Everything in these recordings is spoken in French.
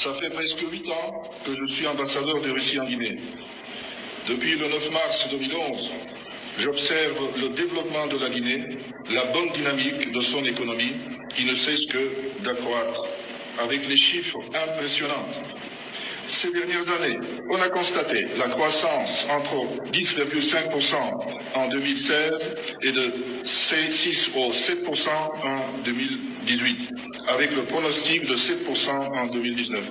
Ça fait presque 8 ans que je suis ambassadeur de Russie en Guinée. Depuis le 9 mars 2011, j'observe le développement de la Guinée, la bonne dynamique de son économie qui ne cesse que d'accroître, avec les chiffres impressionnants. Ces dernières années, on a constaté la croissance entre 10,5% en 2016 et de 6 au 7% en 2018, avec le pronostic de 7% en 2019.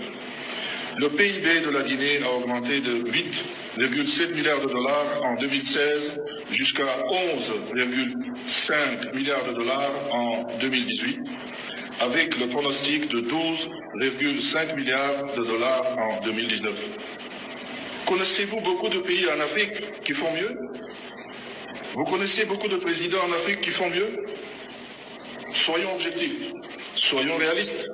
Le PIB de la Guinée a augmenté de 8,7 milliards de dollars en 2016 jusqu'à 11,5 milliards de dollars en 2018, avec le pronostic de 12,5 milliards de dollars en 2019. Connaissez-vous beaucoup de pays en Afrique qui font mieux? Vous connaissez beaucoup de présidents en Afrique qui font mieux? Soyons objectifs, soyons réalistes.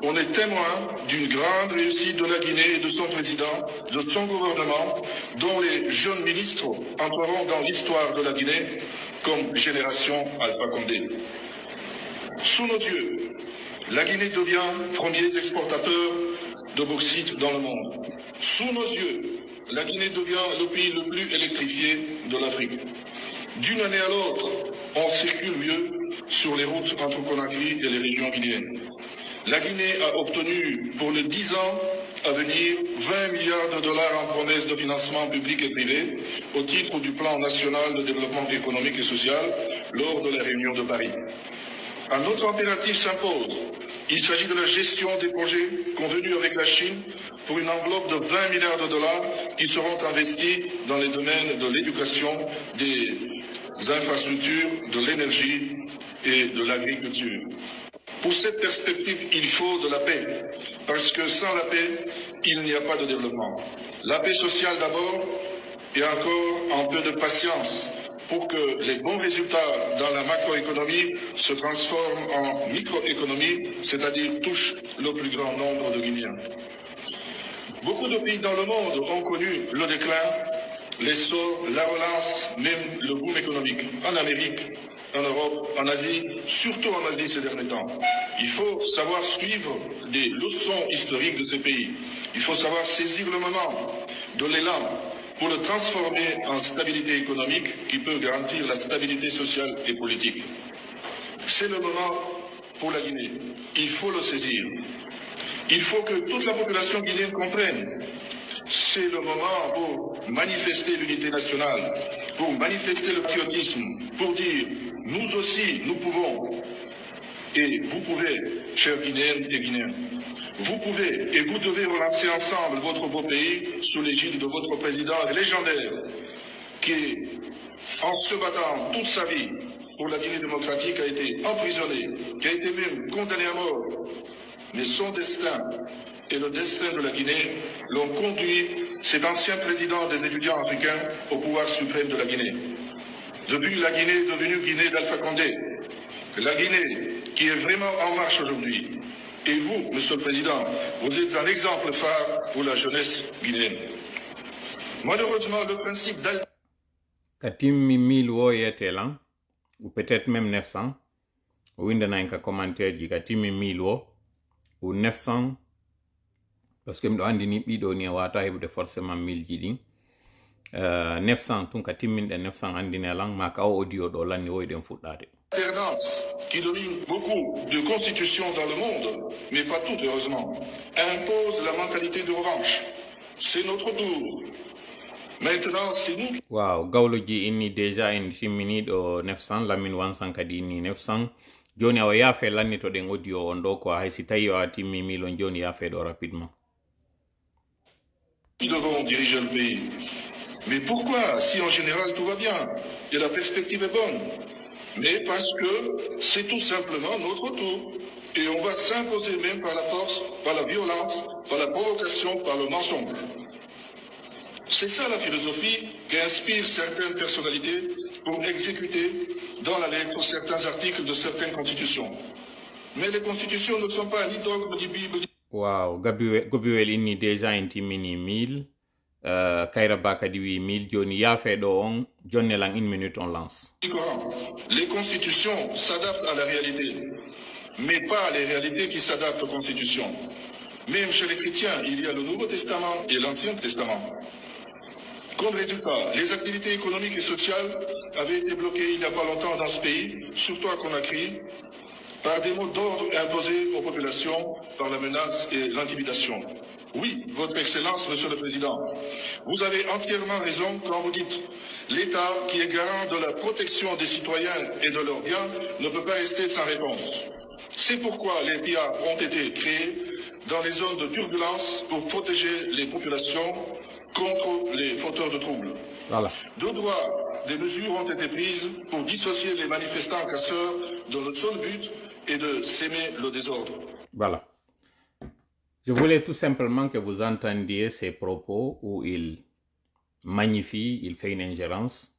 On est témoin d'une grande réussite de la Guinée et de son président, de son gouvernement, dont les jeunes ministres entreront dans l'histoire de la Guinée comme génération Alpha Condé. Sous nos yeux, la Guinée devient premier exportateur de bauxite dans le monde. Sous nos yeux, la Guinée devient le pays le plus électrifié de l'Afrique. D'une année à l'autre, on circule mieux sur les routes entre Conakry et les régions guinéennes. La Guinée a obtenu pour les 10 ans à venir 20 milliards de dollars en promesses de financement public et privé au titre du plan national de développement économique et social lors de la réunion de Paris. Un autre impératif s'impose. Il s'agit de la gestion des projets convenus avec la Chine pour une enveloppe de 20 milliards de dollars qui seront investis dans les domaines de l'éducation, des infrastructures, de l'énergie et de l'agriculture. Pour cette perspective, il faut de la paix, parce que sans la paix, il n'y a pas de développement. La paix sociale d'abord, et encore un peu de patience pour que les bons résultats dans la macroéconomie se transforment en microéconomie, c'est-à-dire touchent le plus grand nombre de Guinéens. Beaucoup de pays dans le monde ont connu le déclin, l'essor, la relance, même le boom économique. En Amérique, en Europe, en Asie, surtout en Asie ces derniers temps. Il faut savoir suivre des leçons historiques de ces pays. Il faut savoir saisir le moment de l'élan pour le transformer en stabilité économique qui peut garantir la stabilité sociale et politique. C'est le moment pour la Guinée. Il faut le saisir. Il faut que toute la population guinéenne comprenne. C'est le moment pour manifester l'unité nationale, pour manifester le patriotisme, pour dire nous aussi, nous pouvons. Et vous pouvez, chers Guinéennes et Guinéens, vous pouvez et vous devez relancer ensemble votre beau pays sous l'égide de votre président légendaire qui, en se battant toute sa vie pour la Guinée démocratique, a été emprisonné, qui a été même condamné à mort. Mais son destin et le destin de la Guinée l'ont conduit, cet ancien président des étudiants africains, au pouvoir suprême de la Guinée. Depuis, la Guinée est devenue Guinée d'Alpha Condé. La Guinée qui est vraiment en marche aujourd'hui. Et vous, Monsieur le Président, vous êtes un exemple phare pour la jeunesse guinéenne. Malheureusement, le principe d'Alpha... Katimi 1000 woyetelan, ou peut-être même 900, ou une de commentaire dit Katimi 1000 ou 900, parce que m'do andi ni bido ni wata hebude forcément 1000 jidi. 900 tun Katimi de 900 andi ne lang maka audio do lan ni woyden fuddade. L'alternance qui domine beaucoup de constitutions dans le monde, mais pas toutes heureusement, impose la mentalité de revanche. C'est notre tour. Maintenant, c'est nous. Wow, gawloji inni déjà en timmini do 900 lamin wansan kadi ni 900 joni awa yafe lanni to den audio on do ko hay si tawi o timmi milon joni yafe do rapidement. Nous devons diriger le pays. Mais pourquoi, si en général tout va bien et la perspective est bonne? Mais parce que c'est tout simplement notre tour. Et on va s'imposer même par la force, par la violence, par la provocation, par le mensonge. C'est ça la philosophie qui inspire certaines personnalités pour exécuter dans la lettre certains articles de certaines constitutions. Mais les constitutions ne sont pas ni dogmes, ni Bible, ni... Wow, Gobiwel inni déjà en timmini 1000. Kaira Bakadi 8000 joni yafe do on jonne lang 1 minute on lance. Les constitutions s'adaptent à la réalité, mais pas les réalités qui s'adaptent aux constitutions. Même chez les chrétiens, il y a le Nouveau Testament et l'Ancien Testament. Comme résultat, les activités économiques et sociales avaient été bloquées il n'y a pas longtemps dans ce pays, surtout à Conakry, par des mots d'ordre imposés aux populations par la menace et l'intimidation. Oui, Votre Excellence, Monsieur le Président, vous avez entièrement raison quand vous dites l'État, qui est garant de la protection des citoyens et de leurs biens, ne peut pas rester sans réponse. C'est pourquoi les PIA ont été créés dans les zones de turbulence pour protéger les populations contre les fauteurs de troubles. Voilà. De droit, des mesures ont été prises pour dissocier les manifestants casseurs dont le seul but est de s'aimer le désordre. Voilà. Je voulais tout simplement que vous entendiez ces propos où il magnifie, il fait une ingérence.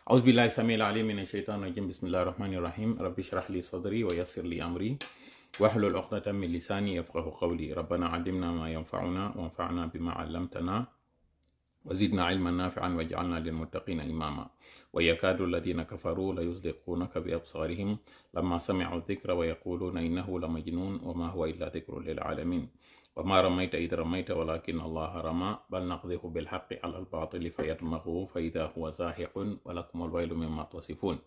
أعوذ بالله السميع العليم من الشيطان الرجيم بسم الله الرحمن الرحيم رب اشرح لي صدري ويسر لي أمري واحلل عقدة من لساني يفقهوا قولي ربنا علمنا ما ينفعنا وانفعنا بما علمتنا وزدنا علما نافعا واجعلنا للمتقين إماما ويكاد الذين كفروا ليزلقونك بأبصارهم لما سمعوا الذكر ويقولون إنه لمجنون وما هو إلا ذكر للعالمين وما رميت إذ رميت ولكن الله رمى بل نقذف بالحق على الباطل فيدمغه فإذا هو زاهق ولكم الويل مما تصفون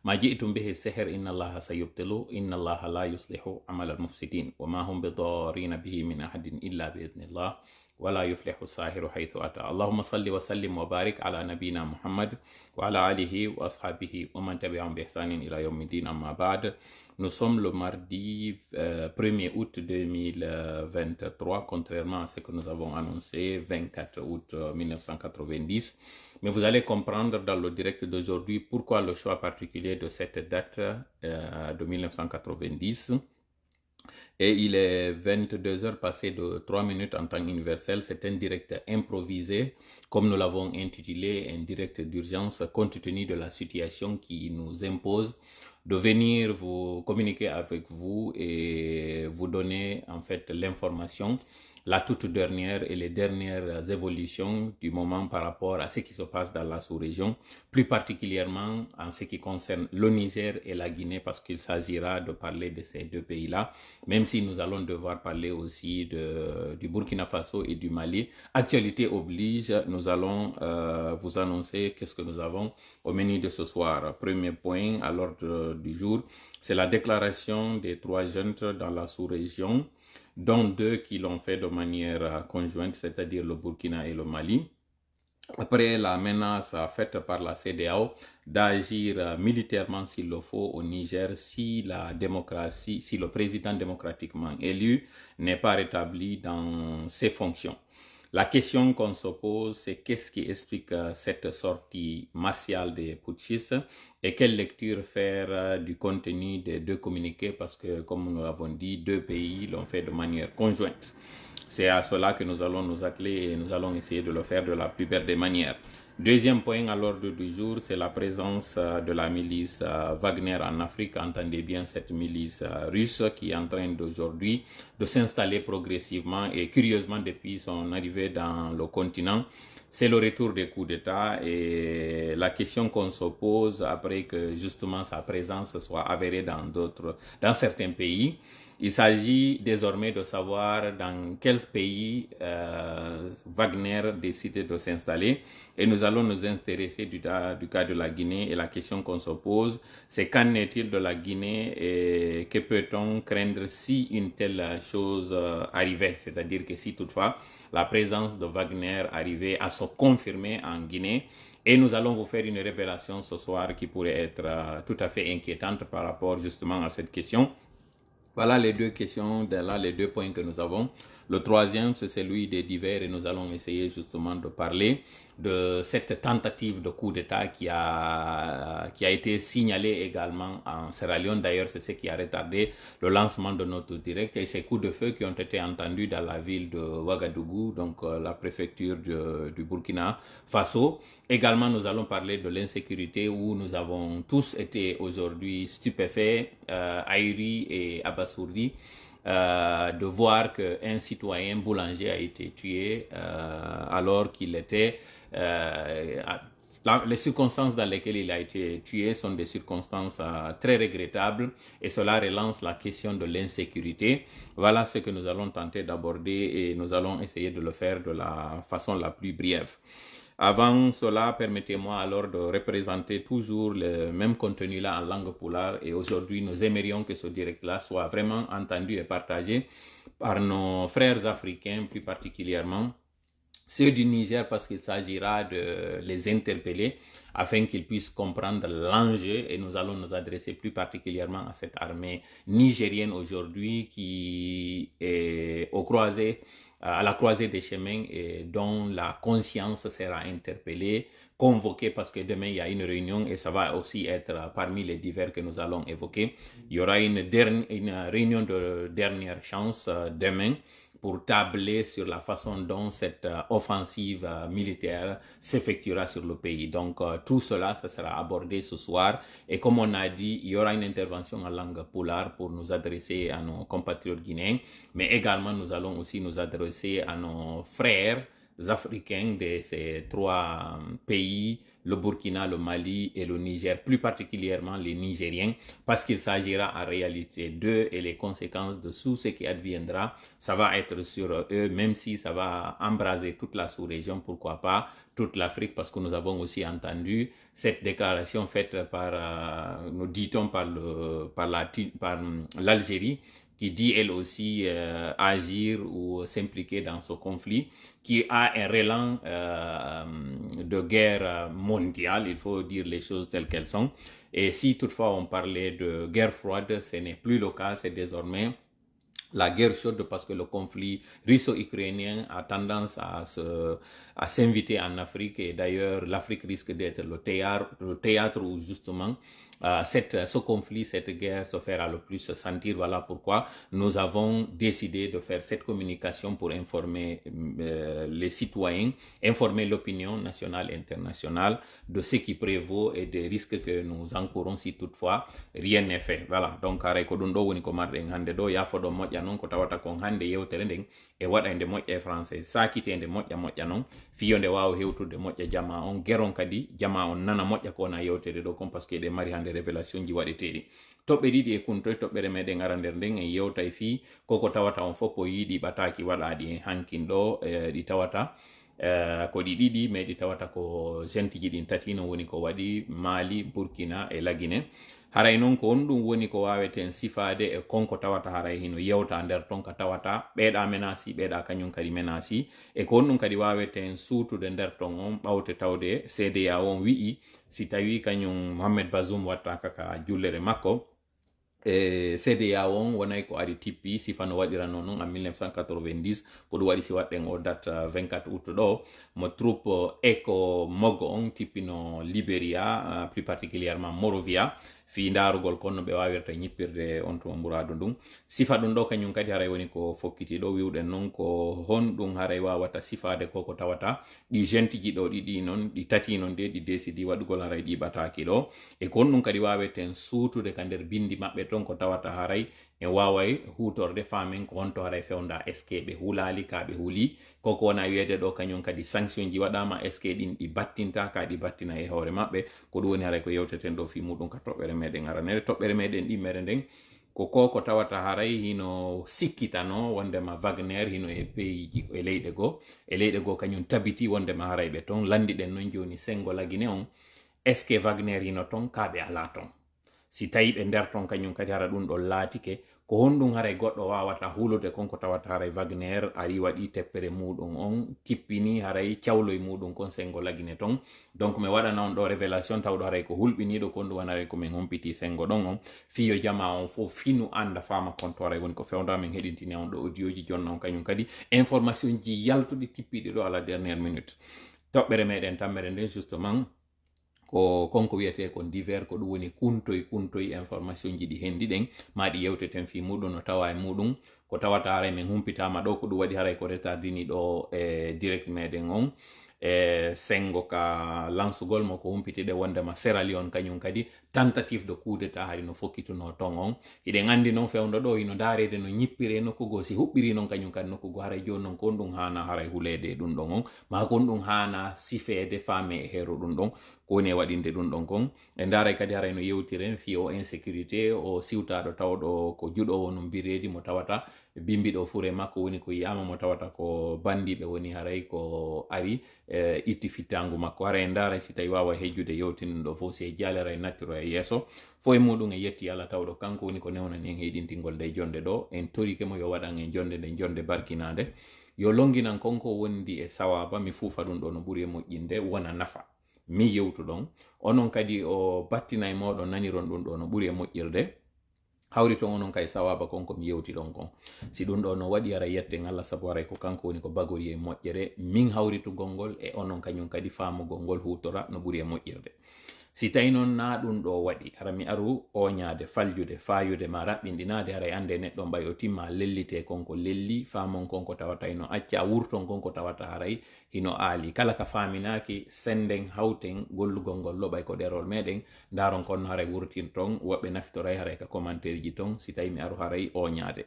ما جئتم به السحر إن الله سيبطل إن الله لا يصلح عمل المفسدين وما هم بضارين به من أحد إلا بإذن الله ولا يفلح الساحر حيث أتى اللهم صل وسلم وبارك على نبينا محمد وعلى آله وأصحابه ومن تبعهم بإحسان إلى يوم الدين أما بعد. Nous sommes le mardi 1er août 2023, contrairement à ce que nous avons annoncé, 24 août 1990. Mais vous allez comprendre dans le direct d'aujourd'hui pourquoi le choix particulier de cette date de 1990. Et il est 22 heures passées de 3 minutes en temps universel. C'est un direct improvisé, comme nous l'avons intitulé, un direct d'urgence, compte tenu de la situation qui nous impose de venir vous communiquer avec vous et vous donner en fait l'information, la toute dernière et les dernières évolutions du moment par rapport à ce qui se passe dans la sous-région, plus particulièrement en ce qui concerne le Niger et la Guinée, parce qu'il s'agira de parler de ces deux pays-là, même si nous allons devoir parler aussi du Burkina Faso et du Mali. Actualité oblige, nous allons vous annoncer qu'est-ce que nous avons au menu de ce soir. Premier point à l'ordre du jour, c'est la déclaration des 3 jeunes dans la sous-région, dont 2 qui l'ont fait de manière conjointe, c'est-à-dire le Burkina et le Mali. Après la menace faite par la CEDEAO d'agir militairement s'il le faut au Niger si la démocratie, si le président démocratiquement élu n'est pas rétabli dans ses fonctions. La question qu'on se pose, c'est qu'est-ce qui explique cette sortie martiale des putschistes et quelle lecture faire du contenu des 2 communiqués, parce que, comme nous l'avons dit, 2 pays l'ont fait de manière conjointe. C'est à cela que nous allons nous atteler et nous allons essayer de le faire de la plus belle des manières. Deuxième point à l'ordre du jour, c'est la présence de la milice Wagner en Afrique. Entendez bien cette milice russe qui est en train d'aujourd'hui de s'installer progressivement et curieusement depuis son arrivée dans le continent. C'est le retour des coups d'État et la question qu'on se pose après que justement sa présence soit avérée dans certains pays. Il s'agit désormais de savoir dans quel pays Wagner décide de s'installer et nous allons nous intéresser du cas de la Guinée et la question qu'on se pose, c'est qu'en est-il de la Guinée et que peut-on craindre si une telle chose arrivait, c'est-à-dire que si toutefois la présence de Wagner arrivait à se confirmer en Guinée. Et nous allons vous faire une révélation ce soir qui pourrait être tout à fait inquiétante par rapport justement à cette question. Voilà les 2 questions, là les 2 points que nous avons. Le troisième, c'est celui des divers et nous allons essayer justement de parler de cette tentative de coup d'État qui a été signalée également en Sierra Leone. D'ailleurs, c'est ce qui a retardé le lancement de notre direct et ces coups de feu qui ont été entendus dans la ville de Ouagadougou, donc la préfecture du Burkina Faso. Également, nous allons parler de l'insécurité où nous avons tous été aujourd'hui stupéfaits, ahuris et abasourdis. De voir qu'un citoyen boulanger a été tué alors qu'il était les circonstances dans lesquelles il a été tué sont des circonstances très regrettables et cela relance la question de l'insécurité. Voilà ce que nous allons tenter d'aborder et nous allons essayer de le faire de la façon la plus brève. Avant cela, permettez-moi alors de représenter toujours le même contenu là en langue pulaar et aujourd'hui nous aimerions que ce direct là soit vraiment entendu et partagé par nos frères africains, plus particulièrement ceux du Niger, parce qu'il s'agira de les interpeller afin qu'ils puissent comprendre l'enjeu et nous allons nous adresser plus particulièrement à cette armée nigérienne aujourd'hui qui est à la croisée des chemins et dont la conscience sera interpellée, convoquée parce que demain il y a une réunion et ça va aussi être parmi les divers que nous allons évoquer. Il y aura une réunion de dernière chance demain pour tabler sur la façon dont cette offensive militaire s'effectuera sur le pays. Donc tout cela, ça sera abordé ce soir. Et comme on a dit, il y aura une intervention en langue pulaar pour nous adresser à nos compatriotes guinéens, mais également nous allons aussi nous adresser à nos frères africains de ces trois pays, le Burkina, le Mali et le Niger, plus particulièrement les Nigériens, parce qu'il s'agira en réalité d'eux et les conséquences de tout ce qui adviendra, ça va être sur eux, même si ça va embraser toute la sous-région, pourquoi pas toute l'Afrique, parce que nous avons aussi entendu cette déclaration faite par, nous dit-on, par l'Algérie, qui dit elle aussi agir ou s'impliquer dans ce conflit, qui a un relan de guerre mondiale, il faut dire les choses telles qu'elles sont. Et si toutefois on parlait de guerre froide, ce n'est plus le cas, c'est désormais la guerre chaude parce que le conflit russo-ukrainien a tendance à s'inviter en Afrique et d'ailleurs l'Afrique risque d'être le théâtre où justement ce conflit, cette guerre se fera le plus sentir. Voilà pourquoi nous avons décidé de faire cette communication pour informer les citoyens, informer l'opinion nationale et internationale de ce qui prévaut et des risques que nous encourons si toutefois rien n'est fait. Voilà, donc aray ko ɗum ɗo woni ko marɗen hannde ɗo yafoɗo moƴƴa noon ko tawata kon hannde yewtere nden e waɗande moƴƴa e français sakitende moƴƴa noon fiyonde wawa hewtude moƴƴa jama on gueron kadi jama on nana moƴƴa ko wona yewtere ɗo kon par ce que ɗe mari hannde révélation ji waɗeteɗi toɓɓe ɗiɗi e kuntoye toɓɓere meɗen ara nder nden en yewta e fi koko tawata on fof ko yiiɗi ɓataki waɗaɗi en hankin ɗo ɗi tawata ko ɗi ɗiɗi mais ɗi tawata ko gentiji ɗin tati no woni ko waɗi Mali, Burkina e Lagine. Haray noon ko on ɗum woni ko waweten sifade e konko tawata haray hino yewta nder ton ka tawata ɓeeɗa menasi ɓeeɗa kañum kadi menasi e ko on ɗum kadi waweten suutude nder ton on ɓawte tawde CDA on wi'i si tawi kañum Mohamed Bazoum wattaka ka jullere makko CDA on wonay ko ari tippi sifano waɗirano noon en 1990 ko ɗum waɗi si waɗɗen o date 24 août ɗo mo troupe ECO Mogo on tippino Libéria plus particulièrement Monrovia fi darugol konno ɓe wawirta ñippirde on to mburadu ndun sifa ɗum ɗo kañum kadi haray woni ko fokkiti ɗo wiwɗen noon ko hon ɗum haray wawata sifade koko tawata ɗi gentiji ɗo ɗiɗi noon ɗi tati noon de ɗi décidi waɗugol haray ɗi ɓataki ɗo e ko on ɗum kadi waweten suutude ka nder bindi maɓɓe ton ko tawata haray en waway hutorde famen ko honto haray fewda est ce que ɓe huulali ka ɓe huuli koko wona wiyede ɗo kañum kadi sanction ji waɗama est ce que ɗin ɗi battinta ka ɗi battina e hoore maɓɓe ko ɗum woni haray ko yewteten ɗo fi muɗum ka toɓɓere meɗen aranere toɓɓere meɗen ɗimmere nden ko tawata haray hino sikkitano wondema Wagner hino e pays ji e leyɗe goo kañum tabiti wondema haray ɓe ton landiɗen noon joni sengo Lagine on est ce que Wagner hino ton kaɓe ala ton si tawi ɓe nder ton kañum kadi hara ɗum ɗon laatike ko honɗum haray goɗɗo wawata hulude konko tawata haray Wagner ari waɗi teppere muɗum on tippini haray cawloye muɗum kon sengo Lagine ton donc mi waɗana on ɗo révélation tawɗo haray ko hulɓiniɗo kon ɗum wanaray komin humpiti sengo ɗon on fiyo jama on fof finu anda fama konto haray woni ko fewda min heɗintini on ɗo audio ji jonna on kañum kadi information ji yaltuɗi tippiɗi ɗo à la dernière minute toɓɓere meɗen tammere nden justement ko konko wiyete ko divers ko ɗum woni kuntoy information ji ɗi hendi ɗen ma ɗi yewteten fi muɗum no tawa e muɗum ko tawata haray min humpitama ɗo ko ɗum waɗi haray ko retardini ɗo e direct meɗen on sengo ka lansugol mo ko humpitiɗe wondema Sierra Leone kañum kadi tentative de coup d'état hari no fokkituno ton on hiɗen andi noon fewndo ɗo ino darede no ñippire nokkugo si huɓɓiri noon kañum kadi nokkugo haray joni noon kon ɗum hana haray hulede ɗum ɗon on ma kon ɗum hana sifede faame e hero ɗum ɗon kowoni e waɗinde ɗum ɗon kon e daray kadi haray no yewtiren fi o insécurité o siwtaɗo tawɗo ko juɗowo no biredi mo tawata bimbiɗo fure makko woni ko yiyama mo tawata ko bandiɓe woni haray ko ari itti fittangu makko haray daray si tawi wawa hejjude yewtinin ɗo fof si jaaleray nattiro e yesso fo e muɗum e yetti Allah tawɗo kanko woni ko newnani en heɗintingol nde jonde ɗo en torikemo yo waɗan en jonde nde jonde barkinade yo longinan konko wondi e sawaba mi fuufa ɗum ɗo no ɓuuri e moƴƴinde wona nafa mi yewtu ɗon onon kadi o battina e moɗon naniron ɗum ɗo no ɓuuri e moƴƴirde hawri to onon kay sawaba konko mi yewti ɗon kon si ɗum ɗo no waɗi ara yette Allah sabu aray ko kanko woni ko bagori e moƴƴere min hawritugol ngol e onon kañum kadi famugol ngol hutora no ɓuuri e moƴƴirde si tawi noon na ɗum ɗo waɗi ara mi aru oñade faljude fayude ma raɓɓinɗinade aray ande neɗɗo mbay o timma lellite konko lelli famon konko tawata ino acca wurton konko tawata haray hino aali kala ka faminaki senden hawten gollugol ngol loɓay ko ɗerol meɗen daron konno haray wurtin ton woɓɓe nafitoray haray ka commentaire ji ton si tawi mi aru haray oñade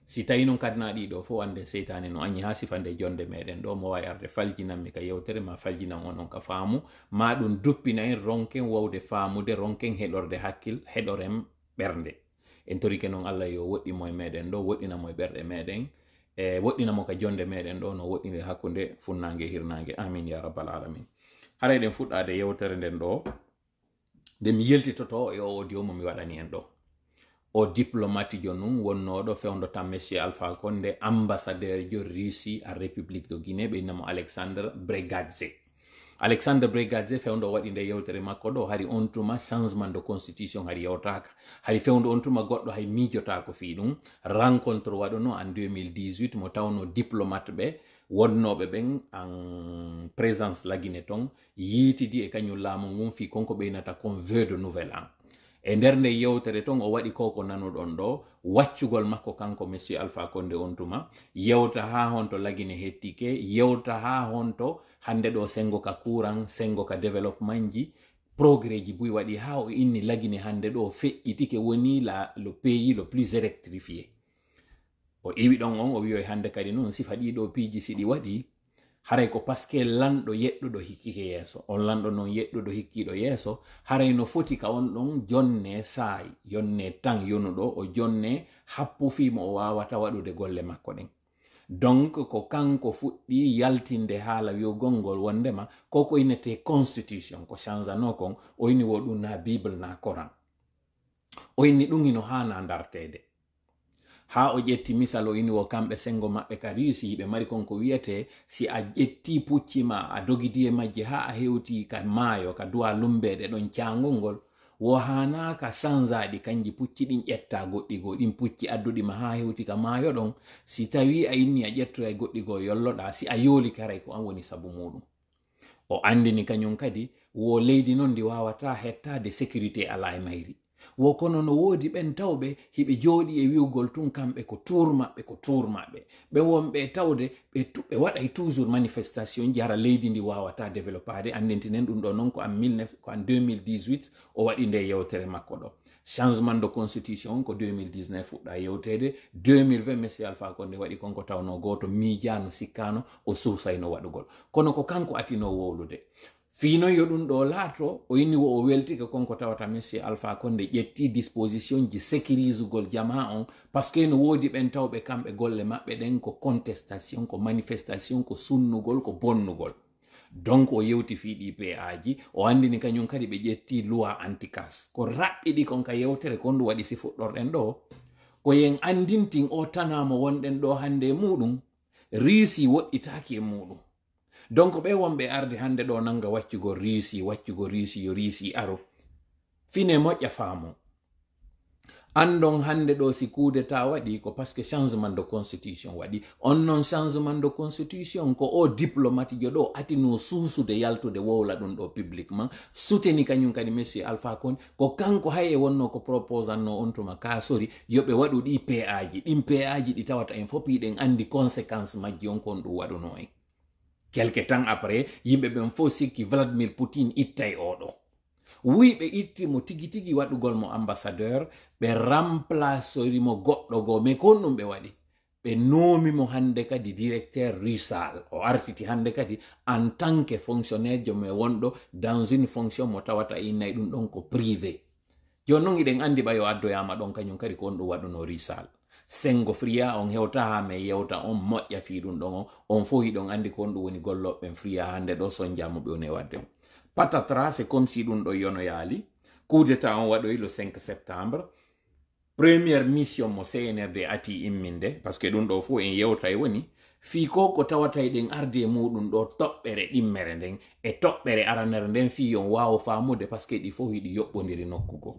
si tawi noon kadi na ɗiɗo fof ande seytane no añi ha sifande jonde meɗen ɗo mo wawi arde faljinanmi ka yewtere ma faljinan onon ka faamu ma ɗum duppina en ronken wawde faamude ronken heɗorde hakkil heɗoren ɓernde en torike noon Allah yo woɗɗimo e meɗen ɗo woɗɗinamo e ɓerɗe meɗen e woɗɗinamo ka jonde meɗen ɗo no woɗɗinir hakkude funnangue e hirnangue amin ya rabbal alamin haray ɗen fuɗɗade yewtere nden ɗo nde mi yeltitoto e o audio mo mi waɗani en ɗo o diplomate jo nun wonnoɗo fewndo tan monsieur Alpha Condé ambassadeur jo Russie à République de Guinée ɓe innamo Alexandre Bregadze fewndo waɗi nde yewtere makko ɗo hari on tuma changement de constitution hari yewtaka hari fewndo on tuma goɗɗo hay miijota ko fi ɗum rencontre waɗono en 2018 mo tawno diplomate ɓe wonnoɓe ɓen en présence la Guinée ton yiitidi e kañum laamu ngun fi konko ɓeynata kon vœu de nouvel an e nder nde yewtere ton o waɗi koko nanuɗon ɗo waccugol makko kanko monsieur Alpha Condé on tuma yewta ha honto lagine hettike yewta ha honto hande ɗo sengo ka courant sengo ka développement ji progrès ji buy waɗi ha o inni lagine hande ɗo feƴƴitike woni le pays le plus électrifié o iwi ɗon on o wiyoy hande kadi noon sifa ɗiɗo piiji siɗi waɗi haray ko paske lanɗo yeɗɗuɗo hikkike yeeso on lanɗo noon yeɗɗuɗo hikkiɗo yeeso haray no foti ka on ɗon jonne saayi yonne tan yonuɗo o jonne happu fimo o wawata waɗude golle makko ɗen donc ko kanko fuɗɗi yaltinde haala wiwgol ngol wondema koko inete constitution ko changeano kon o inni wo ɗum na bible na coran o inni ɗum ino hana dartede ha o ƴetti misal o ini wo kamɓe sengo maɓɓe ka Russie yiɓe mari konko wiyete si a ƴetti pucci ma a dogidi e majji ha a hewti ka maayo ka duwa lumbeɗe ɗon cangol ngol wo hanaka sanzaɗi kanji pucci ɗin ƴetta goɗɗigo ɗin pucci adduɗima ha hewti ka maayo ɗon si tawi a inni a ƴettoya e goɗɗigo yolloɗa si a yooli karay ko an woni sabu muɗum o andini kañum kadi wo leydi noon ndi wawata hettade sécurité ala e mayri wo kono no woodi ɓen tawɓe hiɓe jooɗi e wiwgol tun kamɓe ko tuurmaɓe ɓe wonɓe tawde ɓe waɗay toujours manifestation ji hara leydi ndi wawata développade andintinen ɗum ɗo noon ko en 2018 o waɗi nde yewtere makko ɗo changement de constitution ko 2019 fuɗɗa yewtede 2020 monsieur Alpha Condé waɗi konko tawno goto miijano sikkano o suusayno waɗugol kono ko kanko atino wowlude fino yo ɗum ɗo laato o inni wo o weltike konko tawata monsieur Alpha Condé ƴetti disposition ji sécurisugol jama on par ce que no woodi ɓen tawɓe kamɓe golle maɓɓe ɗen ko contestation ko manifestation ko sunnugol ko bonnugol donc o yewti fiiɗi PA ji o andini kañum kadi ɓe ƴetti loi anti-casse ko raɓɓiɗi kon ka yewtere kon ndu waɗi si fuɗɗorɗen ɗo ko yen andintin o tanamo wonɗen ɗo hande muɗum Russie woɗɗitaki e muɗum donc ɓe wonɓe arde hande ɗo nanga waccugo Russie yo Russie aro fine moƴƴa faamo andon hande ɗo si coup d'état waɗi ko parce que changement de constitution waɗi on non changement de constitution ko o diplomate jo ɗo atino suusude yaltude wowla ɗum ɗo publiquement souteni kañum kadi monsieur Alpha Condé ko kanko hay e wonno ko proposanno on tuma ka sori yoɓe waɗu ɗi PA ji ɗin PA ji ɗi tawata en fof iɗen andi conséquence majji on kon ɗum waɗuno en quelque temps après yimɓe ɓen fof sikki Vladimir Poutine ittay oɗo wi ɓe itti mo tigi tigi waɗugol mo ambassadeur ɓe remplaceri mo goɗɗo goo mais kon ɗum ɓe waɗi ɓe noomi mo hande kadi directeur rusal o artiti hande kadi en tant que fonctionnaire jo me wonɗo dans une fonction mo tawata innayi ɗum ɗon ko privé joni noon iɗen andi ɓa yo addoyama ɗon kañum kadi ko on ɗum waɗuno risal sengo fria on hewta ha me yewta on moƴƴa fi ɗum ɗon on fo yiɗon andi ko on ɗum woni golloɓɓen fria hande ɗo son jamuɓe one wadde patatra c'est comme si ɗum ɗo yono yaali coup d'état on waɗoyi le 5 septembre première mission mo CNRD ati imminde parce que ɗum ɗo fo en yewtay woni fi ko tawata ɗen arde muɗum ɗo toɓɓere ɗimmere nden e toɓɓere aranere nden fi on wawo famude parce que ɗi fof yiɗi yoɓɓodiri nokkugo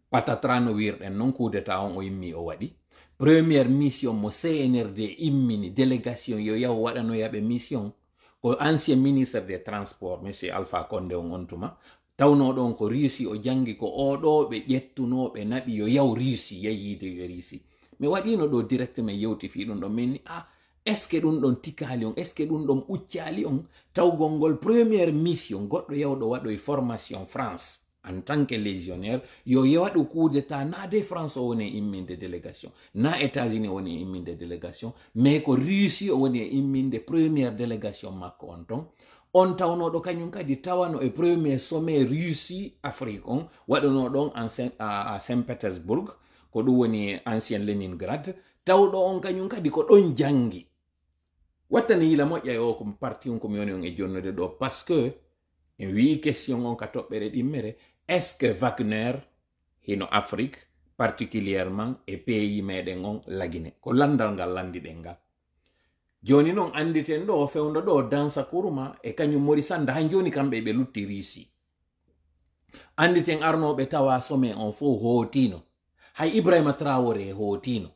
patatra no wirɗen non coup d'état on o yimmi o waɗi première mission mo CNRD immini délégation yo yaw waɗanoyaɓe mission ko ancien ministre des transports monsieur Alpha Condé on tuma tawno ɗon ko Russie o jangi ko oɗo ɓe ƴettunoɓe naɓi yo yaw Russie yeyide yo Russie mi waɗino ɗo directement yewti fi ɗum ɗon min est ce que ɗum ɗon tikali on est ce que ɗum ɗon ɓuccali on tawgol ngol première mission goɗɗo yawɗo waɗoy formation France en tant que légionnaire yo waɗu coup d'état na de France o woni imminde délégation na États-Unis o woni imminde délégation mais ko Russie o woni imminde première délégation makko on ton on tawnoɗo kañum kadi tawano e premier sommet Russie Afrique on waɗano ɗon à Saint-Pétersbourg ko ɗum woni ancien Leningrad tawɗo on kañum kadi ko ɗon jangi wattani yila moƴƴa o ko parti on komi woni on e jonnude ɗo parce que en wi question on ka toɓɓere ɗimmere est ce que Wagner hino Afrique particulièrement e pays meɗen on lagine ko landal ngal landiɗen ngal joni noon anditen ɗo fewndo ɗo dansa kuruma e kañum mori sanda han joni kamɓe ɓe lutti Russie anditen arnoɓe tawa sommet on fo hootino hay Ibrahima Traoré hootino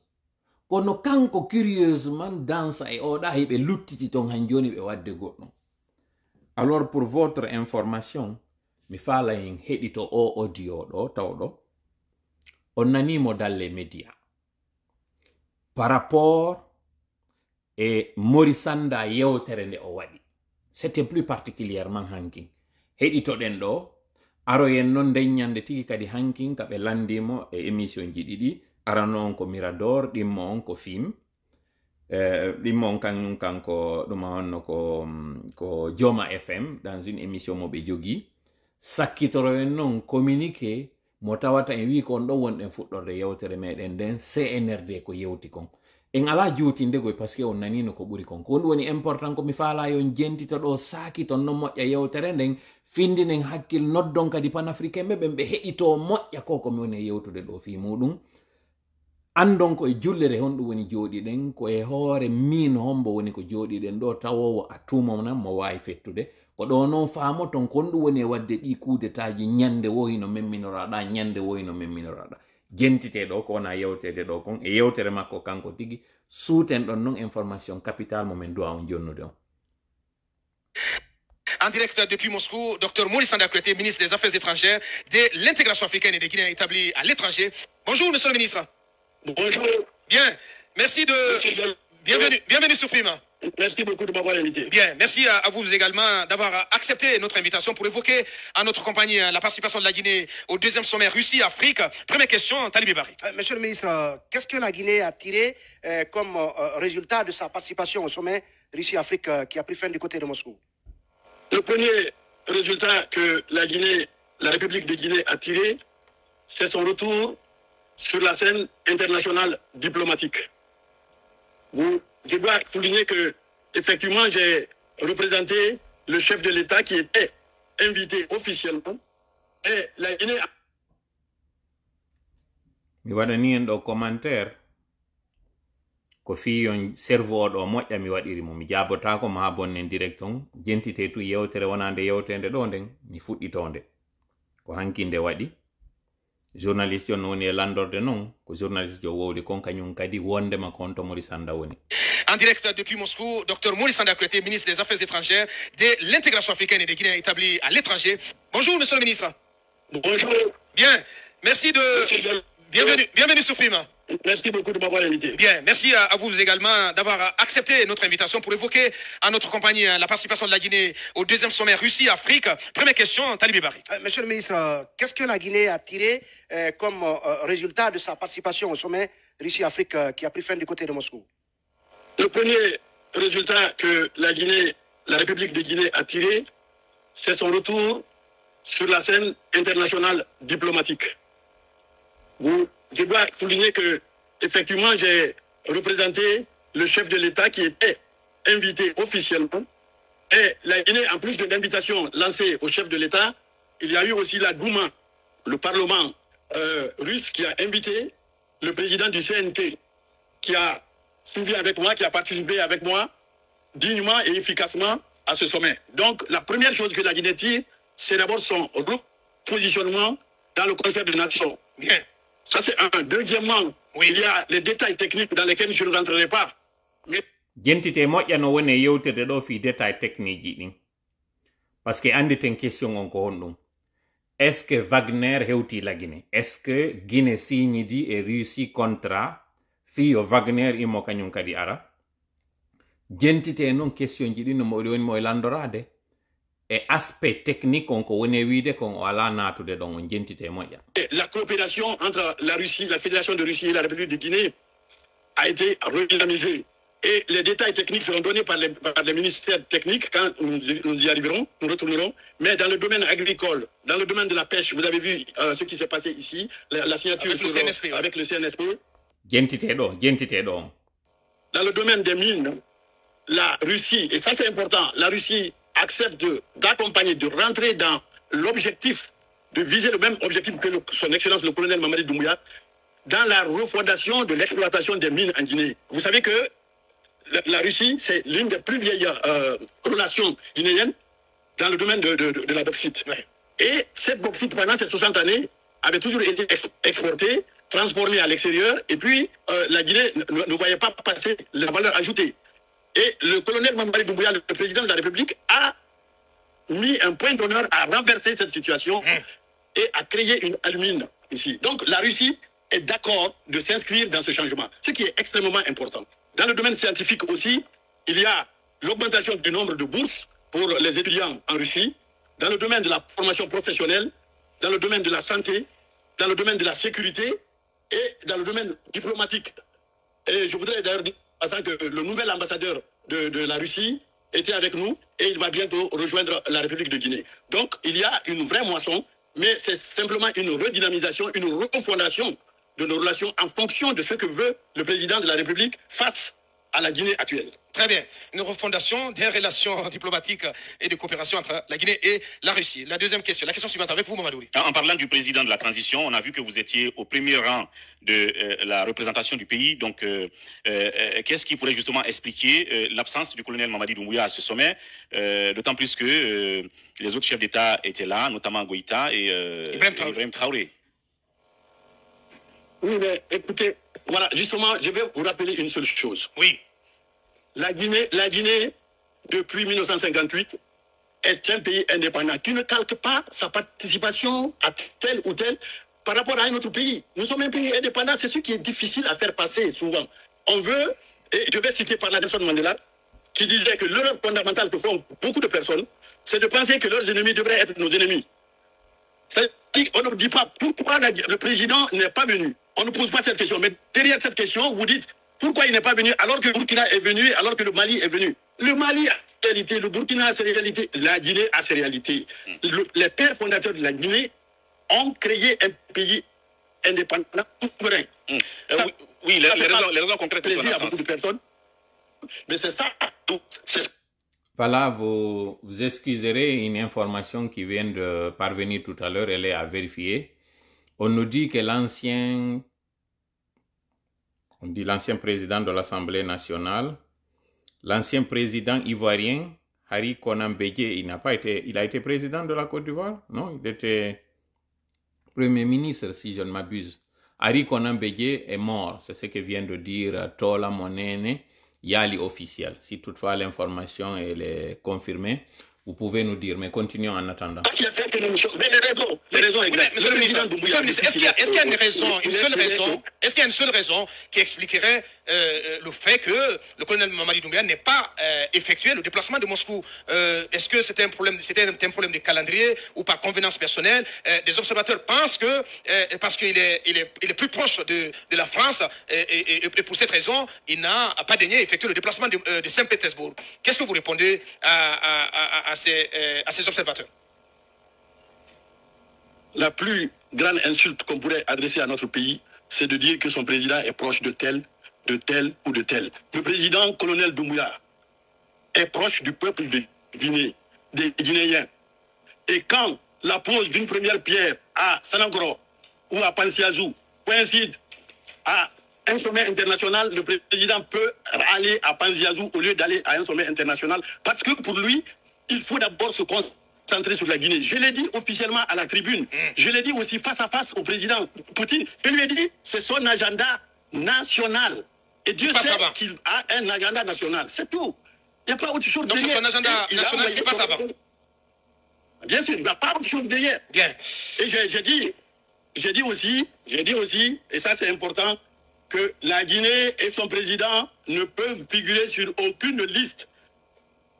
kono kanko curieusement dansa e oɗa hiɓe luttiti ton han joni ɓe wadde goɗɗum alors pour votre information mi faala en heɗito o audio ɗo tawɗo on nanimo dalle média par rapport e Mori Sanda yewtere nde o waɗi c'était plus particulièrement hankin heɗitoɗen ɗo aroyen noon nden ñande tigi kadi hankin kaɓe landimo e émission ji ɗiɗi arano on ko Mirador ɗimmo on ko film ɗimmo on kanko ɗuma honno ko Joma FM dans une émission mo ɓe jogui sakkitoroen noon communiqué mo tawata en wi kon ɗon wonɗen fuɗɗorde yewtere meɗen nden CNRD ko yewti kon en ala juutindegoy parce que on nanino ko ɓuri kon ko ɗum woni important ko mi faala yon jentito ɗo saaki ton non moƴƴa yewtere nden findinen hakkil noddon kadi panafricain ɓe ɓen ɓe heɗito moƴƴa ko komi woni e yewtude ɗo fi muɗum andon ko e jullere honɗum woni jooɗiɗen ko e hoore min hombo woni ko jooɗiɗen ɗo tawowo a tumonan mo wawi fettude ko ɗo noon faamo ton ko ɗum woni e wadde ɗi coup d'état ji ñande woyino memminoraɗa ñande woyino memminoraɗa jentite ɗo ko wona yewtede ɗo kon e yewtere makko kanko tigi suuten ɗon noon information capital momin duwa on jonnude on. En direct depuis Moscou, Dr Mori Sanda Kouyaté, ministre des Affaires étrangères, de l'intégration africaine et des Guinéens établis à l'étranger. Bonjour, monsieur le ministre. Bonjour. Bien, merci de... Bienvenue sur Film. Merci beaucoup de m'avoir invité. Bien, merci à vous également d'avoir accepté notre invitation pour évoquer à notre compagnie la participation de la Guinée au deuxième sommet Russie-Afrique. Première question, Talibé Bari. Monsieur le ministre, qu'est-ce que la Guinée a tiré comme résultat de sa participation au sommet Russie-Afrique qui a pris fin du côté de Moscou? Le premier résultat que la République de Guinée a tiré, c'est son retour sur la scène internationale diplomatique. Je dois souligner que, effectivement, j'ai représenté le chef de l'État qui était invité officiellement et la Guinée a... Mi waɗani en ɗo commentaire ko fiyon cerveau ɗo moƴƴa mi waɗiri mo mi jabotako ma bonnen direct on jentite tu yewtere wonande yewtende ɗo nden mi fuɗɗitonde ko hankinde waɗi journaliste on woni e landorde non ko journaliste jo wowli kon kañum kadi wondema kon to Mori Sanda woni. En direct depuis Moscou, Dr Mori Sanda Kouyaté, ministre des Affaires étrangères, de l'intégration africaine et des Guinéens établis à l'étranger. Bonjour, monsieur le ministre. Bonjour. Bien, merci de... Bienvenue sur Film. Merci beaucoup de m'avoir invité. Bien, merci à vous également d'avoir accepté notre invitation pour évoquer à notre compagnie la participation de la Guinée au deuxième sommet Russie-Afrique. Première question, Talibé Bari. Monsieur le ministre, qu'est-ce que la Guinée a tiré comme résultat de sa participation au sommet Russie-Afrique qui a pris fin du côté de Moscou? Le premier résultat que la République de Guinée a tiré, c'est son retour sur la scène internationale diplomatique. Je dois souligner que, effectivement, j'ai représenté le chef de l'État qui était invité officiellement. Et la Guinée, en plus de l'invitation lancée au chef de l'État, il y a eu aussi la Douma, le Parlement russe, qui a invité le président du CNT, qui a suivi avec moi, qui a participé avec moi dignement et efficacement à ce sommet. Donc, la première chose que la Guinée tire, c'est d'abord son repositionnement dans le concert des nations. Bien. Ça, c'est un. Deuxièmement, oui, il y a les détails techniques dans lesquels je ne rentrerai pas. Mais... jentite moƴƴano woni yewtede ɗo fi détail technique ji ɗin par ce que anditen question on ko hon ɗum est ce que Wagner hewti la Guinée, est ce que Guinée signidi e réussi contrat fiyo Wagner immo kañum kadi ara jentite noon question ji ɗin no moɗi woni mo e landorade et aspect technique on ko woni wiide kon o ala natude ɗon on jentite moƴƴa. La coopération entre la Russie, la Fédération de Russie et la République de Guinée a été redynamisée. Et les détails techniques seront donnés par les ministères techniques quand nous y arriverons, nous retournerons. Mais dans le domaine agricole, dans le domaine de la pêche, vous avez vu ce qui s'est passé ici, la signature avec, le CNSP, avec le CNSP. Jentite ɗo. Dans le domaine des mines, la Russie, et ça c'est important, la Russie accepte d'accompagner, de rentrer dans l'objectif, de viser le même objectif que son Excellence le colonel Mamadi Doumbouya, dans la refondation de l'exploitation des mines en Guinée. Vous savez que la Russie, c'est l'une des plus vieilles relations guinéennes dans le domaine de la bauxite. Ouais. Et cette bauxite, pendant ces 60 années, avait toujours été exportée, transformée à l'extérieur, et puis la Guinée ne voyait pas passer la valeur ajoutée. Et le colonel Mamadi Doumbouya, le président de la République, a mis un point d'honneur à renverser cette situation et à créer une alumine ici. Donc la Russie est d'accord de s'inscrire dans ce changement, ce qui est extrêmement important. Dans le domaine scientifique aussi, il y a l'augmentation du nombre de bourses pour les étudiants en Russie, dans le domaine de la formation professionnelle, dans le domaine de la santé, dans le domaine de la sécurité et dans le domaine diplomatique. Et je voudrais d'ailleurs dire que le nouvel ambassadeur de la Russie était avec nous et il va bientôt rejoindre la République de Guinée. Donc il y a une vraie moisson, mais c'est simplement une redynamisation, une refondation de nos relations en fonction de ce que veut le président de la République face à la Guinée actuelle. Très bien. Une refondation des relations diplomatiques et de coopération entre la Guinée et la Russie. La deuxième question, la question suivante avec vous, Mamadouri. En parlant du président de la transition, on a vu que vous étiez au premier rang de la représentation du pays. Donc, qu'est-ce qui pourrait justement expliquer l'absence du colonel Mamadi Doumbouya à ce sommet, d'autant plus que les autres chefs d'État étaient là, notamment Goïta et Ibrahim Traoré. Oui, mais écoutez, voilà, justement, je vais vous rappeler une seule chose. Oui. La Guinée, depuis 1958, est un pays indépendant qui ne calque pas sa participation à tel ou tel par rapport à un autre pays. Nous sommes un pays indépendant, c'est ce qui est difficile à faire passer souvent. On veut, et je vais citer par la Nelson Mandela, qui disait que l'erreur fondamentale que font beaucoup de personnes, c'est de penser que leurs ennemis devraient être nos ennemis. On ne dit pas pourquoi le président n'est pas venu. On ne pose pas cette question. Mais derrière cette question, vous dites pourquoi il n'est pas venu alors que le Burkina est venu, alors que le Mali est venu. Le Mali a ses réalités, le Burkina a ses réalités, la Guinée a ses réalités. Les pères fondateurs de la Guinée ont créé un pays indépendant, souverain. Oui, les raisons concrètes plaisir à beaucoup de personnes. Mais c'est ça. Voilà, vous excuserez une information qui vient de parvenir tout à l'heure, elle est à vérifier. On nous dit que l'ancien président de l'Assemblée nationale, l'ancien président ivoirien, Hari Konan Bédié, il a été président de la Côte d'Ivoire? Non, il était premier ministre, si je ne m'abuse. Hari Konan Bédié est mort, c'est ce que vient de dire Tola Monene, Yali officiel. Si toutefois l'information est confirmée, vous pouvez nous dire, mais continuons en attendant. Qui a fait que nous... Mais les raisons exactes. Monsieur le ministre, est-ce qu'il y a une raison, est-ce qu'il y a une seule raison qui expliquerait le fait que le colonel Mamadi Doumbouya n'ait pas effectué le déplacement de Moscou? Est-ce que c'était un problème de calendrier ou par convenance personnelle? Des observateurs pensent que parce qu'il est plus proche de la France et pour cette raison, il n'a pas daigné effectuer le déplacement de Saint-Pétersbourg. Qu'est-ce que vous répondez à ces observateurs? La plus grande insulte qu'on pourrait adresser à notre pays, c'est de dire que son président est proche de tel ou de tel. Le président colonel Doumbouya est proche du peuple de Guinée, des Guinéens. Et quand la pose d'une première pierre à Sanangoro ou à Pansiazou coïncide à un sommet international, le président peut aller à Pansiazou au lieu d'aller à un sommet international, parce que pour lui, il faut d'abord se concentrer sur la Guinée. Je l'ai dit officiellement à la tribune. Je l'ai dit aussi face à face au président Poutine. Je lui ai dit, c'est son agenda national. Et Dieu sait qu'il a un agenda national. C'est tout. Il n'y a pas autre chose derrière. Donc c'est son agenda national qui passe avant. Bien sûr, il n'y a pas autre chose derrière. Bien. Et j'ai dit aussi, et ça c'est important, que la Guinée et son président ne peuvent figurer sur aucune liste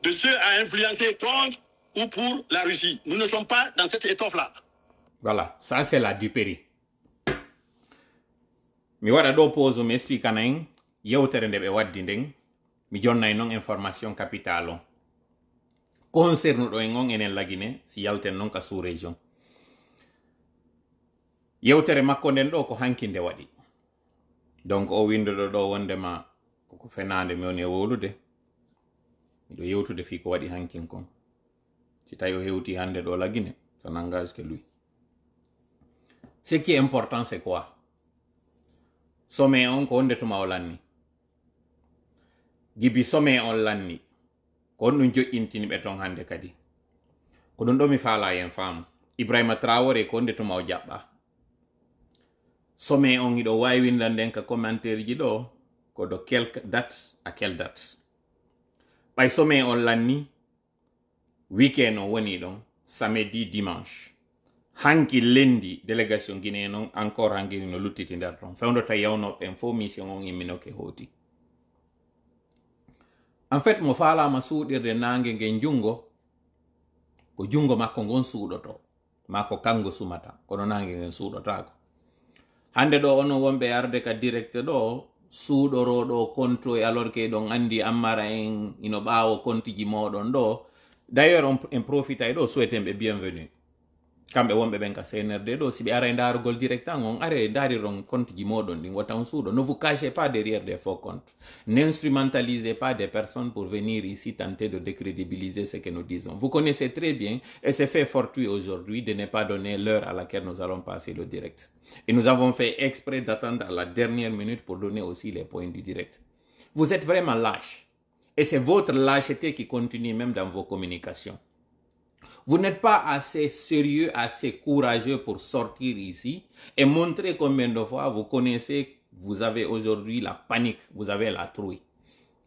de ceux à influencer contre ou pour la Russie. Nous ne sommes pas dans cette étoffe-là. Voilà, ça c'est la dupérie. Mi wada do pose mi explica nain yewtere nde ɓe waddi nden mi jonnay noon information capitale on concernuɗo en on enen lagine si yalten noon ka sous région. Yewtere makko nden ɗo ko hanki nde waɗi, donc o windoɗo ɗo wondema koko fenande mi woni e wolude miɗo yewtude fi ko waɗi hankin kon. Si tawi o hewti hande ɗo lagine, ça n'engage que lui. Ce qui est important c'est quoi? Sommet on ko wonde tuma o lanni gibi sommet on lanni ko on ɗum joƴƴintini ɓe ton hande kadi ko ɗum ɗo mi faala yen faamu. Ibrahima Traoré ko wonde tuma o jaɓɓa sommet on iɗo wawi windan nden ka commentaire ji ɗo ko de quelque date à quelle date. ɓay sommet on lanni weekend o woni ɗon samedi dimanche. Hanki lendi délégation guinéen non encore hanki no luttiti nder ton fewndo tawi yawnoɓe en fo mission on imminoke hooti. En fait mo faalama suuɗirde nangue nge jungo ko jungo makko ngon suuɗoto makko kango sumata kono nangue ngen suuɗotako. Hande ɗo ono wonɓe arde ka direct ɗo suuɗoroɗo compte e alors que ɗon andi ammara en ino ɓaawo compte ji moɗon ɗo. D'ailleurs en profita e ɗo souhaiten ɓe bienvenue kamɓe wonɓe ɓen ka CNRD ɗo si ɓe ara e darugol direct an on are dariron compte ji moɗon ɗin wata on suuɗo. Ne vous cachez pas derrière des faux comptes, n'instrumentalisez pas des personnes pour venir ici tenter de décrédibiliser ce que nous disons. Vous connaissez très bien et c'est fait fortuit aujourd'hui de ne pas donner l'heure à laquelle nous allons passer le direct. Et nous avons fait exprès d'attendre à la dernière minute pour donner aussi les points du direct. Vous êtes vraiment lâche et c'est votre lâcheté qui continue même dans vos communications. Vous n'êtes pas assez sérieux, assez courageux pour sortir ici et montrer combien de fois vous connaissez, vous avez aujourd'hui la panique, vous avez la trouille.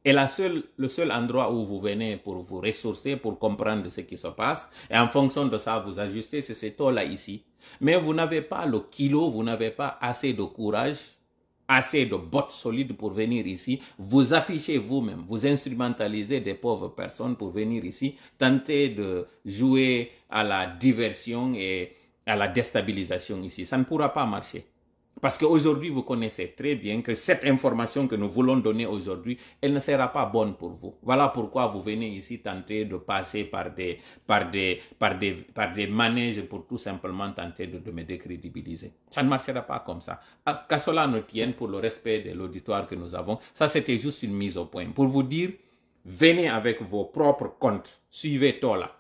Et le seul endroit où vous venez pour vous ressourcer, pour comprendre ce qui se passe, et en fonction de ça, vous ajustez, c'est ce taux-là ici. Mais vous n'avez pas le kilo, vous n'avez pas assez de courage, assez de bottes solides pour venir ici, vous affichez vous-même, vous instrumentalisez des pauvres personnes pour venir ici, tenter de jouer à la diversion et à la déstabilisation ici. Ça ne pourra pas marcher. Parce qu'aujourd'hui, vous connaissez très bien que cette information que nous voulons donner aujourd'hui, elle ne sera pas bonne pour vous. Voilà pourquoi vous venez ici tenter de passer par des manèges pour tout simplement tenter de me décrédibiliser. Ça ne marchera pas comme ça. Qu'à cela ne tienne pour le respect de l'auditoire que nous avons, ça c'était juste une mise au point. Pour vous dire, venez avec vos propres comptes, suivez Tola.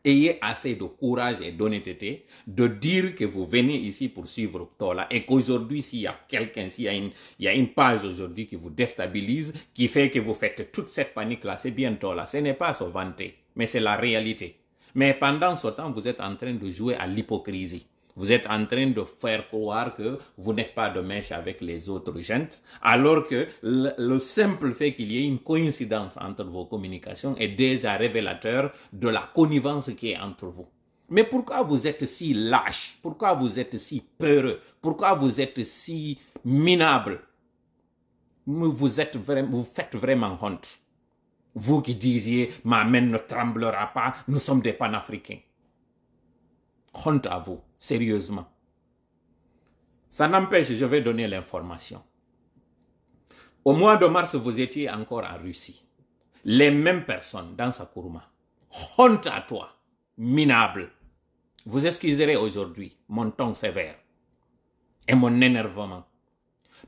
Ayez assez de courage et d'honnêteté de dire que vous venez ici pour suivre Tola et qu'aujourd'hui, s'il y a quelqu'un, s'il y a une page aujourd'hui qui vous déstabilise, qui fait que vous faites toute cette panique-là, c'est bien Tola. Ce n'est pas se vanter, mais c'est la réalité. Mais pendant ce temps, vous êtes en train de jouer à l'hypocrisie. Vous êtes en train de faire croire que vous n'êtes pas de mèche avec les autres gens, alors que le simple fait qu'il y ait une coïncidence entre vos communications est déjà révélateur de la connivence qui est entre vous. Mais pourquoi vous êtes si lâche? Pourquoi vous êtes si peureux? Pourquoi vous êtes si minable? Vous faites vraiment honte. Vous qui disiez, ma main ne tremblera pas, nous sommes des panafricains. Honte à vous, sérieusement. Ça n'empêche, je vais donner l'information. Au mois de mars, vous étiez encore en Russie. Les mêmes personnes dans Sakuruma. Honte à toi, minable. Vous excuserez aujourd'hui mon ton sévère et mon énervement.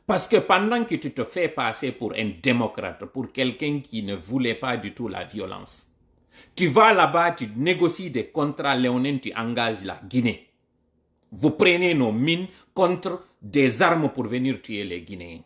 Parce que pendant que tu te fais passer pour un démocrate, pour quelqu'un qui ne voulait pas du tout la violence, tu vas là-bas, tu négocies des contrats léonins, tu engages la Guinée. Vous prenez nos mines contre des armes pour venir tuer les Guinéens.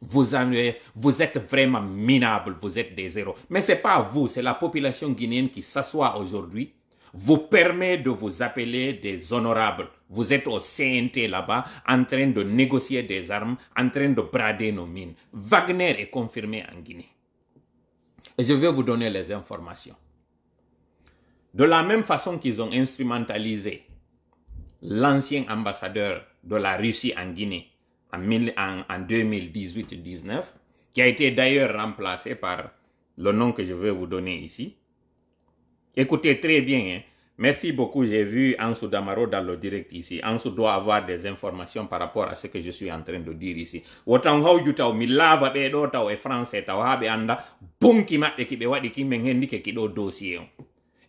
Vous êtes vraiment minables, vous êtes des héros. Mais ce n'est pas vous, c'est la population guinéenne qui s'assoit aujourd'hui, vous permet de vous appeler des honorables. Vous êtes au CNT là-bas, en train de négocier des armes, en train de brader nos mines. Wagner est confirmé en Guinée. Et je vais vous donner les informations. De la même façon qu'ils ont instrumentalisé l'ancien ambassadeur de la Russie en Guinée en 2018-19, qui a été d'ailleurs remplacé par le nom que je vais vous donner ici. Écoutez très bien, hein. Merci beaucoup, j'ai vu Ansou Damaro dans le direct ici. Ansou doit avoir des informations par rapport à ce que je suis en train de dire ici. Wotan haw jutao mi lava be do taw e français taw ha be anda bonki mabbe ki be wadi ki men hendi ke ki do dossier on.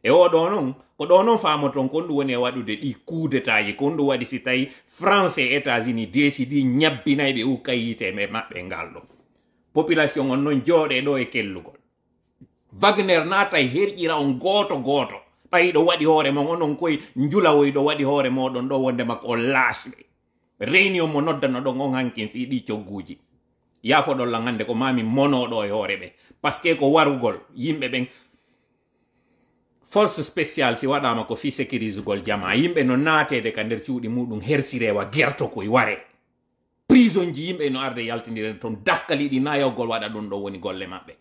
E o do non ko do non famo ton ko ndu woni wadude di coup d'état yi ko ndu wadi si tay français États-Unis décidi nyabbinay be u kayite me mabbe ngaldo. Population on non jode do e kellugol. Wagner natay herjira on goto pay do wadi hore mo onon koy njula woy do wadi hore modon do wonde makko lashbe réunion mo noddano do ngon hankin fi di cioguji ya fo do la ngande ko mami mono do e hore be parce que ko warugol yimbe ben force spéciale si wadama ko fi sécurisugol jama yimbe no natede ka nder ciudi mudum hersirewa gerto koy ware prison ji yimbe no arde yaltindire ton dakkali di nayogol wada don do woni golle mabbe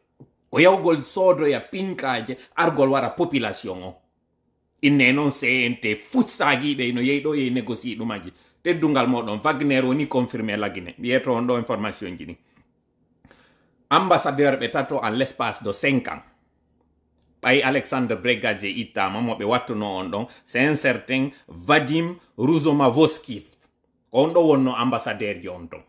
ko yawgol sodo ya pinkaaje argol wara population o inne non CNT futsaagiiɓe no yeyi ɗo yeyi négocie ɗumaji teddungal moɗon Wagner woni confirmé la Guinée wiyeto on ɗo information ji ni ambassadeur ɓe tato en l'espace de 5 ans ɓay Alexandre Bregadje ittama mo ɓe wattuno on ɗon c'est un certain Vadim Ruzomavoski on ɗo wonno ambassadeur ji on ton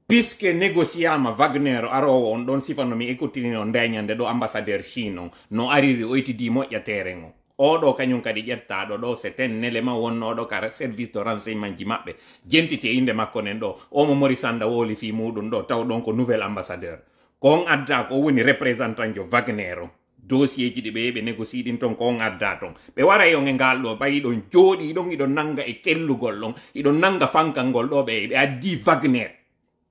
puisque négociama Wagner arowo on ɗon sifano mi écoutini on ndeñande ɗo ambassadeur Chine no ariri o yitidi moƴƴatere o oɗo kañum kadi ƴettaɗo ɗo c'est un élément wonnoɗo ka service de renseignement ji maɓɓe jentiti e inde makko nen ɗo omo Mori Sanda woli fi muɗum ɗo taw ɗon ko nouvel ambassadeur ko on adda ko woni représentant jo Wagner o dossier ji ɗi ɓe négocie ɗin ton ko on adda ton ɓe wara yo e ngal ɗo bayi ɗon jooɗi ɗon iɗon nanga e kellugol ɗon iɗon nanga fankal ngol ɗo ɓe addi Wagner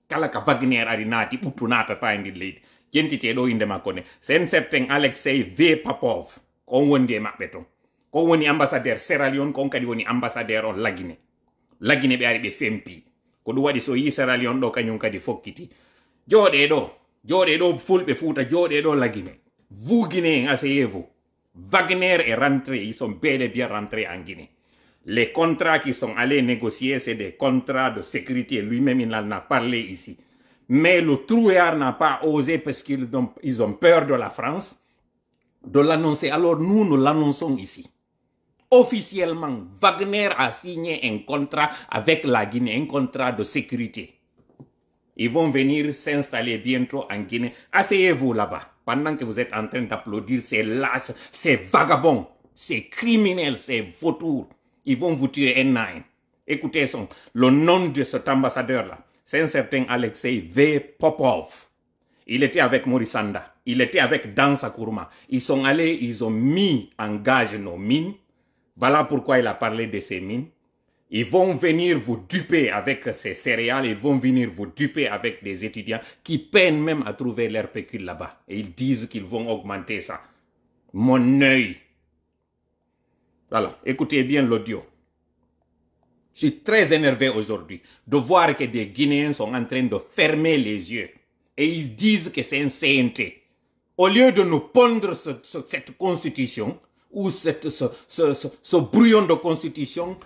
kala ka Wagner ari naati ɓuttu natata e ndir leydi jentite ɗo inde makko ne c'est un certain Alexei V Popov on wondi e maɓɓe ton ko woni ambassadeur Sierra Leone kon kadi woni ambassadeur on La Guinée ɓe ari ɓe fempi ko ɗum waɗi so yi Sierra Leone ɗo kañum kadi fokkiti jooɗe ɗo fulɓe Fuuta jooɗe ɗo La Guinée vous Guinéens asseyez-vous Wagner est rentré ils sont bel et bien rentrés en Guinée les contrats qui sont allés négocier c'est des contrats de sécurité lui-même il en a parlé ici mais le trouillard n'a pas osé parce qu'ils ont peur de la France de l'annoncer. Alors nous l'annonçons ici. Officiellement, Wagner a signé un contrat avec la Guinée, un contrat de sécurité. Ils vont venir s'installer bientôt en Guinée. Asseyez-vous là-bas, pendant que vous êtes en train d'applaudir ces lâches, ces vagabonds, ces criminels, ces vautours. Ils vont vous tuer un à un. Écoutez le nom de cet ambassadeur-là, c'est un certain Alexei V. Popov. Il était avec Mori Sanda. Il était avec Dan Sakuruma. Ils sont allés, ils ont mis en gage nos mines. Voilà pourquoi il a parlé de ces mines. Ils vont venir vous duper avec ces céréales. Ils vont venir vous duper avec des étudiants qui peinent même à trouver leur pécule là-bas. Et ils disent qu'ils vont augmenter ça. Mon œil. Voilà, écoutez bien l'audio. Je suis très énervé aujourd'hui de voir que des Guinéens sont en train de fermer les yeux. Et ils disent que c'est un CNT. Au lieu de nous pondre cette constitution, ou ce brouillon de constitution,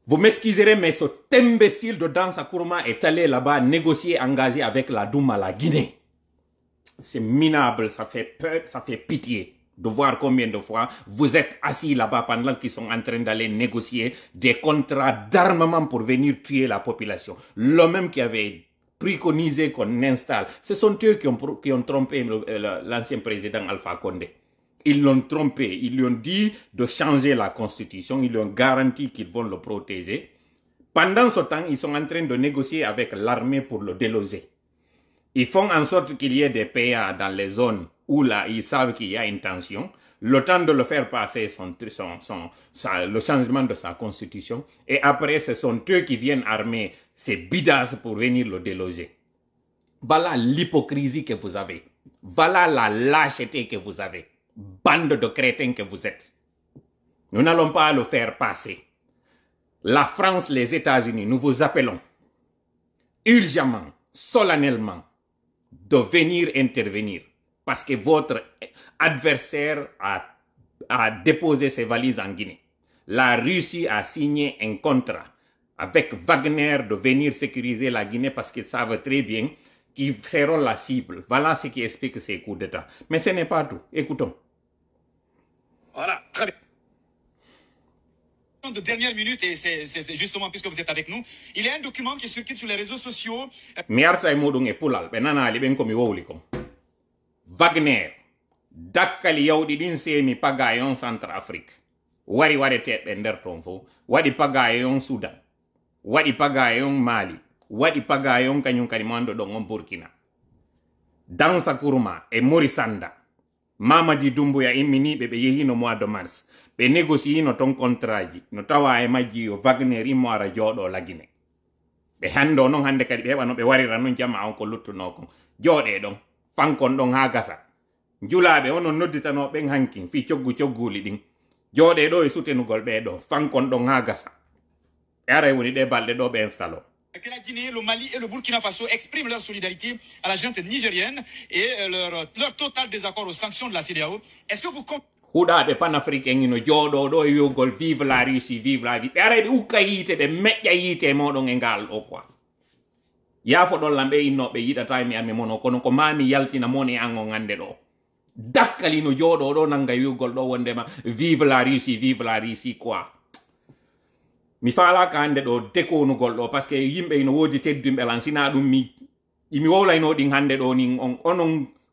vous m'excuserez, mais cet imbécile de Dansa Kourouma est allé là-bas négocier, engager avec la Douma, la Guinée. C'est minable, ça fait peur, ça fait pitié de voir combien de fois vous êtes assis là-bas pendant qu'ils sont en train d'aller négocier des contrats d'armement pour venir tuer la population. Le même qui avait préconisé qu'on installe. Ce sont eux qui ont trompé l'ancien président Alpha Condé. Ils l'ont trompé. Ils lui ont dit de changer la constitution. Ils lui ont garanti qu'ils vont le protéger. Pendant ce temps, ils sont en train de négocier avec l'armée pour le déloger. Ils font en sorte qu'il y ait des PA dans les zones où là, ils savent qu'il y a une tension. Le temps de le faire passer le changement de sa constitution. Et après, ce sont eux qui viennent armer ces bidasses pour venir le déloger. Voilà l'hypocrisie que vous avez. Voilà la lâcheté que vous avez. Bande de crétins que vous êtes. Nous n'allons pas le faire passer. La France, les États-Unis, nous vous appelons urgemment, solennellement, de venir intervenir. Parce que votre adversaire a déposé ses valises en Guinée. La Russie a signé un contrat avec Wagner de venir sécuriser la Guinée parce qu'ils savent très bien qu'ils seront la cible. Voilà ce qui explique ces coups d'État. Mais ce n'est pas tout. Écoutons. Voilà, très bien. De dernière minute, et c'est justement puisque vous êtes avec nous, il y a un document qui circule sur les réseaux sociaux. Wagner, dakkali yawdi din semi pagayon Centrafrique. Wari teɓɓe nder ton fo. Waɗi pagayon Soudan. Waɗi pagayon Mali. Waɗi pagayon kañum kadi mando ɗon on Burkina. Dansa Kourouma e Maurice Sanda. Mamadi Doumbouya imminiɓe ɓe yehi no mois de mars. Ɓe négocie no ton contrat ji. No tawa e majji yo Wagner immo ara jooɗo la Guinée. Ɓe hande o noon hande kadi ɓe heɓa no ɓe warira noon jamma on ko luttuno kon. Jooɗe ɗon. Fankon ɗon ha gasa. Julaaɓe onon nodditano ɓen hankin fi cogguli ɗin. Jooɗe ɗo e sutenugol ɓe ɗo. Fankon ɗon ha gasa. E ara woni ɗe balɗe ɗo ɓe installon. Que la Guinée, le Mali et le Burkina Faso expriment leur solidarité à la junte nigérienne et leur total désaccord aux sanctions de la CEDEAO. Est-ce que vous huɗaɓe panafricain ino jooɗo ɗo e wiwgol vive la Russie, vive la Russie. Ɓe ara ɓe ukka yiite ɓe meƴƴa yiite moɗon e ngal ɗo quoi. Yaafo ɗon lamɓe innoɓe yiɗata mi ami mono kono ko mami yaltina mon e an o ngande ɗo. Dakkali no jooɗo ɗo nanga wiwgol ɗo wondema vive la Russie quoi. Mi faalaka hande ɗo dekonugol ɗo par ce que yimɓe ino woodi teddumɓe lan sina ɗum mi wowlayno ɗin hande ɗo nin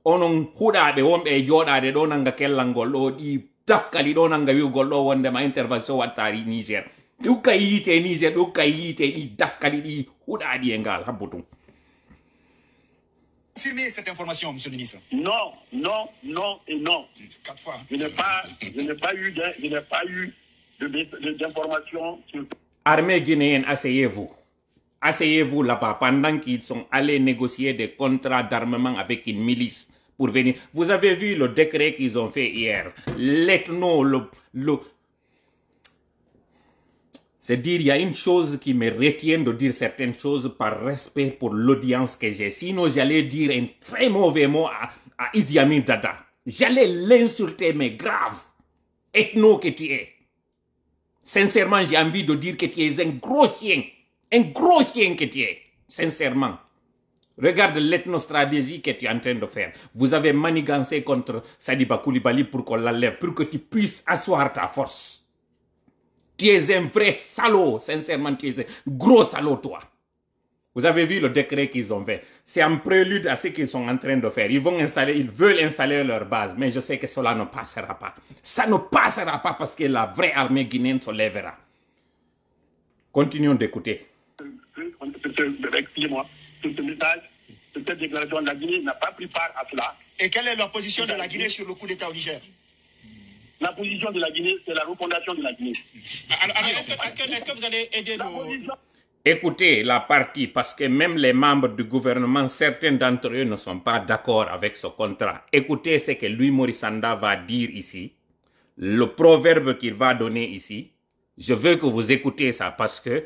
onon huɗaɓe wonɓe e jooɗade ɗo nanga kellangol ɗo ɗi dakkali ɗo nanga wiwgol ɗo wondema intervention wattari Niger. Ukka yiite Niger, ukka yiite ɗi dakkali ɗi huɗaɗi e ngal habbutum. confirmer cette information, monsieur le ministre? Non, non, non et non. 4 fois. Je n'ai pas eu d'informations sur... Armée guinéenne, asseyez-vous. Asseyez-vous là-bas pendant qu'ils sont allés négocier des contrats d'armement avec une milice pour venir. Vous avez vu le décret qu'ils ont fait hier. C'est dire, il y a une chose qui me retient de dire certaines choses par respect pour l'audience que j'ai. Sinon, j'allais dire un très mauvais mot à Idi Amin Dada. J'allais l'insulter, mais grave. Ethno que tu es. Sincèrement, j'ai envie de dire que tu es un gros chien. Un gros chien que tu es. Sincèrement. Regarde l'ethnostratégie que tu es en train de faire. Vous avez manigancé contre Sadiba Koulibaly pour qu'on l'enlève, pour que tu puisses asseoir ta force. Tu es un vrai salaud. Sincèrement, tu es un gros salaud, toi. Vous avez vu le décret qu'ils ont fait. C'est un prélude à ce qu'ils sont en train de faire. Ils veulent installer leur base, mais je sais que cela ne passera pas. Ça ne passera pas parce que la vraie armée guinéenne se lèvera. Continuons d'écouter. Excusez-moi, ce message, cette déclaration de la Guinée n'a pas pris part à cela. Et quelle est la position de la Guinée sur le coup d'État au Niger? La position de la Guinée, c'est la refondation de la Guinée. Alors, est-ce que vous allez aider nos... Écoutez la partie, parce que même les membres du gouvernement, certains d'entre eux ne sont pas d'accord avec ce contrat. Écoutez ce que Louis Maurice Sanda va dire ici, le proverbe qu'il va donner ici, Je veux que vous écoutiez ça parce que,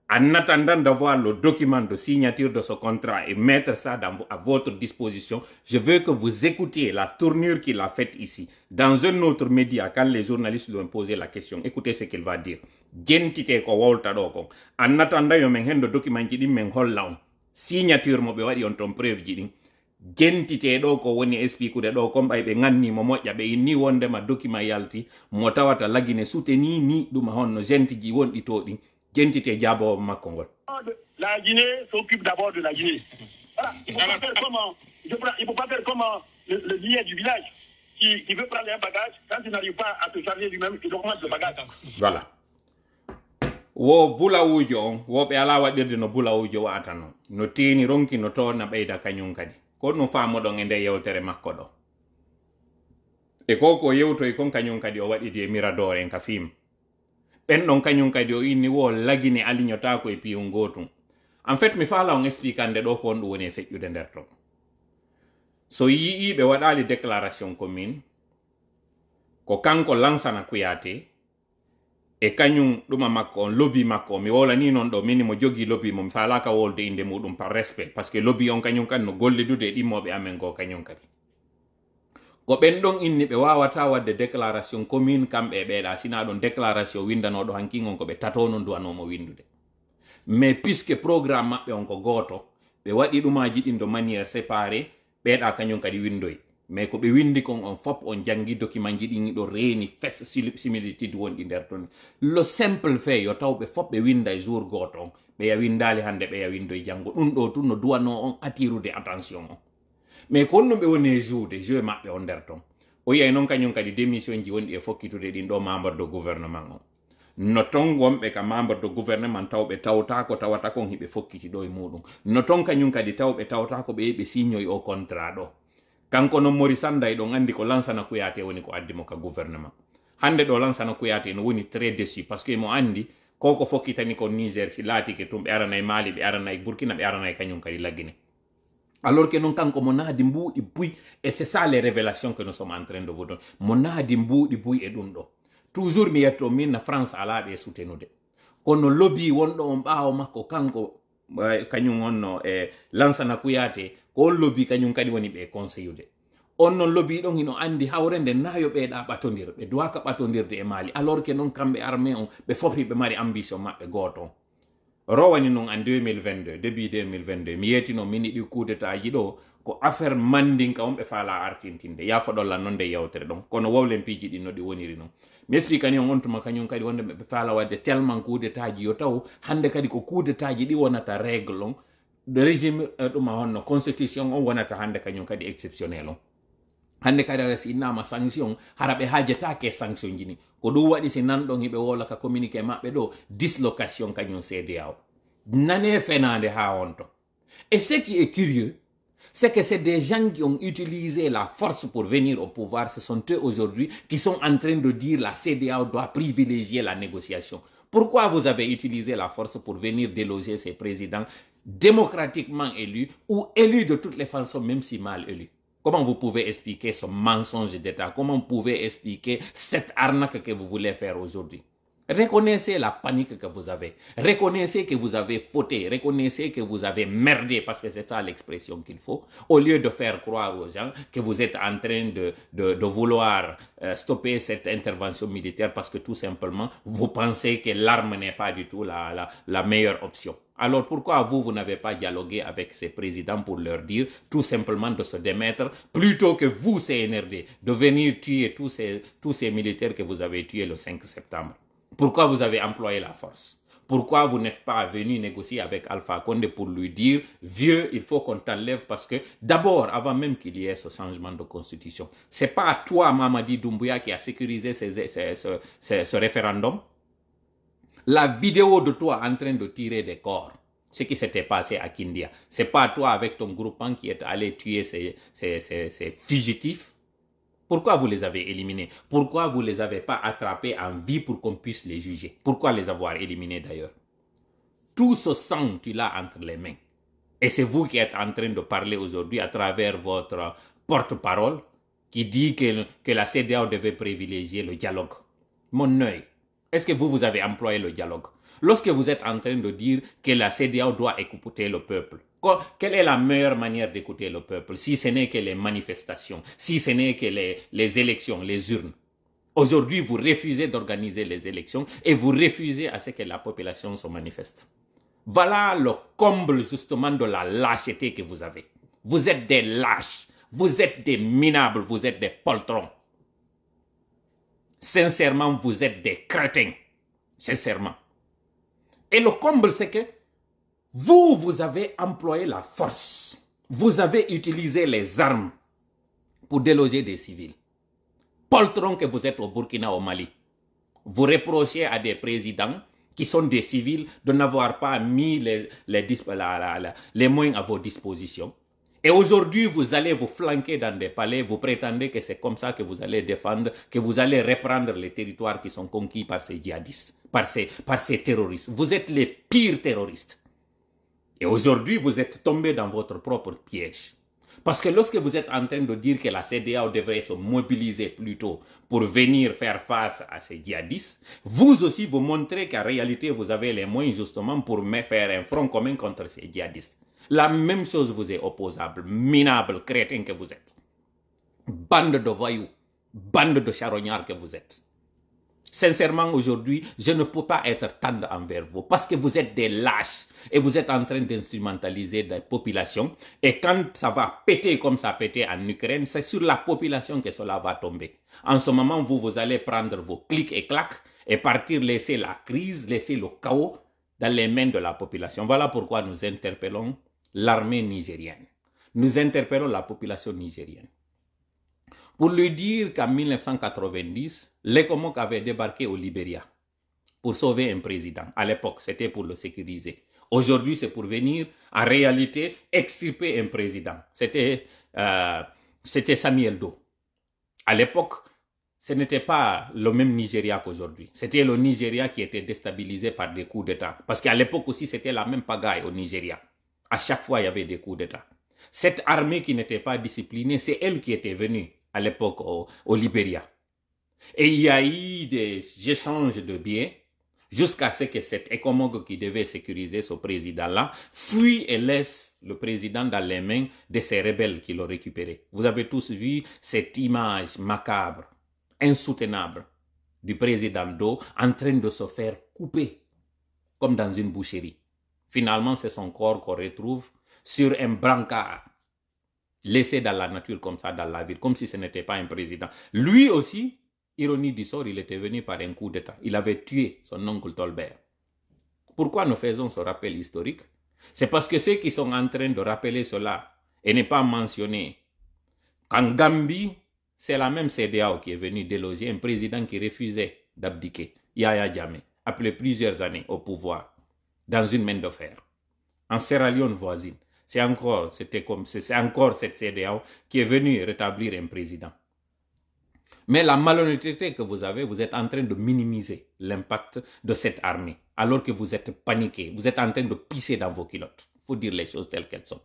en attendant d'avoir le document de signature de ce contrat et mettre ça à votre disposition, je veux que vous écoutiez la tournure qu'il a faite ici. Dans un autre média, quand les journalistes lui ont posé la question, écoutez ce qu'il va dire. En attendant, yo men hendo document qui dit men holla signature mo be wadi on ton preuve jidi. Gentite do ko woni expliquer do ko bay be nganni mo moƴƴa be inni wonde ma document yalti mo tawata lagine souteni ni dum honno genti ji wondi to di gentite jabo makko ngol. La Guinée s'occupe d'abord de la Guinée. Voilà, il ne faut pas faire comme le Guinéen du village qui veut prendre un bagage, quand il n'arrive pas à se charger lui-même, il augmente le bagage. Voilà. Wo bula ujo on wo be ala wadirde no bula ujo watano no tini ronki no to na beyda kanyum kadi ko no faamo don ende yewtere makko do e ko yewto e kon kanyum kadi o wadi de mirador en ka film ben don kanyum kadi o inni wo lagine alignota ko e piu ngotum en fait mi fala on expliquande do ko on woni fejjude der to so yi be wadali déclaration commune ko kanko lansana kuyate e kanyum duma makko lobby makko mi wola ni non do minimo jogi lobby mo mi fala ka wolde inde mudum par respect parce que lobby on kanyum kan no golledude dimmobe amen go kanyum kadi ko ben don inni be wawata wadde déclaration commune kambe beeda sina don déclaration windano do hanki on ko be tatono duano mo windude mais puisque programme mabbe on ko goto be wadi dumaji din de manière séparée beeda kanyum kadi windoy mais ko be windi kon on fop on jangi document ji din do reeni fess similitude wondi der ton lo simple fait yo tawbe fop be winda e jour goto be ya windali hande be ya windoy jango dum do tun no duano on attirude attention on mais kon no be woni joude jeu mabbe on der ton o yey non kanyum kadi démission ji wondi e fokkitude din do membre do gouvernement on no ton wombe ka membre do gouvernement tawbe tawta ko tawata kon hibe fokkiti do e mudum no ton kanyum kadi tawbe tawta ko be signoy o contrat do kanko no mori sanday do andi ko lansana kuyate woni ko addi mo ka gouvernement hande do lansana kuyate no woni très déçu parce que mo andi koko fokkitani ko Niger si lati ke tum be arana e Mali be arana e Burkina be arana e kanyum kadi lagine alors que non kanko mo naadi mbuudi buy et c'est ça les révélations que nous sommes en train de vous donner mo naadi mbuudi buy e dum do toujours mi yetto min na France ala be soutenude kono lobby wondo on baawo makko kanko kanyum onno e lansana kuyate ko lobby kanyum kadi woni be conseillude onnon lobby don hino andi hawrende nayo be da batondir be duaka batondirde e Mali alors que non kambe armée on be fofi be mari ambition mabbe goto rowani non en 2022 début 2022 mi yetino mini di coup d'état ji do ko affaire mandinka on be fala artintinde ya fodolla non de yawtere donc kono wowlen piji di no di woniri non mi expliquani on tuma kanyum kadi wonde be fala wadde tellement coup d'état ji yo taw hande kadi ko coup d'état ji di wonata règle on de régime duma honno constitution on wonata hande kanyum kadi exceptionnel on hande kadi resi inama sanction harabe hajeta ke sanction jini ko do wadi si nan don hibe wola ka communiquer mabbe do dislocation kanyum CEDEAO nane fenande ha honto et ce qui est curieux c'est que c'est des gens qui ont utilisé la force pour venir au pouvoir. Ce sont eux aujourd'hui qui sont en train de dire la CEDEAO doit privilégier la négociation. Pourquoi vous avez utilisé la force pour venir déloger ces présidents démocratiquement élus ou élus de toutes les façons, même si mal élus? Comment vous pouvez expliquer ce mensonge d'État? Comment vous pouvez expliquer cette arnaque que vous voulez faire aujourd'hui? Reconnaissez la panique que vous avez. Reconnaissez que vous avez fauté. Reconnaissez que vous avez merdé, parce que c'est ça l'expression qu'il faut. Au lieu de faire croire aux gens que vous êtes en train de vouloir stopper cette intervention militaire parce que tout simplement, vous pensez que l'arme n'est pas du tout la meilleure option. Alors pourquoi vous n'avez pas dialogué avec ces présidents pour leur dire tout simplement de se démettre plutôt que vous, CNRD, de venir tuer tous ces militaires que vous avez tués le 5 septembre? Pourquoi vous avez employé la force? Pourquoi vous n'êtes pas venu négocier avec Alpha Condé pour lui dire « Vieux, il faut qu'on t'enlève » parce que d'abord, avant même qu'il y ait ce changement de constitution, c'est pas toi, Mamadi Doumbouya, qui a sécurisé ce référendum. La vidéo de toi en train de tirer des corps, ce qui s'était passé à Kindia, c'est pas toi avec ton groupement qui est allé tuer ces fugitifs. Pourquoi vous les avez éliminés? Pourquoi vous ne les avez pas attrapés en vie pour qu'on puisse les juger? Pourquoi les avoir éliminés d'ailleurs? Tout ce sang, tu l'as entre les mains. Et c'est vous qui êtes en train de parler aujourd'hui à travers votre porte-parole qui dit que la CEDEAO devait privilégier le dialogue. Mon œil. Est-ce que vous avez employé le dialogue? Lorsque vous êtes en train de dire que la CEDEAO doit écouter le peuple, quelle est la meilleure manière d'écouter le peuple si ce n'est que les manifestations, si ce n'est que les élections, les urnes? Aujourd'hui, vous refusez d'organiser les élections et vous refusez à ce que la population se manifeste. Voilà le comble justement de la lâcheté que vous avez. Vous êtes des lâches, vous êtes des minables, vous êtes des poltrons. Sincèrement, vous êtes des crétins. Sincèrement. Et le comble, c'est que vous avez employé la force. Vous avez utilisé les armes pour déloger des civils. Poltron que vous êtes au Burkina, au Mali. Vous reprochez à des présidents qui sont des civils de n'avoir pas mis les moyens à vos dispositions. Et aujourd'hui, vous allez vous flanquer dans des palais, vous prétendez que c'est comme ça que vous allez défendre, que vous allez reprendre les territoires qui sont conquis par ces djihadistes, par ces terroristes. Vous êtes les pires terroristes. Et aujourd'hui, vous êtes tombé dans votre propre piège. Parce que lorsque vous êtes en train de dire que la CEDEAO devrait se mobiliser plutôt pour venir faire face à ces djihadistes, vous aussi vous montrez qu'en réalité, vous avez les moyens justement pour faire un front commun contre ces djihadistes. La même chose vous est opposable, minable, crétin que vous êtes. Bande de voyous, bande de charognards que vous êtes. Sincèrement, aujourd'hui, je ne peux pas être tendre envers vous parce que vous êtes des lâches et vous êtes en train d'instrumentaliser la population. Et quand ça va péter comme ça a pété en Ukraine, c'est sur la population que cela va tomber. En ce moment, vous allez prendre vos clics et claques et partir laisser la crise, laisser le chaos dans les mains de la population. Voilà pourquoi nous interpellons l'armée nigérienne. Nous interpellons la population nigérienne. Pour lui dire qu'en 1990, l'ECOMOG avait débarqué au Libéria pour sauver un président. À l'époque, c'était pour le sécuriser. Aujourd'hui, c'est pour venir, en réalité, extirper un président. C'était Samuel Doe. À l'époque, ce n'était pas le même Nigeria qu'aujourd'hui. C'était le Nigeria qui était déstabilisé par des coups d'État. Parce qu'à l'époque aussi, c'était la même pagaille au Nigeria. À chaque fois, il y avait des coups d'État. Cette armée qui n'était pas disciplinée, c'est elle qui était venue à l'époque au Libéria. Et il y a eu des échanges de biens jusqu'à ce que cet ECOMOG qui devait sécuriser ce président-là fuit et laisse le président dans les mains de ces rebelles qui l'ont récupéré. Vous avez tous vu cette image macabre, insoutenable du président Doe en train de se faire couper comme dans une boucherie. Finalement, c'est son corps qu'on retrouve sur un brancard, laissé dans la nature comme ça, dans la ville, comme si ce n'était pas un président. Lui aussi, ironie du sort, il était venu par un coup d'État. Il avait tué son oncle Tolbert. Pourquoi nous faisons ce rappel historique? C'est parce que ceux qui sont en train de rappeler cela et ne pas mentionner qu'en Gambie, c'est la même CEDEAO qui est venue déloger un président qui refusait d'abdiquer, Yahya Jammeh, après plusieurs années au pouvoir, dans une main de fer. En Sierra Leone voisine, c'est encore cette CEDEAO qui est venue rétablir un président. Mais la malhonnêteté que vous avez, vous êtes en train de minimiser l'impact de cette armée, alors que vous êtes paniqué, vous êtes en train de pisser dans vos culottes. Il faut dire les choses telles qu'elles sont.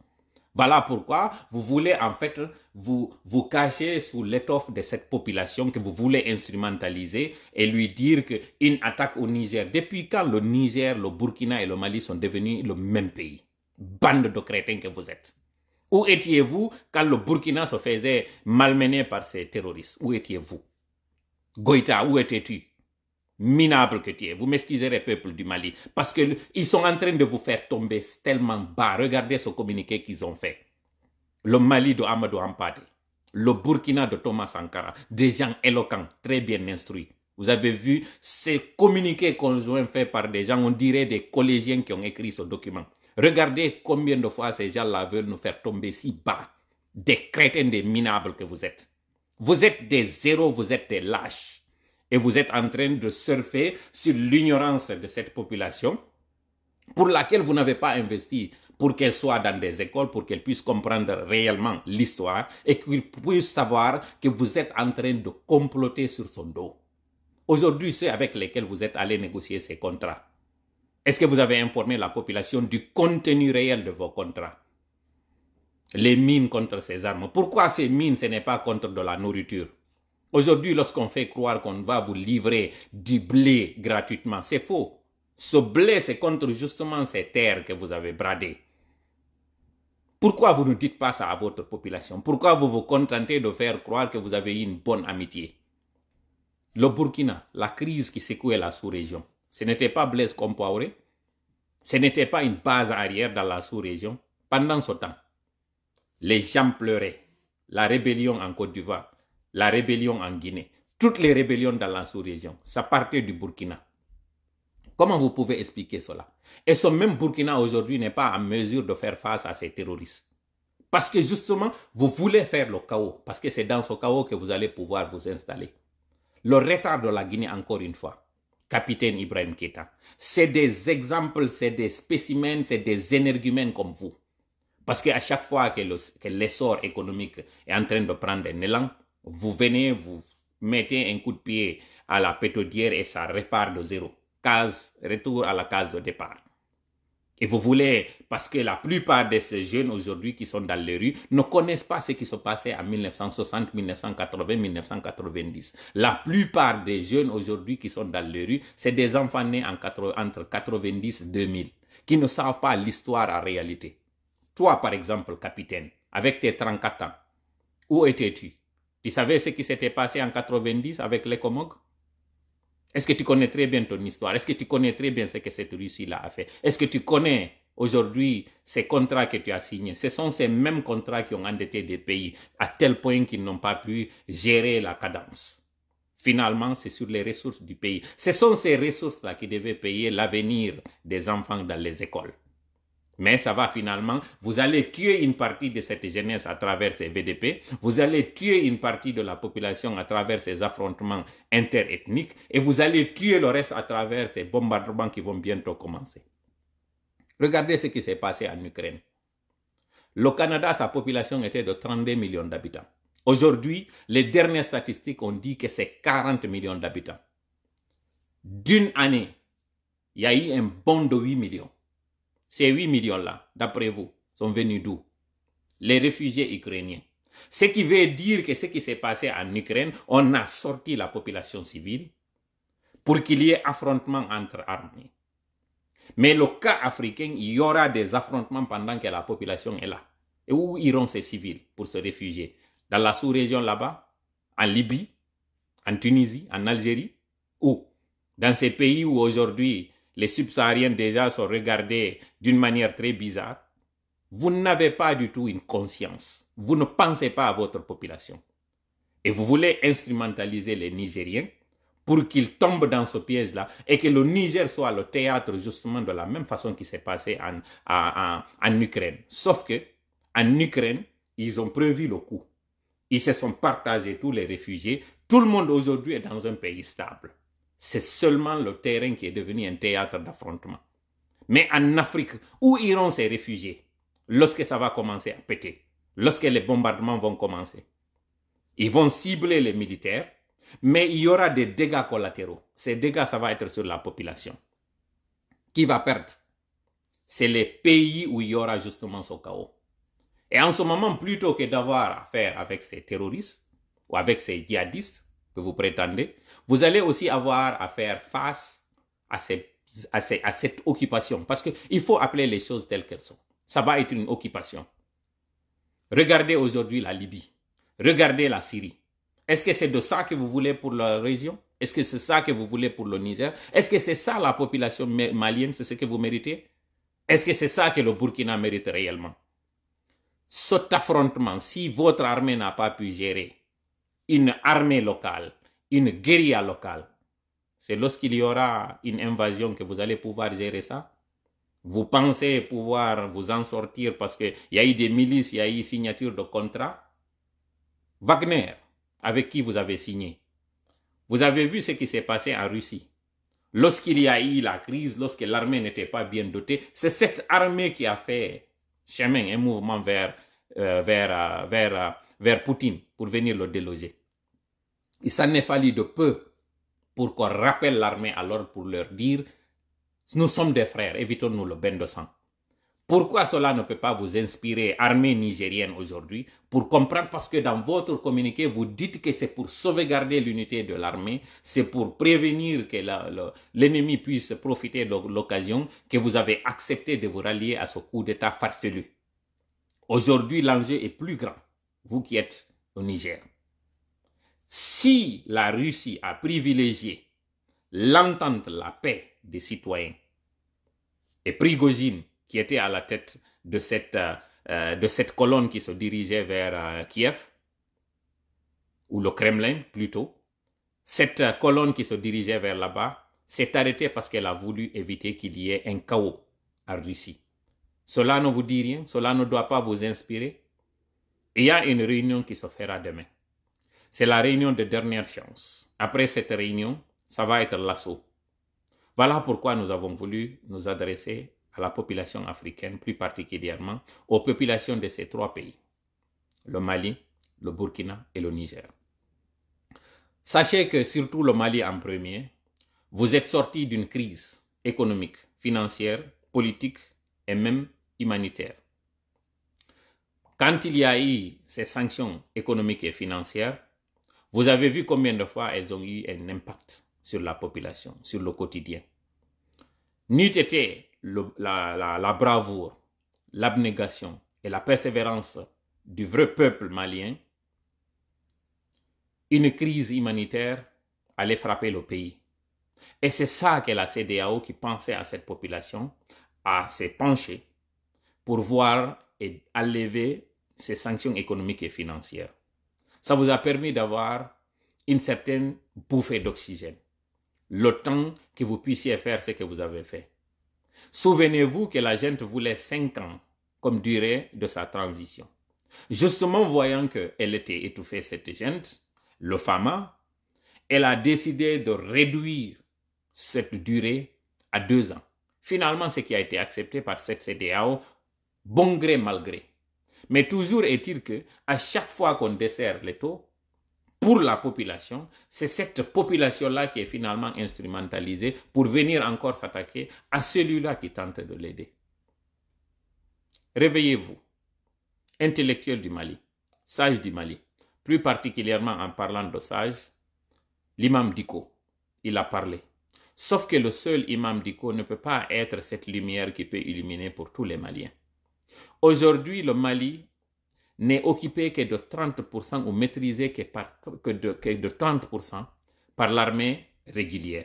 Voilà pourquoi vous voulez en fait vous cacher sous l'étoffe de cette population que vous voulez instrumentaliser et lui dire qu'une attaque au Niger, depuis quand le Niger, le Burkina et le Mali sont devenus le même pays? Bande de crétins que vous êtes. Où étiez-vous quand le Burkina se faisait malmener par ces terroristes? Où étiez-vous? Goïta, où étais-tu? Minable que tu es. Vous m'excuserez, peuple du Mali, parce qu'ils sont en train de vous faire tomber tellement bas. Regardez ce communiqué qu'ils ont fait. Le Mali de Amadou Hampâté, le Burkina de Thomas Sankara, des gens éloquents, très bien instruits. Vous avez vu ces communiqués conjoints faits par des gens, on dirait des collégiens qui ont écrit ce document. Regardez combien de fois ces gens-là veulent nous faire tomber si bas. Des crétins, des minables que vous êtes. Vous êtes des zéros, vous êtes des lâches. Et vous êtes en train de surfer sur l'ignorance de cette population pour laquelle vous n'avez pas investi pour qu'elle soit dans des écoles, pour qu'elle puisse comprendre réellement l'histoire et qu'ils puissent savoir que vous êtes en train de comploter sur son dos. Aujourd'hui, ceux avec lesquels vous êtes allés négocier ces contrats, est-ce que vous avez informé la population du contenu réel de vos contrats? Les mines contre ces armes. Pourquoi ces mines, ce n'est pas contre de la nourriture? Aujourd'hui, lorsqu'on fait croire qu'on va vous livrer du blé gratuitement, c'est faux. Ce blé, c'est contre justement ces terres que vous avez bradées. Pourquoi vous ne dites pas ça à votre population? Pourquoi vous vous contentez de faire croire que vous avez eu une bonne amitié? Le Burkina, la crise qui secouait la sous-région, ce n'était pas Blaise Compaoré, ce n'était pas une base arrière dans la sous-région. Pendant ce temps, les gens pleuraient. La rébellion en Côte d'Ivoire, la rébellion en Guinée, toutes les rébellions dans la sous-région, ça partait du Burkina. Comment vous pouvez expliquer cela? Et ce même Burkina aujourd'hui n'est pas en mesure de faire face à ces terroristes. Parce que justement, vous voulez faire le chaos. Parce que c'est dans ce chaos que vous allez pouvoir vous installer. Le retard de la Guinée, encore une fois, capitaine Ibrahim Keïta, c'est des exemples, c'est des spécimens, c'est des énergumènes comme vous. Parce qu'à chaque fois que l'essor économique est en train de prendre un élan, vous venez, vous mettez un coup de pied à la pétrolière et ça repart de zéro. Retour à la case de départ. Et vous voulez, parce que la plupart de ces jeunes aujourd'hui qui sont dans les rues ne connaissent pas ce qui se passait en 1960, 1980, 1990. La plupart des jeunes aujourd'hui qui sont dans les rues, c'est des enfants nés entre 90 et 2000, qui ne savent pas l'histoire en réalité. Toi, par exemple, capitaine, avec tes 34 ans, où étais-tu? Tu savais ce qui s'était passé en 90 avec les Comog? Est-ce que tu connais très bien ton histoire? Est-ce que tu connais très bien ce que cette Russie-là a fait? Est-ce que tu connais aujourd'hui ces contrats que tu as signés? Ce sont ces mêmes contrats qui ont endetté des pays à tel point qu'ils n'ont pas pu gérer la cadence. Finalement, c'est sur les ressources du pays. Ce sont ces ressources-là qui devaient payer l'avenir des enfants dans les écoles. Mais ça va finalement, vous allez tuer une partie de cette jeunesse à travers ces VDP, vous allez tuer une partie de la population à travers ces affrontements interethniques et vous allez tuer le reste à travers ces bombardements qui vont bientôt commencer. Regardez ce qui s'est passé en Ukraine. Le Canada, sa population était de 32 millions d'habitants. Aujourd'hui, les dernières statistiques ont dit que c'est 40 millions d'habitants. D'une année, il y a eu un bond de 8 millions. Ces 8 millions-là, d'après vous, sont venus d'où? Les réfugiés ukrainiens. Ce qui veut dire que ce qui s'est passé en Ukraine, on a sorti la population civile pour qu'il y ait affrontement entre armées. Mais le cas africain, il y aura des affrontements pendant que la population est là. Et où iront ces civils pour se réfugier? Dans la sous-région là-bas? En Libye? En Tunisie? En Algérie? Où? Dans ces pays où aujourd'hui les subsahariens déjà sont regardés d'une manière très bizarre. Vous n'avez pas du tout une conscience. Vous ne pensez pas à votre population. Et vous voulez instrumentaliser les Nigériens pour qu'ils tombent dans ce piège-là et que le Niger soit le théâtre justement de la même façon qui s'est passé en Ukraine. Sauf que en Ukraine, ils ont prévu le coup. Ils se sont partagés tous les réfugiés. Tout le monde aujourd'hui est dans un pays stable. C'est seulement le terrain qui est devenu un théâtre d'affrontement. Mais en Afrique, où iront ces réfugiés lorsque ça va commencer à péter? Lorsque les bombardements vont commencer? Ils vont cibler les militaires, mais il y aura des dégâts collatéraux. Ces dégâts, ça va être sur la population. Qui va perdre? C'est les pays où il y aura justement ce chaos. Et en ce moment, plutôt que d'avoir affaire avec ces terroristes ou avec ces djihadistes que vous prétendez, vous allez aussi avoir à faire face à cette occupation. Parce qu'il faut appeler les choses telles qu'elles sont. Ça va être une occupation. Regardez aujourd'hui la Libye. Regardez la Syrie. Est-ce que c'est de ça que vous voulez pour la région? Est-ce que c'est ça que vous voulez pour le Niger? Est-ce que c'est ça la population malienne, c'est ce que vous méritez? Est-ce que c'est ça que le Burkina mérite réellement? Cet affrontement, si votre armée n'a pas pu gérer une armée locale, une guérilla locale, c'est lorsqu'il y aura une invasion que vous allez pouvoir gérer ça? Vous pensez pouvoir vous en sortir parce qu'il y a eu des milices, il y a eu signature de contrats? Wagner, avec qui vous avez signé? Vous avez vu ce qui s'est passé en Russie. Lorsqu'il y a eu la crise, lorsque l'armée n'était pas bien dotée, c'est cette armée qui a fait chemin, un mouvement vers Poutine pour venir le déloger. Il s'en est fallu de peu pour qu'on rappelle l'armée alors pour leur dire « Nous sommes des frères, évitons-nous le bain de sang ». Pourquoi cela ne peut pas vous inspirer, armée nigérienne aujourd'hui, pour comprendre, parce que dans votre communiqué, vous dites que c'est pour sauvegarder l'unité de l'armée, c'est pour prévenir que l'ennemi puisse profiter de l'occasion, que vous avez accepté de vous rallier à ce coup d'État farfelu. Aujourd'hui, l'enjeu est plus grand, vous qui êtes au Niger. Si la Russie a privilégié l'entente, la paix des citoyens, et Prigojine, qui était à la tête de cette colonne qui se dirigeait vers Kiev, ou le Kremlin plutôt, cette colonne qui se dirigeait vers là-bas s'est arrêtée parce qu'elle a voulu éviter qu'il y ait un chaos en Russie. Cela ne vous dit rien, cela ne doit pas vous inspirer. Il y a une réunion qui se fera demain. C'est la réunion de dernière chance. Après cette réunion, ça va être l'assaut. Voilà pourquoi nous avons voulu nous adresser à la population africaine, plus particulièrement aux populations de ces 3 pays, le Mali, le Burkina et le Niger. Sachez que surtout le Mali en premier, vous êtes sortis d'une crise économique, financière, politique et même humanitaire. Quand il y a eu ces sanctions économiques et financières, vous avez vu combien de fois elles ont eu un impact sur la population, sur le quotidien. N'eût été la bravoure, l'abnégation et la persévérance du vrai peuple malien, une crise humanitaire allait frapper le pays. Et c'est ça que la CEDEAO, qui pensait à cette population, s'est penchée pour voir et enlever ces sanctions économiques et financières. Ça vous a permis d'avoir une certaine bouffée d'oxygène, le temps que vous puissiez faire ce que vous avez fait. Souvenez-vous que la gente voulait 5 ans comme durée de sa transition. Justement, voyant qu'elle était étouffée, cette gente, le FAMA, elle a décidé de réduire cette durée à 2 ans. Finalement, ce qui a été accepté par cette CEDEAO, bon gré, mal gré. Mais toujours est-il qu'à chaque fois qu'on dessert les taux, pour la population, c'est cette population-là qui est finalement instrumentalisée pour venir encore s'attaquer à celui-là qui tente de l'aider. Réveillez-vous, intellectuels du Mali, sages du Mali, plus particulièrement en parlant de sages, l'imam Diko, il a parlé. Sauf que le seul imam Diko ne peut pas être cette lumière qui peut illuminer pour tous les Maliens. Aujourd'hui, le Mali n'est occupé que de 30% ou maîtrisé que de 30% par l'armée régulière.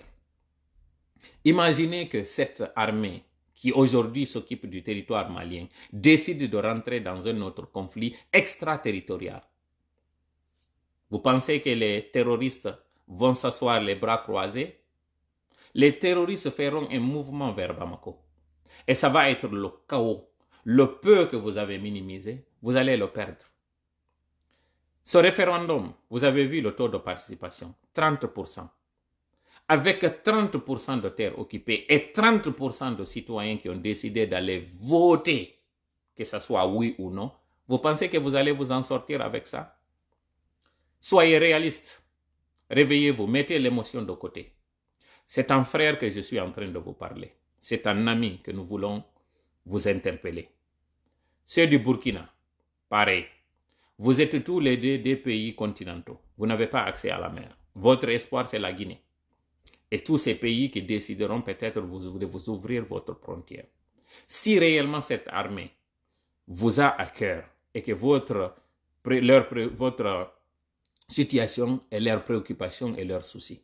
Imaginez que cette armée qui aujourd'hui s'occupe du territoire malien décide de rentrer dans un autre conflit extraterritorial. Vous pensez que les terroristes vont s'asseoir les bras croisés? Les terroristes feront un mouvement vers Bamako. Et ça va être le chaos. Le peu que vous avez minimisé, vous allez le perdre. Ce référendum, vous avez vu le taux de participation, 30%. Avec 30% de terres occupées et 30% de citoyens qui ont décidé d'aller voter, que ce soit oui ou non, vous pensez que vous allez vous en sortir avec ça? Soyez réalistes. Réveillez-vous, mettez l'émotion de côté. C'est un frère que je suis en train de vous parler. C'est un ami que nous voulons vous interpeller. Ceux du Burkina, pareil. Vous êtes tous les deux des pays continentaux. Vous n'avez pas accès à la mer. Votre espoir, c'est la Guinée. Et tous ces pays qui décideront peut-être de vous ouvrir votre frontière. Si réellement cette armée vous a à cœur et que votre situation est leur préoccupation et leur souci,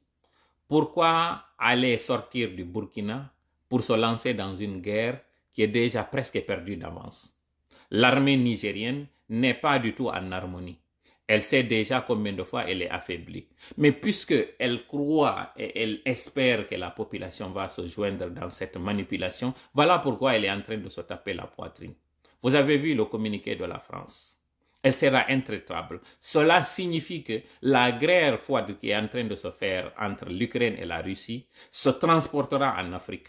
pourquoi aller sortir du Burkina pour se lancer dans une guerre qui est déjà presque perdue d'avance? L'armée nigérienne n'est pas du tout en harmonie. Elle sait déjà combien de fois elle est affaiblie. Mais puisqu'elle croit et elle espère que la population va se joindre dans cette manipulation, voilà pourquoi elle est en train de se taper la poitrine. Vous avez vu le communiqué de la France. Elle sera intraitable. Cela signifie que la guerre froide qui est en train de se faire entre l'Ukraine et la Russie se transportera en Afrique.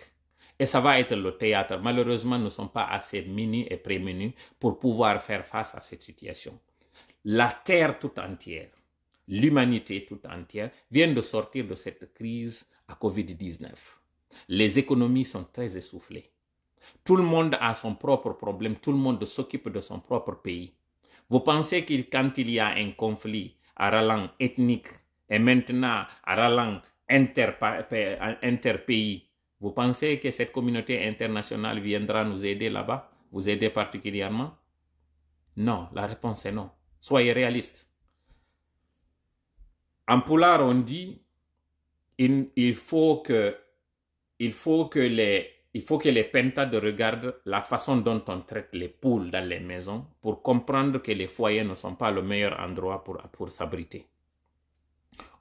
Et ça va être le théâtre. Malheureusement, nous ne sommes pas assez munis et prémunus pour pouvoir faire face à cette situation. La terre tout entière, l'humanité tout entière vient de sortir de cette crise à Covid-19. Les économies sont très essoufflées. Tout le monde a son propre problème, tout le monde s'occupe de son propre pays. Vous pensez que quand il y a un conflit à rallonge ethnique et maintenant à rallonge interpays, vous pensez que cette communauté internationale viendra nous aider là-bas, vous aider particulièrement? Non, la réponse est non. Soyez réalistes. En Poulard, on dit il faut que les pentades regardent la façon dont on traite les poules dans les maisons pour comprendre que les foyers ne sont pas le meilleur endroit pour s'abriter.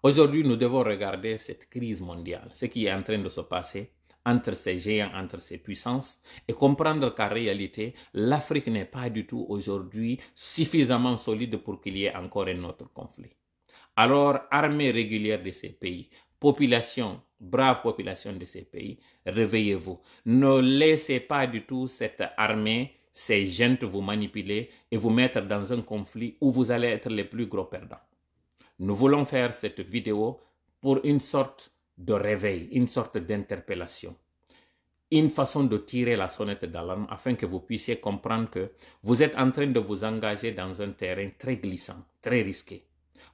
Aujourd'hui, nous devons regarder cette crise mondiale, ce qui est en train de se passer entre ces géants, entre ces puissances, et comprendre qu'en réalité, l'Afrique n'est pas du tout aujourd'hui suffisamment solide pour qu'il y ait encore un autre conflit. Alors, armée régulière de ces pays, population, brave population de ces pays, réveillez-vous. Ne laissez pas du tout cette armée, ces gens vous manipuler et vous mettre dans un conflit où vous allez être les plus gros perdants. Nous voulons faire cette vidéo pour une sorte de réveil, une sorte d'interpellation, une façon de tirer la sonnette d'alarme afin que vous puissiez comprendre que vous êtes en train de vous engager dans un terrain très glissant, très risqué.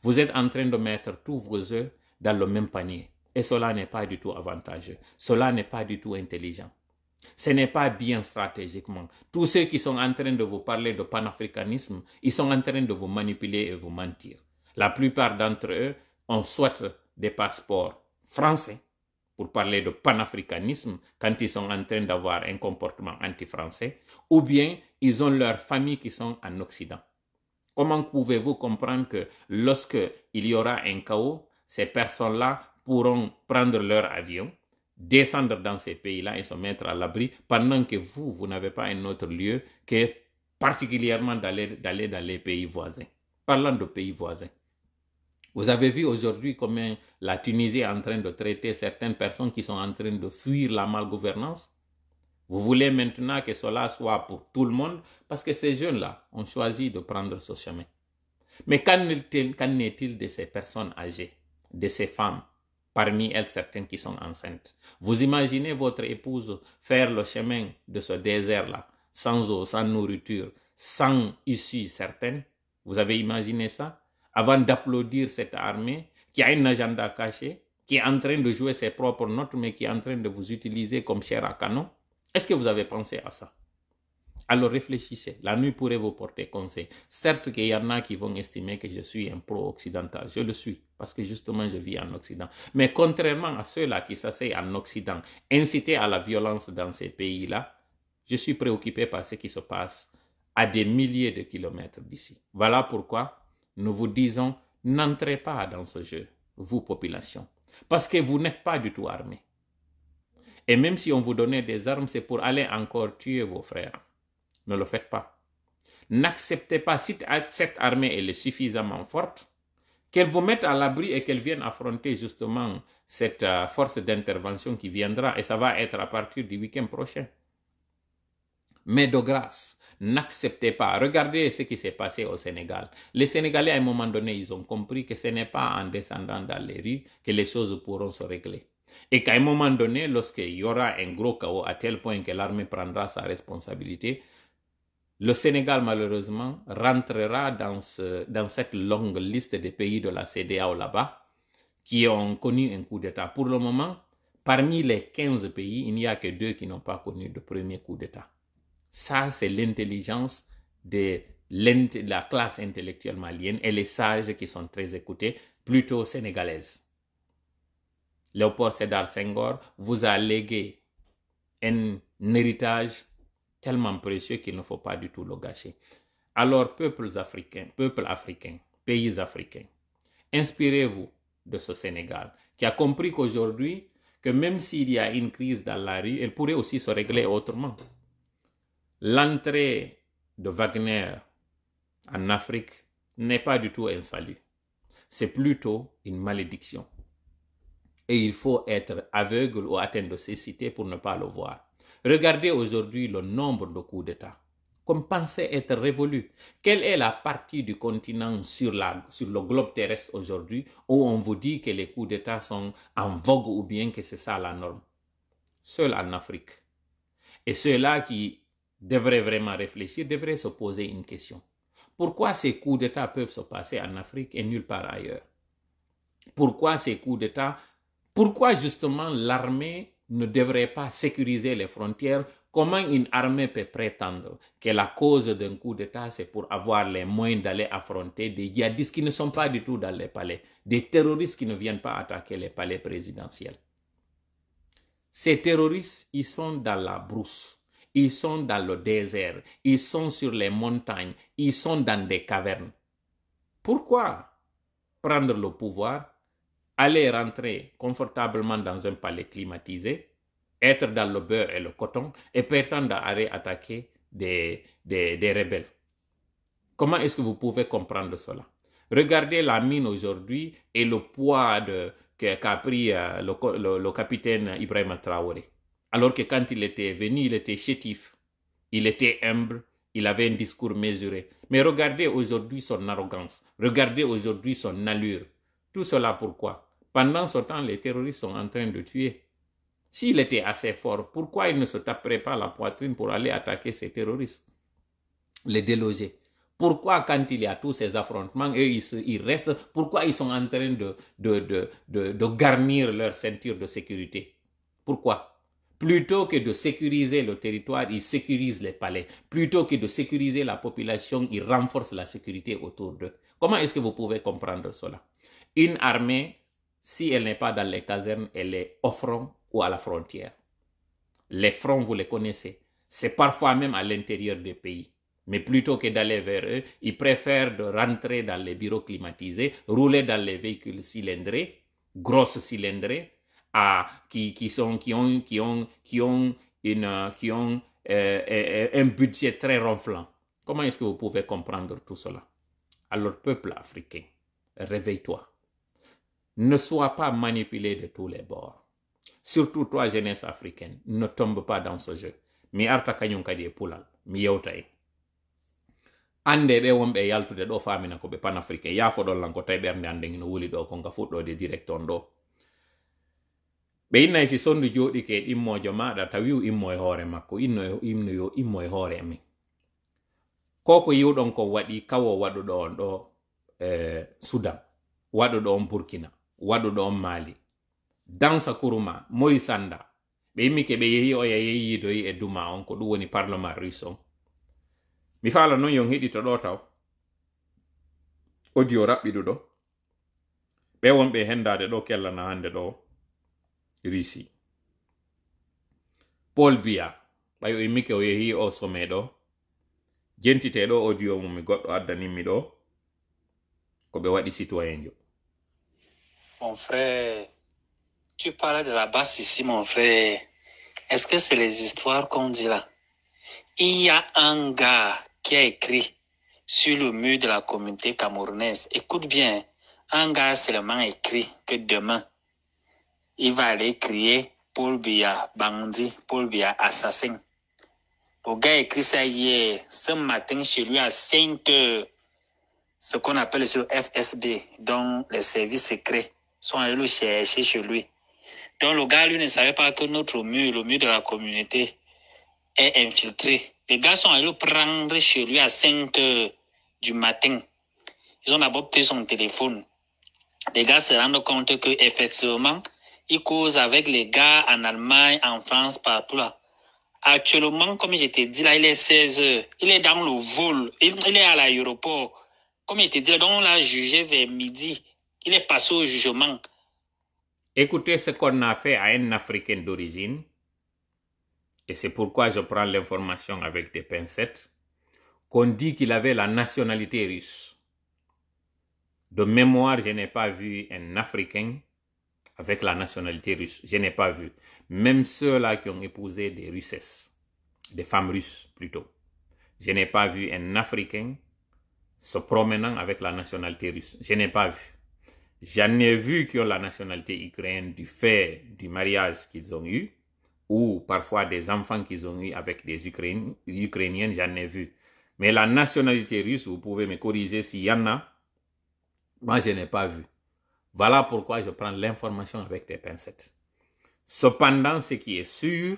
Vous êtes en train de mettre tous vos œufs dans le même panier. Et cela n'est pas du tout avantageux. Cela n'est pas du tout intelligent. Ce n'est pas bien stratégiquement. Tous ceux qui sont en train de vous parler de panafricanisme, ils sont en train de vous manipuler et vous mentir. La plupart d'entre eux ont soit des passeports français pour parler de panafricanisme quand ils sont en train d'avoir un comportement anti-français, ou bien ils ont leurs familles qui sont en Occident. Comment pouvez-vous comprendre que lorsque il y aura un chaos, ces personnes-là pourront prendre leur avion, descendre dans ces pays-là et se mettre à l'abri pendant que vous n'avez pas un autre lieu que particulièrement d'aller dans les pays voisins. Parlant de pays voisins. Vous avez vu aujourd'hui comment la Tunisie est en train de traiter certaines personnes qui sont en train de fuir la malgouvernance? Vous voulez maintenant que cela soit pour tout le monde parce que ces jeunes-là ont choisi de prendre ce chemin. Mais qu'en est-il de ces personnes âgées, de ces femmes, parmi elles certaines qui sont enceintes? Vous imaginez votre épouse faire le chemin de ce désert-là, sans eau, sans nourriture, sans issue certaine? Vous avez imaginé ça? Avant d'applaudir cette armée qui a un agenda caché, qui est en train de jouer ses propres notes, mais qui est en train de vous utiliser comme chair à canon? Est-ce que vous avez pensé à ça? Alors réfléchissez. La nuit pourrait vous porter conseil. Certes qu'il y en a qui vont estimer que je suis un pro-occidental. Je le suis, parce que justement je vis en Occident. Mais contrairement à ceux-là qui s'asseyent en Occident, incités à la violence dans ces pays-là, je suis préoccupé par ce qui se passe à des milliers de kilomètres d'ici. Voilà pourquoi nous vous disons, n'entrez pas dans ce jeu, vous, population, parce que vous n'êtes pas du tout armés. Et même si on vous donnait des armes, c'est pour aller encore tuer vos frères. Ne le faites pas. N'acceptez pas, si cette armée elle est suffisamment forte, qu'elle vous mette à l'abri et qu'elle vienne affronter justement cette force d'intervention qui viendra, et ça va être à partir du week-end prochain. Mais de grâce, n'acceptez pas. Regardez ce qui s'est passé au Sénégal. Les Sénégalais, à un moment donné, ils ont compris que ce n'est pas en descendant dans les rues que les choses pourront se régler. Et qu'à un moment donné, lorsqu'il y aura un gros chaos à tel point que l'armée prendra sa responsabilité, le Sénégal, malheureusement, rentrera dans cette longue liste des pays de la CEDEAO là-bas qui ont connu un coup d'État. Pour le moment, parmi les 15 pays, il n'y a que 2 qui n'ont pas connu de premier coup d'État. Ça, c'est l'intelligence de la classe intellectuelle malienne et les sages qui sont très écoutés, plutôt sénégalaises. Léopold Sédar Senghor vous a légué un héritage tellement précieux qu'il ne faut pas du tout le gâcher. Alors, peuples africains, pays africains, inspirez-vous de ce Sénégal qui a compris qu'aujourd'hui, que même s'il y a une crise dans la rue, elle pourrait aussi se régler autrement. L'entrée de Wagner en Afrique n'est pas du tout un salut. C'est plutôt une malédiction. Et il faut être aveugle ou atteint de cécité pour ne pas le voir. Regardez aujourd'hui le nombre de coups d'État. Comme pensez être révolu. Quelle est la partie du continent sur le globe terrestre aujourd'hui où on vous dit que les coups d'État sont en vogue ou bien que c'est ça la norme? Seul en Afrique. Et ceux-là qui devraient vraiment réfléchir devraient se poser une question. Pourquoi ces coups d'État peuvent se passer en Afrique et nulle part ailleurs? Pourquoi ces coups d'État? Pourquoi justement l'armée ne devrait pas sécuriser les frontières? Comment une armée peut prétendre que la cause d'un coup d'État, c'est pour avoir les moyens d'aller affronter des djihadistes qui ne sont pas du tout dans les palais, des terroristes qui ne viennent pas attaquer les palais présidentiels? Ces terroristes, ils sont dans la brousse, ils sont dans le désert, ils sont sur les montagnes, ils sont dans des cavernes. Pourquoi prendre le pouvoir, aller rentrer confortablement dans un palais climatisé, être dans le beurre et le coton et prétendre aller attaquer des rebelles? Comment est-ce que vous pouvez comprendre cela? Regardez la mine aujourd'hui et le poids qu'a pris le capitaine Ibrahima Traoré. Alors que quand il était venu, il était chétif, il était humble, il avait un discours mesuré. Mais regardez aujourd'hui son arrogance, regardez aujourd'hui son allure. Tout cela pourquoi? Pendant ce temps, les terroristes sont en train de tuer. S'il était assez fort, pourquoi il ne se taperait pas la poitrine pour aller attaquer ces terroristes, les déloger? Pourquoi quand il y a tous ces affrontements, eux, ils restent, pourquoi ils sont en train de garnir leur ceinture de sécurité? Pourquoi? Plutôt que de sécuriser le territoire, ils sécurisent les palais. Plutôt que de sécuriser la population, ils renforcent la sécurité autour d'eux. Comment est-ce que vous pouvez comprendre cela? Une armée, si elle n'est pas dans les casernes, elle est au front ou à la frontière. Les fronts, vous les connaissez. C'est parfois même à l'intérieur des pays. Mais plutôt que d'aller vers eux, ils préfèrent de rentrer dans les bureaux climatisés, rouler dans les véhicules cylindrés, grosses cylindrées, qui ont un budget très ronflant. Comment est-ce que vous pouvez comprendre tout cela? Alors, peuple africain, réveille-toi. Ne sois pas manipulé de tous les bords. Surtout toi, jeunesse africaine, ne tombe pas dans ce jeu. Mi arta kanyum kadi e pulal, mi yewtay. Ande be wonbe yaltude do famina ko be panafricain yafo don lanko tay bernde ande no wuli do ko nga fuddo de directon do. Be inna si sondu jodi ke immojo maada tawiu immo e hore makko immo e hore mi. Koko yiwdon ko wadi kawo wadudo on do Sudan, wadudo on Burkina, wadudo on Mali. Dansa Kuruma, Moy Sanda, be yimmi ke be yehi o yehi do e duma on ko du woni parlement russe on. Mi fala non yon hedi to do taw audio rabbidu do be wonbe hendade do kellana hande do Russie. Paul Biya bayo yimmi ke o yehi o some do jentite do audio mum mi goddo addanimmi do ko be wadi citoyen jo. Mon frère, tu parles de la basse ici, mon frère. Est-ce que c'est les histoires qu'on dit là? Il y a un gars qui a écrit sur le mur de la communauté camerounaise. Écoute bien, un gars seulement écrit que demain, il va aller crier Paul Biya bandit, Paul Biya assassin. Le gars a écrit ça hier, ce matin chez lui à 5 heures. Ce qu'on appelle sur FSB, donc les services secrets, sont allés le chercher chez lui. Donc le gars, lui, ne savait pas que notre mur, le mur de la communauté, est infiltré. Les gars sont allés le prendre chez lui à 5 heures du matin. Ils ont d'abord pris son téléphone. Les gars se rendent compte que effectivement, ils causent avec les gars en Allemagne, en France, partout là. Actuellement, comme je t'ai dit là, il est 16 heures. Il est dans le vol. Il est à l'aéroport. Comme je t'ai dit, donc on l'a jugé vers midi. Il est passé au jugement. Écoutez ce qu'on a fait à un Africain d'origine. Et c'est pourquoi je prends l'information avec des pincettes. Qu'on dit qu'il avait la nationalité russe. De mémoire, je n'ai pas vu un Africain avec la nationalité russe. Je n'ai pas vu. Même ceux-là qui ont épousé des Russesses. Des femmes russes, plutôt. Je n'ai pas vu un Africain se promenant avec la nationalité russe. Je n'ai pas vu. J'en ai vu qui ont la nationalité ukrainienne du fait du mariage qu'ils ont eu, ou parfois des enfants qu'ils ont eu avec des Ukrainiennes, j'en ai vu. Mais la nationalité russe, vous pouvez me corriger s'il y en a, moi je n'ai pas vu. Voilà pourquoi je prends l'information avec des pincettes. Cependant, ce qui est sûr,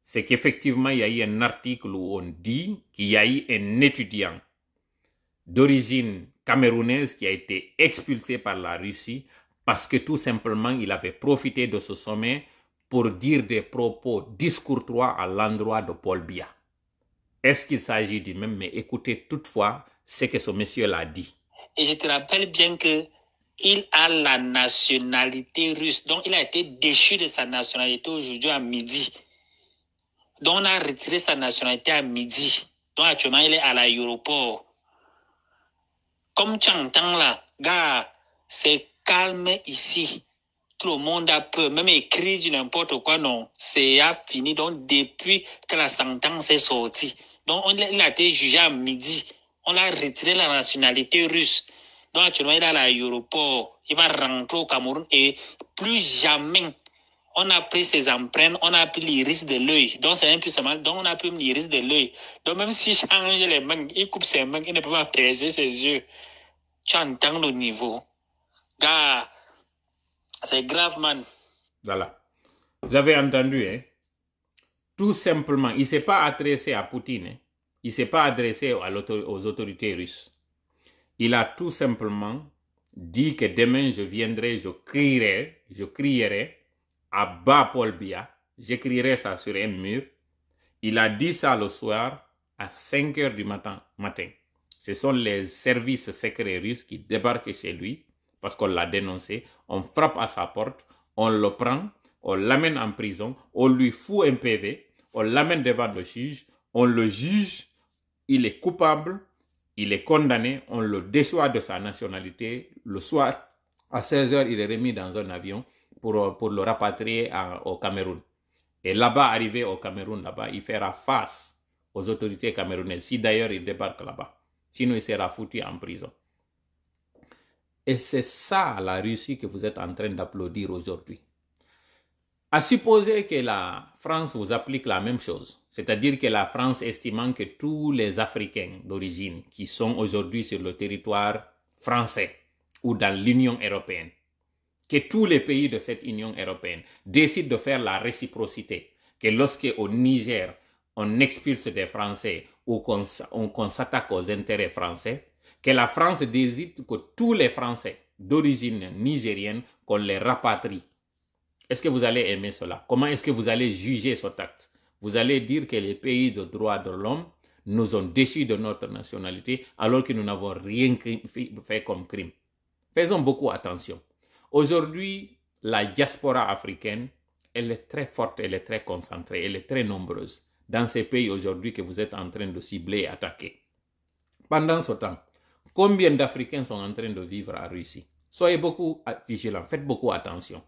c'est qu'effectivement, il y a eu un article où on dit qu'il y a eu un étudiant d'origine camerounaise qui a été expulsé par la Russie parce que tout simplement, il avait profité de ce sommet pour dire des propos discourtois à l'endroit de Paul Biya. Est-ce qu'il s'agit du même? Mais écoutez toutefois ce que ce monsieur l'a dit. Et je te rappelle bien que il a la nationalité russe. Donc, il a été déchu de sa nationalité aujourd'hui à midi. Donc, on a retiré sa nationalité à midi. Donc, actuellement, il est à l'aéroport. Comme tu entends là, gars, c'est calme ici. Tout le monde a peur. Même écrit du n'importe quoi, non. C'est fini. Donc, depuis que la sentence est sortie. Donc, il a été jugé à midi. On a retiré la nationalité russe. Donc, actuellement, il est à l'aéroport. Il va rentrer au Cameroun et plus jamais on a pris ses empreintes, on a pris l'iris de l'œil. Donc, c'est un peu seulement. Donc, on a pris l'iris de l'œil. Donc, même s'il change les mains, il coupe ses mains, il ne peut pas apaiser ses yeux. Tu entends le niveau. Gars, c'est grave, man. Voilà. Vous avez entendu, hein? Tout simplement, il ne s'est pas adressé à Poutine. Hein? Il ne s'est pas adressé aux autorités russes. Il a tout simplement dit que demain, je viendrai, je crierai à bas Paul Biya. J'écrirai ça sur un mur. Il a dit ça le soir à 5 h du matin. Ce sont les services secrets russes qui débarquent chez lui parce qu'on l'a dénoncé. On frappe à sa porte, on le prend, on l'amène en prison, on lui fout un PV, on l'amène devant le juge, on le juge, il est coupable, il est condamné, on le déçoit de sa nationalité. Le soir, à 16 h, il est remis dans un avion pour le rapatrier au Cameroun. Et là-bas, arrivé au Cameroun, là-bas, il fera face aux autorités camerounaises, si d'ailleurs il débarque là-bas. Sinon, il sera foutu en prison. Et c'est ça la Russie que vous êtes en train d'applaudir aujourd'hui. À supposer que la France vous applique la même chose, c'est-à-dire que la France estimant que tous les Africains d'origine qui sont aujourd'hui sur le territoire français ou dans l'Union européenne, que tous les pays de cette Union européenne décident de faire la réciprocité, que lorsque au Niger, on expulse des Français ou qu'on s'attaque aux intérêts français, que la France décide que tous les Français d'origine nigérienne, qu'on les rapatrie. Est-ce que vous allez aimer cela? Comment est-ce que vous allez juger cet acte? Vous allez dire que les pays de droits de l'homme nous ont déchus de notre nationalité alors que nous n'avons rien fait comme crime. Faisons beaucoup attention. Aujourd'hui, la diaspora africaine, elle est très forte, elle est très concentrée, elle est très nombreuse dans ces pays aujourd'hui que vous êtes en train de cibler et attaquer. Pendant ce temps, combien d'Africains sont en train de vivre en Russie? Soyez beaucoup vigilants, faites beaucoup attention.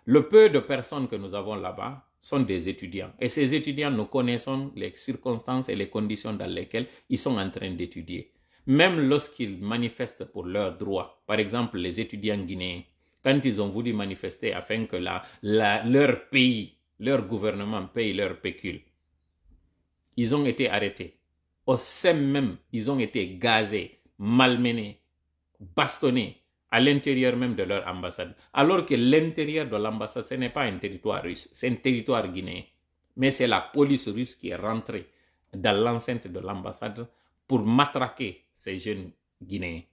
Le peu de personnes que nous avons là-bas sont des étudiants. Et ces étudiants, nous connaissons les circonstances et les conditions dans lesquelles ils sont en train d'étudier. Même lorsqu'ils manifestent pour leurs droits, par exemple les étudiants guinéens, quand ils ont voulu manifester afin que leur pays, leur gouvernement paye leur pécule, ils ont été arrêtés. Au sein même, ils ont été gazés, malmenés, bastonnés à l'intérieur même de leur ambassade. Alors que l'intérieur de l'ambassade, ce n'est pas un territoire russe, c'est un territoire guinéen. Mais c'est la police russe qui est rentrée dans l'enceinte de l'ambassade pour matraquer ces jeunes Guinéens.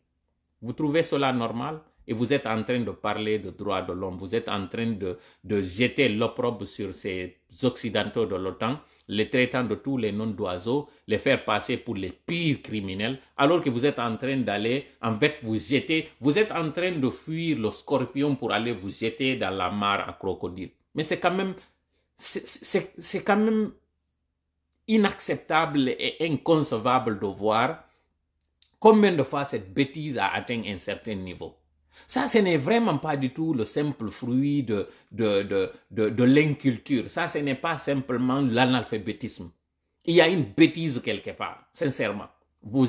Vous trouvez cela normal? Et vous êtes en train de parler de droits de l'homme. Vous êtes en train de jeter l'opprobre sur ces occidentaux de l'OTAN, les traitant de tous les noms d'oiseaux, les faire passer pour les pires criminels, alors que vous êtes en train d'aller, en fait, vous êtes en train de fuir le scorpion pour aller vous jeter dans la mare à crocodile. Mais c'est quand même inacceptable et inconcevable de voir combien de fois cette bêtise a atteint un certain niveau. Ça, ce n'est vraiment pas du tout le simple fruit de l'inculture. Ça, ce n'est pas simplement l'analphabétisme. Il y a une bêtise quelque part, sincèrement. Vous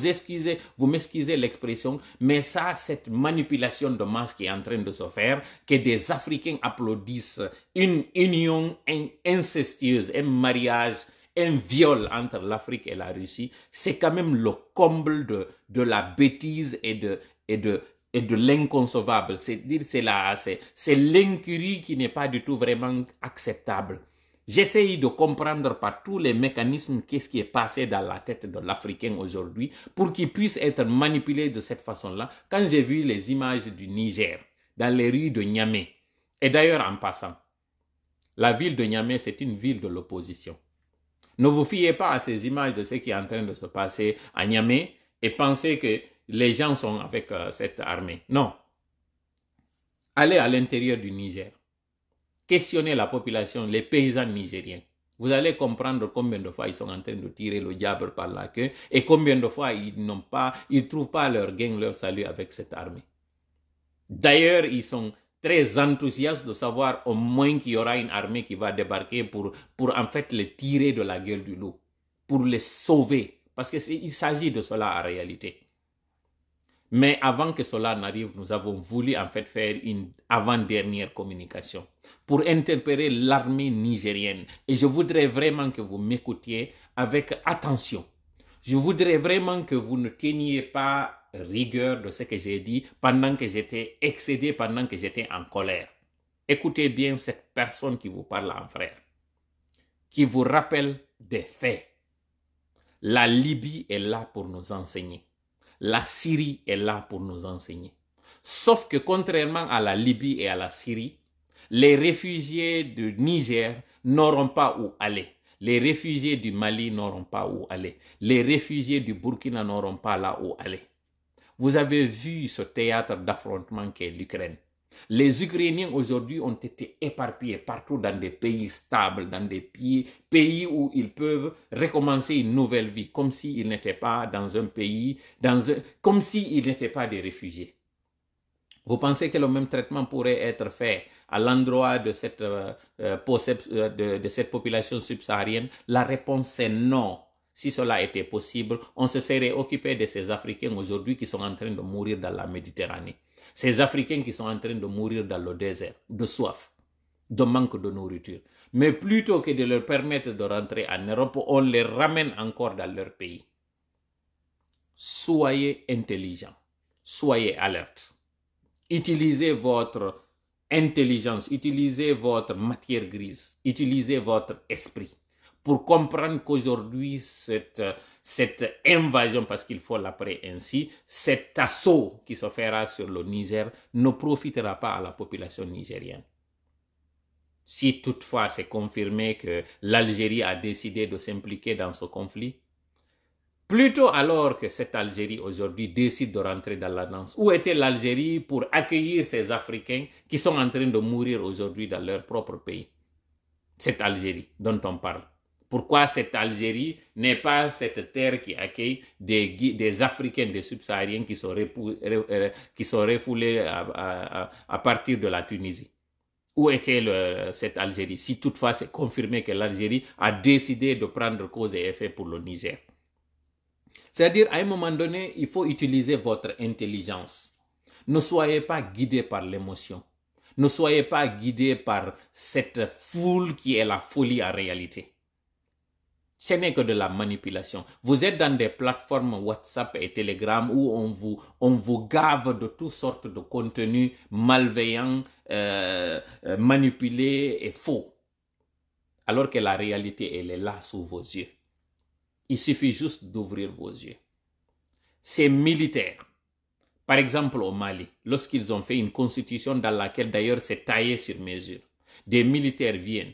m'excusez l'expression, mais ça, cette manipulation de masse qui est en train de se faire, que des Africains applaudissent une union incestueuse, un mariage, un viol entre l'Afrique et la Russie, c'est quand même le comble de la bêtise et de l'inconcevable. C'est l'incurie qui n'est pas du tout vraiment acceptable. J'essaye de comprendre par tous les mécanismes qu'est-ce qui est passé dans la tête de l'Africain aujourd'hui pour qu'il puisse être manipulé de cette façon-là. Quand j'ai vu les images du Niger dans les rues de Niamey, et d'ailleurs en passant, la ville de Niamey, c'est une ville de l'opposition. Ne vous fiez pas à ces images de ce qui est en train de se passer à Niamey et pensez que les gens sont avec cette armée. Non. Allez à l'intérieur du Niger. Questionnez la population, les paysans nigériens. Vous allez comprendre combien de fois ils sont en train de tirer le diable par la queue et combien de fois ils ne trouvent pas leur gain, leur salut avec cette armée. D'ailleurs, ils sont très enthousiastes de savoir au moins qu'il y aura une armée qui va débarquer pour en fait les tirer de la gueule du loup, pour les sauver. Parce qu'il s'agit de cela en réalité. Mais avant que cela n'arrive, nous avons voulu en fait faire une avant-dernière communication pour interpeller l'armée nigérienne. Et je voudrais vraiment que vous m'écoutiez avec attention. Je voudrais vraiment que vous ne teniez pas rigueur de ce que j'ai dit pendant que j'étais excédé, pendant que j'étais en colère. Écoutez bien cette personne qui vous parle en frère, qui vous rappelle des faits. La Libye est là pour nous enseigner. La Syrie est là pour nous enseigner. Sauf que contrairement à la Libye et à la Syrie, les réfugiés du Niger n'auront pas où aller. Les réfugiés du Mali n'auront pas où aller. Les réfugiés du Burkina n'auront pas là où aller. Vous avez vu ce théâtre d'affrontement qu'est l'Ukraine. Les Ukrainiens aujourd'hui ont été éparpillés partout dans des pays stables, dans des pays où ils peuvent recommencer une nouvelle vie, comme s'ils n'étaient pas dans un pays, comme s'ils n'étaient pas des réfugiés. Vous pensez que le même traitement pourrait être fait à l'endroit de cette population subsaharienne? La réponse est non. Si cela était possible, on se serait occupé de ces Africains aujourd'hui qui sont en train de mourir dans la Méditerranée. Ces Africains qui sont en train de mourir dans le désert, de soif, de manque de nourriture. Mais plutôt que de leur permettre de rentrer en Europe, on les ramène encore dans leur pays. Soyez intelligents, soyez alertes. Utilisez votre intelligence, utilisez votre matière grise, utilisez votre esprit pour comprendre qu'aujourd'hui, cette invasion, parce qu'il faut l'appeler ainsi, cet assaut qui se fera sur le Niger ne profitera pas à la population nigérienne. Si toutefois c'est confirmé que l'Algérie a décidé de s'impliquer dans ce conflit, plutôt alors que cette Algérie aujourd'hui décide de rentrer dans la danse. Où était l'Algérie pour accueillir ces Africains qui sont en train de mourir aujourd'hui dans leur propre pays? Cette Algérie dont on parle. Pourquoi cette Algérie n'est pas cette terre qui accueille des Africains, des subsahariens qui sont refoulés à partir de la Tunisie? Où était cette Algérie? Si toutefois c'est confirmé que l'Algérie a décidé de prendre cause et effet pour le Niger. C'est-à-dire, à un moment donné, il faut utiliser votre intelligence. Ne soyez pas guidés par l'émotion. Ne soyez pas guidés par cette foule qui est la folie en réalité. Ce n'est que de la manipulation. Vous êtes dans des plateformes WhatsApp et Telegram où on vous gave de toutes sortes de contenus malveillants, manipulés et faux. Alors que la réalité, elle est là sous vos yeux. Il suffit juste d'ouvrir vos yeux. Ces militaires, par exemple au Mali, lorsqu'ils ont fait une constitution dans laquelle d'ailleurs c'est taillé sur mesure, des militaires viennent,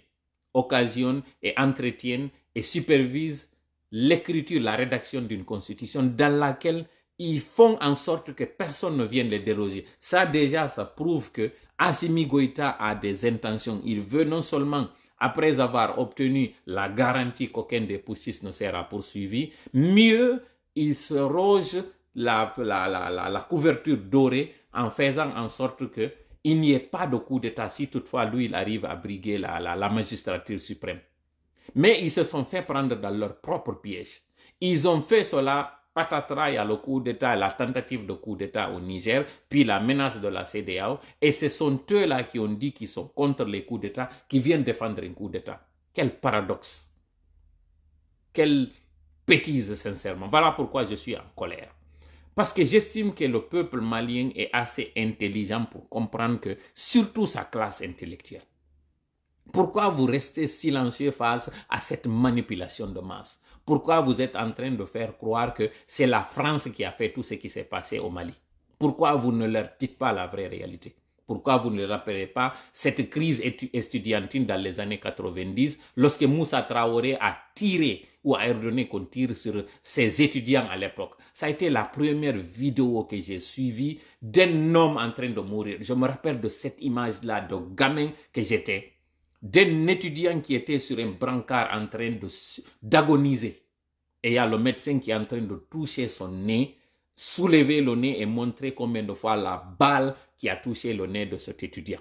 occasionnent et entretiennent et supervisent l'écriture, la rédaction d'une constitution dans laquelle ils font en sorte que personne ne vienne les déroger. Ça déjà, ça prouve que Assimi Goïta a des intentions. Il veut non seulement, après avoir obtenu la garantie qu'aucun des putschistes ne sera poursuivi, mieux, il se roge la couverture dorée en faisant en sorte qu'il n'y ait pas de coup d'État si toutefois lui, il arrive à briguer la magistrature suprême. Mais ils se sont fait prendre dans leur propre piège. Ils ont fait cela, patatras, il y a le coup d'État, la tentative de coup d'État au Niger, puis la menace de la CEDEAO. Et ce sont eux-là qui ont dit qu'ils sont contre les coups d'État, qui viennent défendre un coup d'État. Quel paradoxe. Quelle bêtise, sincèrement. Voilà pourquoi je suis en colère. Parce que j'estime que le peuple malien est assez intelligent pour comprendre que, surtout sa classe intellectuelle, Pourquoi vous restez silencieux face à cette manipulation de masse? Pourquoi vous êtes en train de faire croire que c'est la France qui a fait tout ce qui s'est passé au Mali? Pourquoi vous ne leur dites pas la vraie réalité? Pourquoi vous ne rappelez pas cette crise estudiantine dans les années 90 lorsque Moussa Traoré a tiré ou a ordonné qu'on tire sur ses étudiants à l'époque? Ça a été la première vidéo que j'ai suivie d'un homme en train de mourir. Je me rappelle de cette image-là de gamin que j'étais, d'un étudiant qui était sur un brancard en train d'agoniser. Et il y a le médecin qui est en train de toucher son nez, soulever le nez et montrer combien de fois la balle qui a touché le nez de cet étudiant,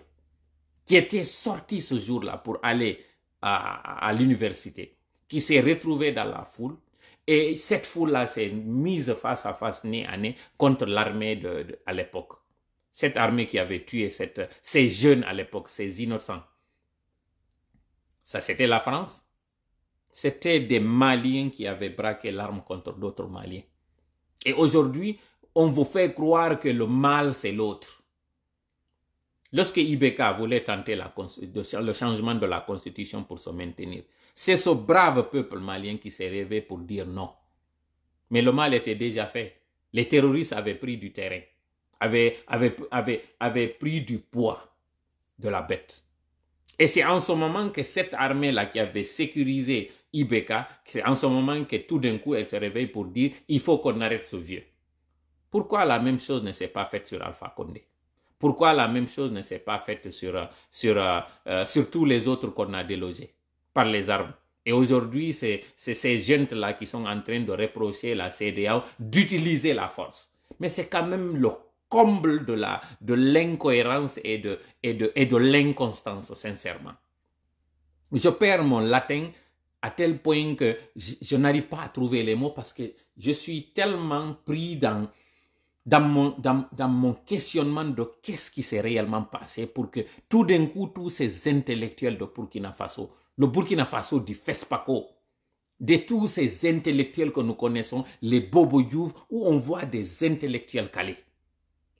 qui était sorti ce jour-là pour aller à l'université, qui s'est retrouvé dans la foule. Et cette foule-là s'est mise face à face, nez à nez, contre l'armée à l'époque. Cette armée qui avait tué ces jeunes à l'époque, ces innocents. Ça, c'était la France. C'était des Maliens qui avaient braqué l'arme contre d'autres Maliens. Et aujourd'hui, on vous fait croire que le mal, c'est l'autre. Lorsque Ibeka voulait tenter le changement de la constitution pour se maintenir, c'est ce brave peuple malien qui s'est réveillé pour dire non. Mais le mal était déjà fait. Les terroristes avaient pris du terrain, avaient pris du poids de la bête. Et c'est en ce moment que cette armée-là qui avait sécurisé Ibeka, c'est en ce moment que tout d'un coup elle se réveille pour dire il faut qu'on arrête ce vieux. Pourquoi la même chose ne s'est pas faite sur Alpha Condé? Pourquoi la même chose ne s'est pas faite sur tous les autres qu'on a délogés par les armes? Et aujourd'hui, c'est ces jeunes-là qui sont en train de reprocher la CEDEAO d'utiliser la force. Mais c'est quand même le comble de l'incohérence et de l'inconstance, sincèrement. Je perds mon latin à tel point que je n'arrive pas à trouver les mots parce que je suis tellement pris dans mon questionnement de qu'est-ce qui s'est réellement passé pour que tout d'un coup, tous ces intellectuels de Burkina Faso, le Burkina Faso du FESPACO, de tous ces intellectuels que nous connaissons, les Bobo Diouf, où on voit des intellectuels calés.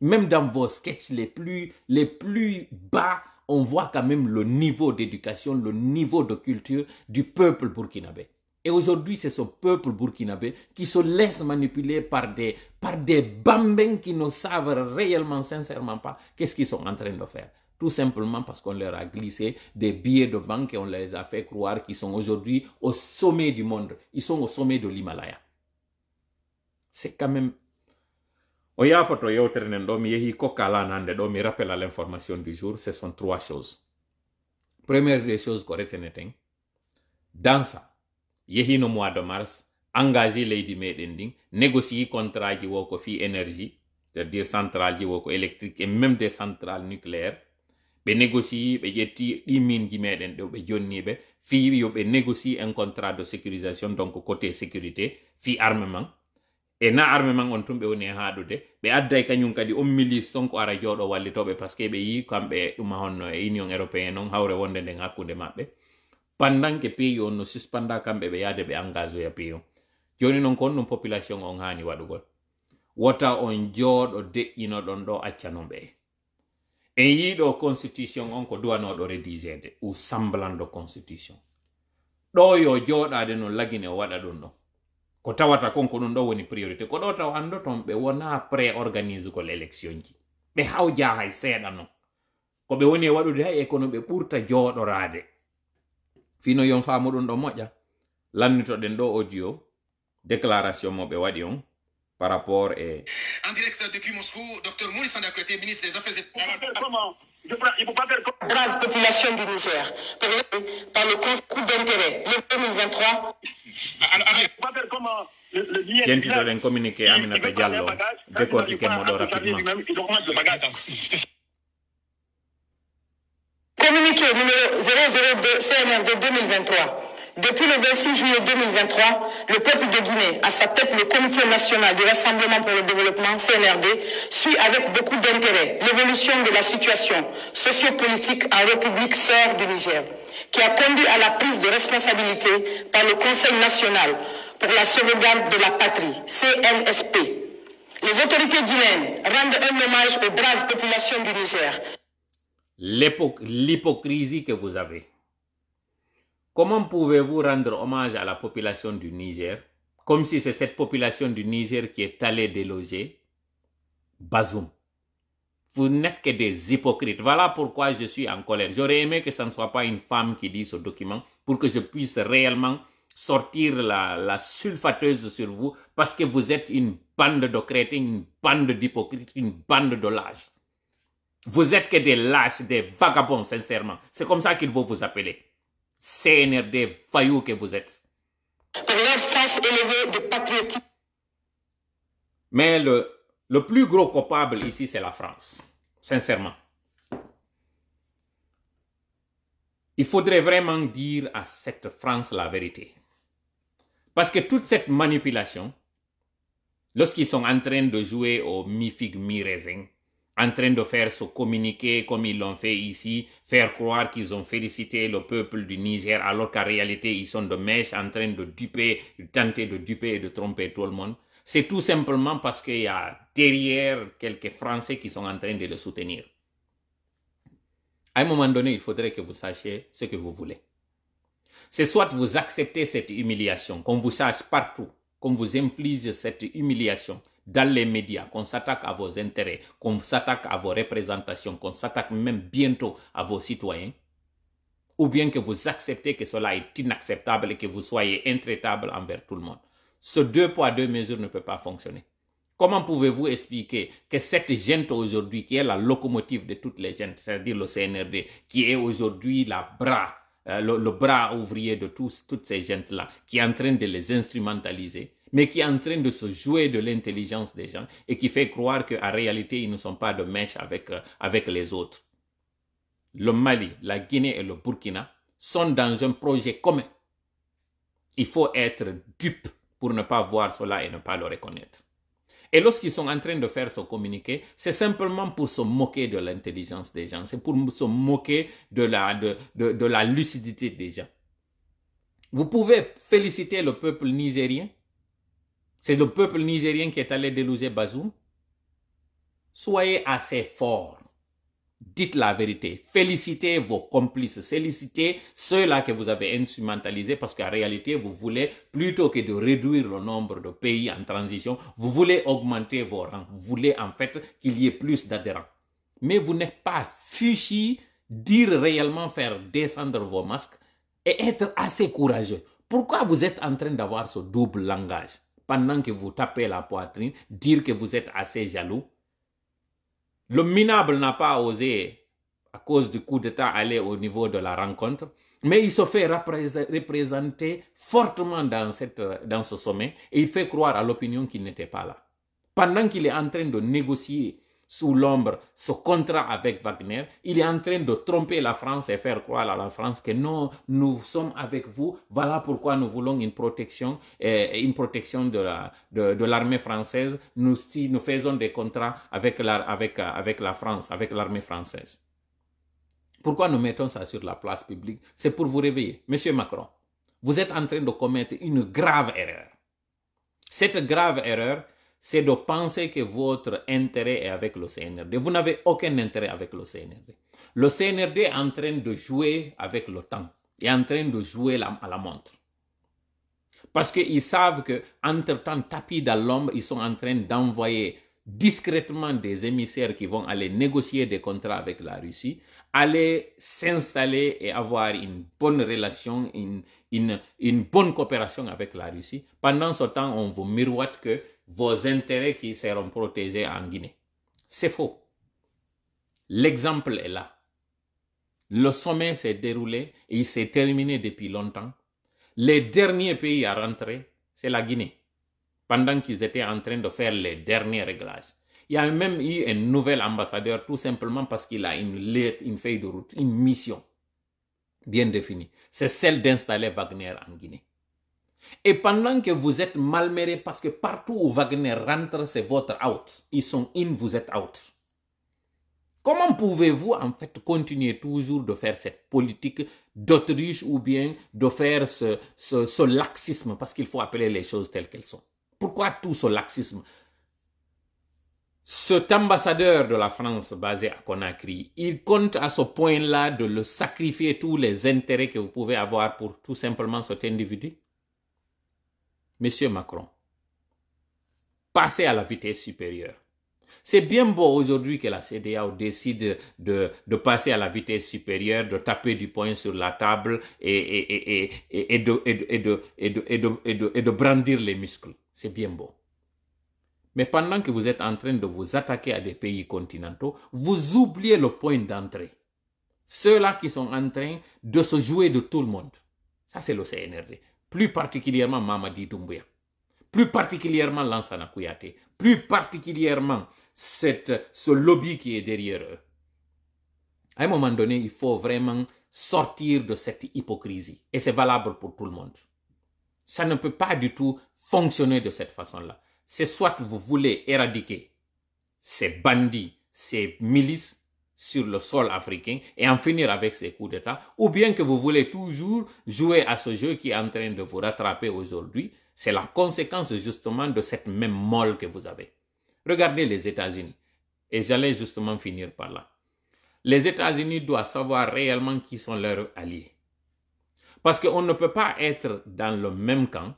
Même dans vos sketchs les plus bas, on voit quand même le niveau d'éducation, le niveau de culture du peuple burkinabé. Et aujourd'hui, c'est ce peuple burkinabé qui se laisse manipuler par des bambins qui ne savent réellement, sincèrement pas qu'est-ce qu'ils sont en train de faire. Tout simplement parce qu'on leur a glissé des billets de banque et on les a fait croire qu'ils sont aujourd'hui au sommet du monde. Ils sont au sommet de l'Himalaya. C'est quand même... Oya photo yewteren do mi yehi kokala nande do mi rappelle à l'information du jour, ce sont 3 choses. Première des choses qu'on retenait, dans ça, yehi no mois de mars, engagé Lady Medending, négocier contrat qui woko fi énergie, c'est-à-dire centrale qui woko électrique et même des centrales nucléaires, be négocier be yetti di min qui meden do be jonni be fi yo be négocier un contrat de sécurisation donc côté sécurité fi armement. Et na armement on tumbe woni haadude be adday kanyum kadi milice sonko ara jodo wallitobe parce que be yi kambe duma honno e Union Européenne on hawre wonde den hakkunde mabbe pendant que pays on no suspenda kambe be yade be engagé ya pays joni non kon non population on hani wadugol wota on jodo de ino don do accanon be en yido constitution on ko duwano do rédigede ou semblant de constitution do yo jodade no lagine wada don no ko tawata konko ɗum ɗo woni priorité ko ɗo taw anndo toon ɓe wona pré-organise ko l'élection ji ɓe hawja hay seeɗa noon ko ɓe woni e waɗude hay e kono ɓe ɓurta jooɗorade fino yon faamu ɗum ɗo moƴƴa lannitoɗen ɗo audio déclaration mo ɓe waɗi on par rapport et En direct depuis Moscou, Dr Mouni Sandakoté, ministre des Affaires étrangères. Grave population du Niger, par le coup d'intérêt, le 2023. Gentito den communiqué Aminata Diallo, décortiquez moi rapidement. Communiqué numéro 002 CNRD 2023. Depuis le 26 juillet 2023, le peuple de Guinée, à sa tête le Comité national du Rassemblement pour le développement, CNRD, suit avec beaucoup d'intérêt l'évolution de la situation sociopolitique en République sœur du Niger, qui a conduit à la prise de responsabilité par le Conseil national pour la sauvegarde de la patrie, CNSP. Les autorités guinéennes rendent un hommage aux braves populations du Niger. L'hypocrisie que vous avez. Comment pouvez-vous rendre hommage à la population du Niger, comme si c'est cette population du Niger qui est allée déloger Bazoum? Vous n'êtes que des hypocrites. Voilà pourquoi je suis en colère. J'aurais aimé que ce ne soit pas une femme qui lit ce document pour que je puisse réellement sortir la sulfateuse sur vous, parce que vous êtes une bande de crétins, une bande d'hypocrites, une bande de lâches. Vous êtes que des lâches, des vagabonds, sincèrement. C'est comme ça qu'il faut vous appeler. CNRD faillots que vous êtes. Pour leur sens élevé de patriotisme. Mais le plus gros coupable ici, c'est la France. Sincèrement. Il faudrait vraiment dire à cette France la vérité. Parce que toute cette manipulation, lorsqu'ils sont en train de jouer au mi-figue, mi-raisin, en train de faire ce communiqué comme ils l'ont fait ici, faire croire qu'ils ont félicité le peuple du Niger, alors qu'en réalité, ils sont de mèche en train de duper, de tenter de duper et de tromper tout le monde. C'est tout simplement parce qu'il y a derrière quelques Français qui sont en train de le soutenir. À un moment donné, il faudrait que vous sachiez ce que vous voulez. C'est soit vous acceptez cette humiliation, qu'on vous sache partout, qu'on vous inflige cette humiliation dans les médias, qu'on s'attaque à vos intérêts, qu'on s'attaque à vos représentations, qu'on s'attaque même bientôt à vos citoyens, ou bien que vous acceptez que cela est inacceptable et que vous soyez intraitable envers tout le monde. Ce 2 poids 2 mesures ne peut pas fonctionner. Comment pouvez-vous expliquer que cette gente aujourd'hui, qui est la locomotive de toutes les gentes, c'est-à-dire le CNRD, qui est aujourd'hui le bras ouvrier de toutes ces gentes-là, qui est en train de les instrumentaliser, mais qui est en train de se jouer de l'intelligence des gens et qui fait croire qu'en réalité, ils ne sont pas de mèche avec les autres. Le Mali, la Guinée et le Burkina sont dans un projet commun. Il faut être dupe pour ne pas voir cela et ne pas le reconnaître. Et lorsqu'ils sont en train de faire ce communiqué, c'est simplement pour se moquer de l'intelligence des gens. C'est pour se moquer de la lucidité des gens. Vous pouvez féliciter le peuple nigérien. C'est le peuple nigérien qui est allé déloger Bazoum. Soyez assez forts. Dites la vérité. Félicitez vos complices. Félicitez ceux-là que vous avez instrumentalisés, parce qu'en réalité, vous voulez, plutôt que de réduire le nombre de pays en transition, vous voulez augmenter vos rangs. Vous voulez en fait qu'il y ait plus d'adhérents. Mais vous n'êtes pas fichus dire réellement, faire descendre vos masques et être assez courageux. Pourquoi vous êtes en train d'avoir ce double langage pendant que vous tapez la poitrine, dire que vous êtes assez jaloux? Le minable n'a pas osé, à cause du coup d'État, aller au niveau de la rencontre, mais il se fait représenter fortement dans ce sommet et il fait croire à l'opinion qu'il n'était pas là. Pendant qu'il est en train de négocier sous l'ombre ce contrat avec Wagner, il est en train de tromper la France et faire croire à la France que non, nous sommes avec vous, voilà pourquoi nous voulons une protection de l'armée française, nous faisons des contrats avec la France, avec l'armée française. Pourquoi nous mettons ça sur la place publique? C'est pour vous réveiller. Monsieur Macron, vous êtes en train de commettre une grave erreur. Cette grave erreur, c'est de penser que votre intérêt est avec le CNRD. Vous n'avez aucun intérêt avec le CNRD. Le CNRD est en train de jouer avec le temps. Il est en train de jouer à la montre. Parce qu'ils savent qu'entre-temps, tapis dans l'ombre, ils sont en train d'envoyer discrètement des émissaires qui vont aller négocier des contrats avec la Russie, aller s'installer et avoir une bonne relation, une bonne coopération avec la Russie. Pendant ce temps, on vous miroite que vos intérêts qui seront protégés en Guinée. C'est faux. L'exemple est là. Le sommet s'est déroulé et il s'est terminé depuis longtemps. Les derniers pays à rentrer, c'est la Guinée. Pendant qu'ils étaient en train de faire les derniers réglages. Il y a même eu un nouvel ambassadeur tout simplement parce qu'il a une feuille de route, une mission bien définie. C'est celle d'installer Wagner en Guinée. Et pendant que vous êtes malmérés parce que partout où Wagner rentre, c'est votre out. Ils sont in, vous êtes out. Comment pouvez-vous en fait continuer toujours de faire cette politique d'autruche ou bien de faire ce laxisme, parce qu'il faut appeler les choses telles qu'elles sont? Pourquoi tout ce laxisme? Cet ambassadeur de la France basé à Conakry, il compte à ce point-là de le sacrifier tous les intérêts que vous pouvez avoir pour tout simplement cet individu? Monsieur Macron, passez à la vitesse supérieure. C'est bien beau aujourd'hui que la CEDEAO décide de passer à la vitesse supérieure, de taper du poing sur la table et de brandir les muscles. C'est bien beau. Mais pendant que vous êtes en train de vous attaquer à des pays continentaux, vous oubliez le point d'entrée. Ceux-là qui sont en train de se jouer de tout le monde. Ça, c'est le CNRD. Plus particulièrement Mamadi Doumbouya. Plus particulièrement Lansana Kouyaté. Plus particulièrement ce lobby qui est derrière eux. À un moment donné, il faut vraiment sortir de cette hypocrisie. Et c'est valable pour tout le monde. Ça ne peut pas du tout fonctionner de cette façon-là. C'est soit vous voulez éradiquer ces bandits, ces milices sur le sol africain et en finir avec ces coups d'État, ou bien que vous voulez toujours jouer à ce jeu qui est en train de vous rattraper aujourd'hui. C'est la conséquence justement de cette même molle que vous avez. Regardez les États-Unis. Et j'allais justement finir par là. Les États-Unis doivent savoir réellement qui sont leurs alliés. Parce qu'on ne peut pas être dans le même camp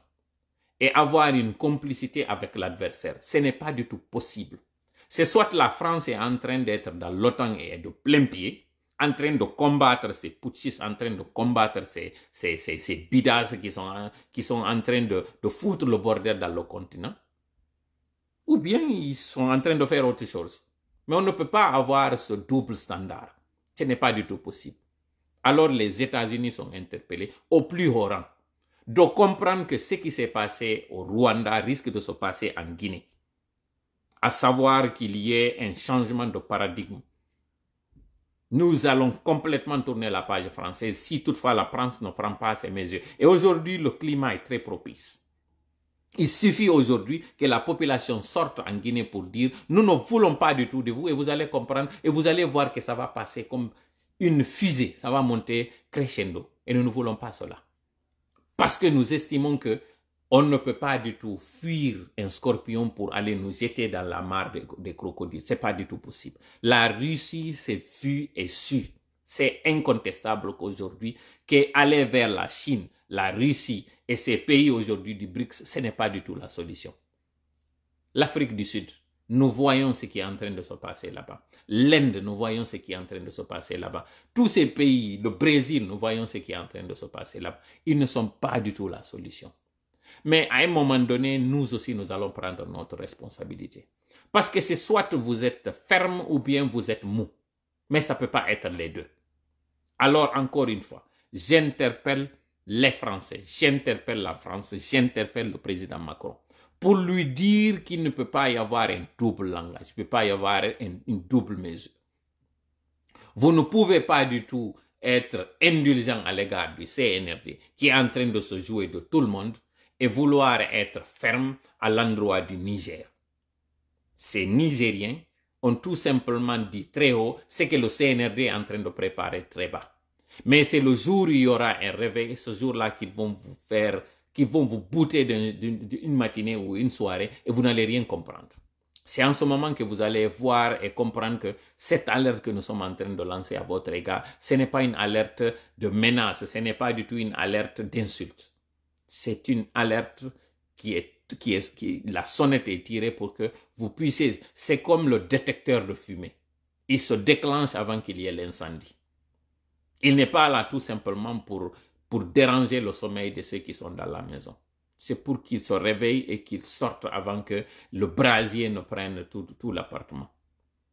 et avoir une complicité avec l'adversaire. Ce n'est pas du tout possible. C'est soit la France est en train d'être dans l'OTAN et est de plein pied, en train de combattre ces putschistes, en train de combattre ces bidasses qui sont en train de foutre le bordel dans le continent, ou bien ils sont en train de faire autre chose. Mais on ne peut pas avoir ce double standard. Ce n'est pas du tout possible. Alors les États-Unis sont interpellés au plus haut rang de comprendre que ce qui s'est passé au Rwanda risque de se passer en Guinée. À savoir qu'il y ait un changement de paradigme. Nous allons complètement tourner la page française si toutefois la France ne prend pas ces mesures. Et aujourd'hui, le climat est très propice. Il suffit aujourd'hui que la population sorte en Guinée pour dire « Nous ne voulons pas du tout de vous » et vous allez comprendre et vous allez voir que ça va passer comme une fusée. Ça va monter crescendo. Et nous ne voulons pas cela. Parce que nous estimons que on ne peut pas du tout fuir un scorpion pour aller nous jeter dans la mare des crocodiles. Ce n'est pas du tout possible. La Russie s'est vue et su. C'est incontestable qu'aujourd'hui, qu'aller vers la Chine, la Russie et ces pays aujourd'hui du BRICS, ce n'est pas du tout la solution. L'Afrique du Sud, nous voyons ce qui est en train de se passer là-bas. L'Inde, nous voyons ce qui est en train de se passer là-bas. Tous ces pays, le Brésil, nous voyons ce qui est en train de se passer là-bas. Ils ne sont pas du tout la solution. Mais à un moment donné, nous aussi, nous allons prendre notre responsabilité. Parce que c'est soit vous êtes ferme ou bien vous êtes mou. Mais ça ne peut pas être les deux. Alors, encore une fois, j'interpelle les Français, j'interpelle la France, j'interpelle le président Macron pour lui dire qu'il ne peut pas y avoir un double langage, il ne peut pas y avoir une double mesure. Vous ne pouvez pas du tout être indulgent à l'égard du CNRD qui est en train de se jouer de tout le monde et vouloir être ferme à l'endroit du Niger. Ces Nigériens ont tout simplement dit très haut ce que le CNRD est en train de préparer très bas. Mais c'est le jour où il y aura un réveil, ce jour-là qu'ils vont vous faire, qu'ils vont vous bouter d'une matinée ou une soirée et vous n'allez rien comprendre. C'est en ce moment que vous allez voir et comprendre que cette alerte que nous sommes en train de lancer à votre égard, ce n'est pas une alerte de menace, ce n'est pas du tout une alerte d'insulte. C'est une alerte la sonnette est tirée pour que vous puissiez, c'est comme le détecteur de fumée. Il se déclenche avant qu'il y ait l'incendie. Il n'est pas là tout simplement pour déranger le sommeil de ceux qui sont dans la maison. C'est pour qu'ils se réveillent et qu'ils sortent avant que le brasier ne prenne tout l'appartement.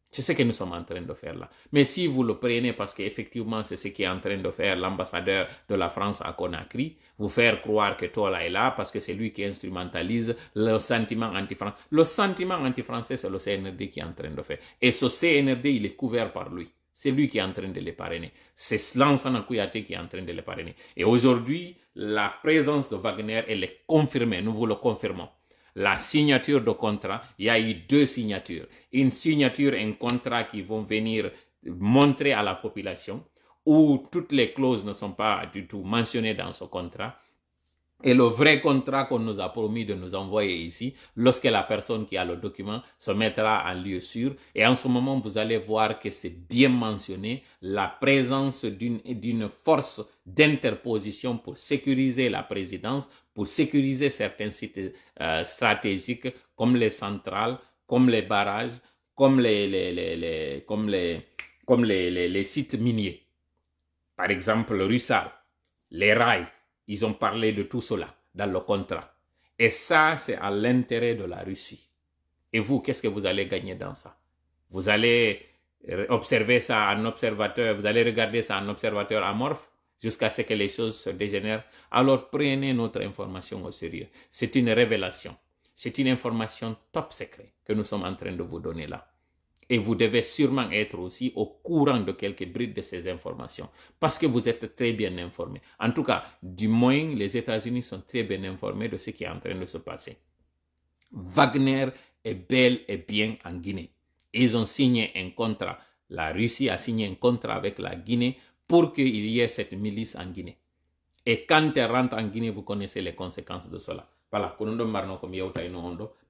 C'est ce que nous sommes en train de faire là. Mais si vous le prenez parce qu'effectivement c'est ce qu'est en train de faire l'ambassadeur de la France à Conakry, vous faire croire que Tola est là parce que c'est lui qui instrumentalise le sentiment anti-français. Le sentiment anti-français, c'est le CNRD qui est en train de faire. Et ce CNRD, il est couvert par lui. C'est lui qui est en train de les parrainer. C'est Lansana Kouyaté qui est en train de les parrainer. Et aujourd'hui, la présence de Wagner, elle est confirmée. Nous vous le confirmons. La signature de contrat, il y a eu 2 signatures. Une signature, un contrat qui vont venir montrer à la population où toutes les clauses ne sont pas du tout mentionnées dans ce contrat. Et le vrai contrat qu'on nous a promis de nous envoyer ici, lorsque la personne qui a le document se mettra en lieu sûr. Et en ce moment, vous allez voir que c'est bien mentionné la présence d'une force d'interposition pour sécuriser la présidence, pour sécuriser certains sites stratégiques comme les centrales, comme les barrages, comme les sites miniers. Par exemple, le Russal, les rails. Ils ont parlé de tout cela dans le contrat. Et ça, c'est à l'intérêt de la Russie. Et vous, qu'est-ce que vous allez gagner dans ça? Vous allez observer ça en observateur, vous allez regarder ça en observateur amorphe jusqu'à ce que les choses se dégénèrent. Alors prenez notre information au sérieux. C'est une révélation. C'est une information top secret que nous sommes en train de vous donner là. Et vous devez sûrement être aussi au courant de quelques brides de ces informations. Parce que vous êtes très bien informés. En tout cas, du moins, les États-Unis sont très bien informés de ce qui est en train de se passer. Wagner est bel et bien en Guinée. Ils ont signé un contrat. La Russie a signé un contrat avec la Guinée pour qu'il y ait cette milice en Guinée. Et quand elle rentre en Guinée, vous connaissez les conséquences de cela. Voilà,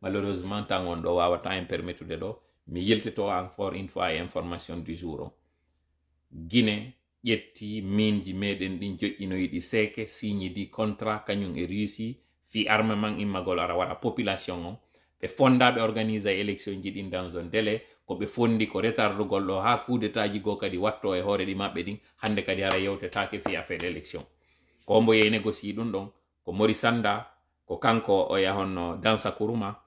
malheureusement, tant on doit permettre de l'eau. Mi yeltito encore une fois information du jour. Guinée yetti minji meden din joƴƴinoyiɗi seke signe di contrat kañum e Russie fi armement immagol ara waɗa population on ɓe fondaɓe organise élection ji ɗin dans un délai ko ɓe fondi ko retardugol ɗo ha coup d'état ji go kadi watto e hoore ɗi maɓɓe ɗin hande kadi hara yewtetake fi affaire élection ko mbo yey négocie ɗum ɗon ko Mori Sanda ko kanko o yahonno Dansa Kuruma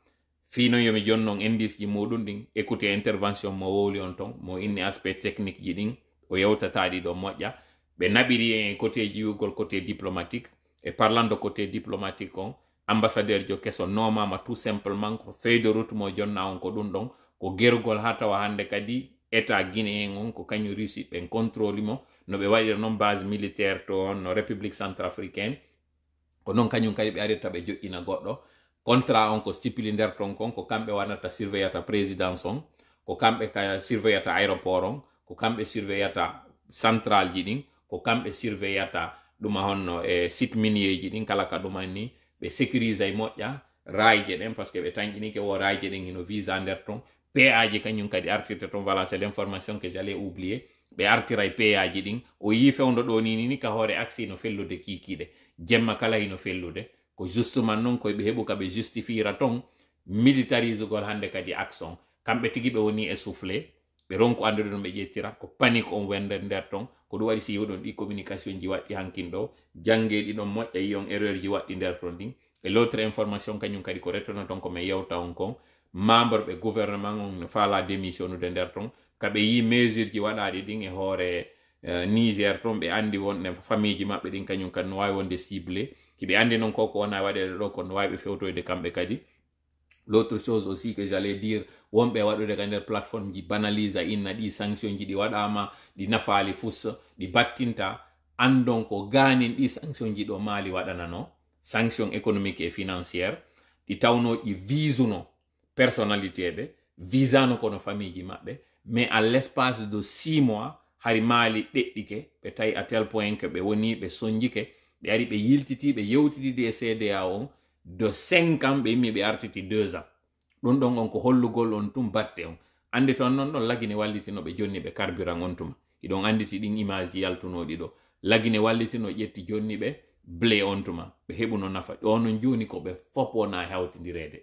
fino yomi jonnon indice ji muɗum ɗin écoutez intervention mo wowli on ton mo inni aspect technique ji ɗin o yewtataɗi ɗo moƴƴa ɓe naɓiri en côté jiwugol côté diplomatique et parlant de côté diplomatique on ambassadeur jo keso nomama tout simplement ko feuille de route mo jonna on ko ɗum ɗon ko gerugol ha tawa hande kadi état guinéen on ko kañum Russie ɓen contrôle mo no ɓe waɗira noon base militaire to on no république centrafricaine ko noon kañum kadi ɓe arita ɓe joƴƴina goɗɗo contrat on ko stipuli nder ton kon ko kamɓe wanata surveillata présidence on ko kamɓe ka surveillata aéroport on ko kamɓe surveillata central ji ɗin ko kamɓe surveillata ɗuma honno e site minier ji ɗin kala ka ɗuman ni ɓe sécurise ay moƴƴa rayje ɗen parce que ɓe tañƴini ke wo rayje ɗen hino visa nder ton PA ji kañum kadi artirta ton voilà c'est l'information que j'allais oublier ɓe artira e PA ji ɗin o yi fewdo ɗo ni ka hoore aksi no fellude kikiɗe jemma kala hino fellude ko justement non koye ɓe heɓu ka ɓe justifiera ton militarisugol hande kadi action kamɓe tigi ɓe woni essoufflé ɓe ronko andude no ɓe ƴettira ko panique on wende nder ton ko ɗum waɗi si yiwɗon ɗi communication ji waɗɗi hankin ɗo janggeɗi ɗon moƴƴa yi on erreur ji waɗɗi nder ton ɗin e l'autre information kañum kadi ko rettono ton ko min yewta on kon membre ɓe gouvernement on no faala démissionnude nder ton kaɓe yi mesure ji waɗaɗi ɗin e hoore Niger ton ɓe andi wonɗe famille ji maɓɓe ɗin kañum kadi no wawi wonde ciblé kiɓe andi noon koko wona waɗede ɗo kono wawi ɓe fewtoyde kamɓe kadi l'autre chose aussi que j'allais dire wonɓe waɗude ka nder plateforme ji banalisa inna ɗi sanction ji ɗi waɗama ɗi nafaali fus ɗi battinta andon ko ganin ɗi sanction ji ɗo maali waɗanano sanction économique et financière ɗi tawno ɗi visuno personnalité ɓe visano kono famille ji maɓɓe mais à l'espace de 6 mois hari maali ɗeɗɗike ɓe tawi à tel point que ɓe woni ɓe soñjike ɓe ari ɓe yiltiti ɓe yewtitidi e CDA on de 5 ans ɓe yimmi ɓe artiti 2 ans ɗum ɗon on ko hollugol on tum batte on andi toon noon ɗon lagine wallitino ɓe jonni ɓe carburant on tuma iɗon anditi ɗin image ji yaltunoɗi ɗo lagine wallitino ƴetti jonni ɓe blé on tuma ɓe heɓuno nafa ɗono joni ko ɓe fop wona hawtidirede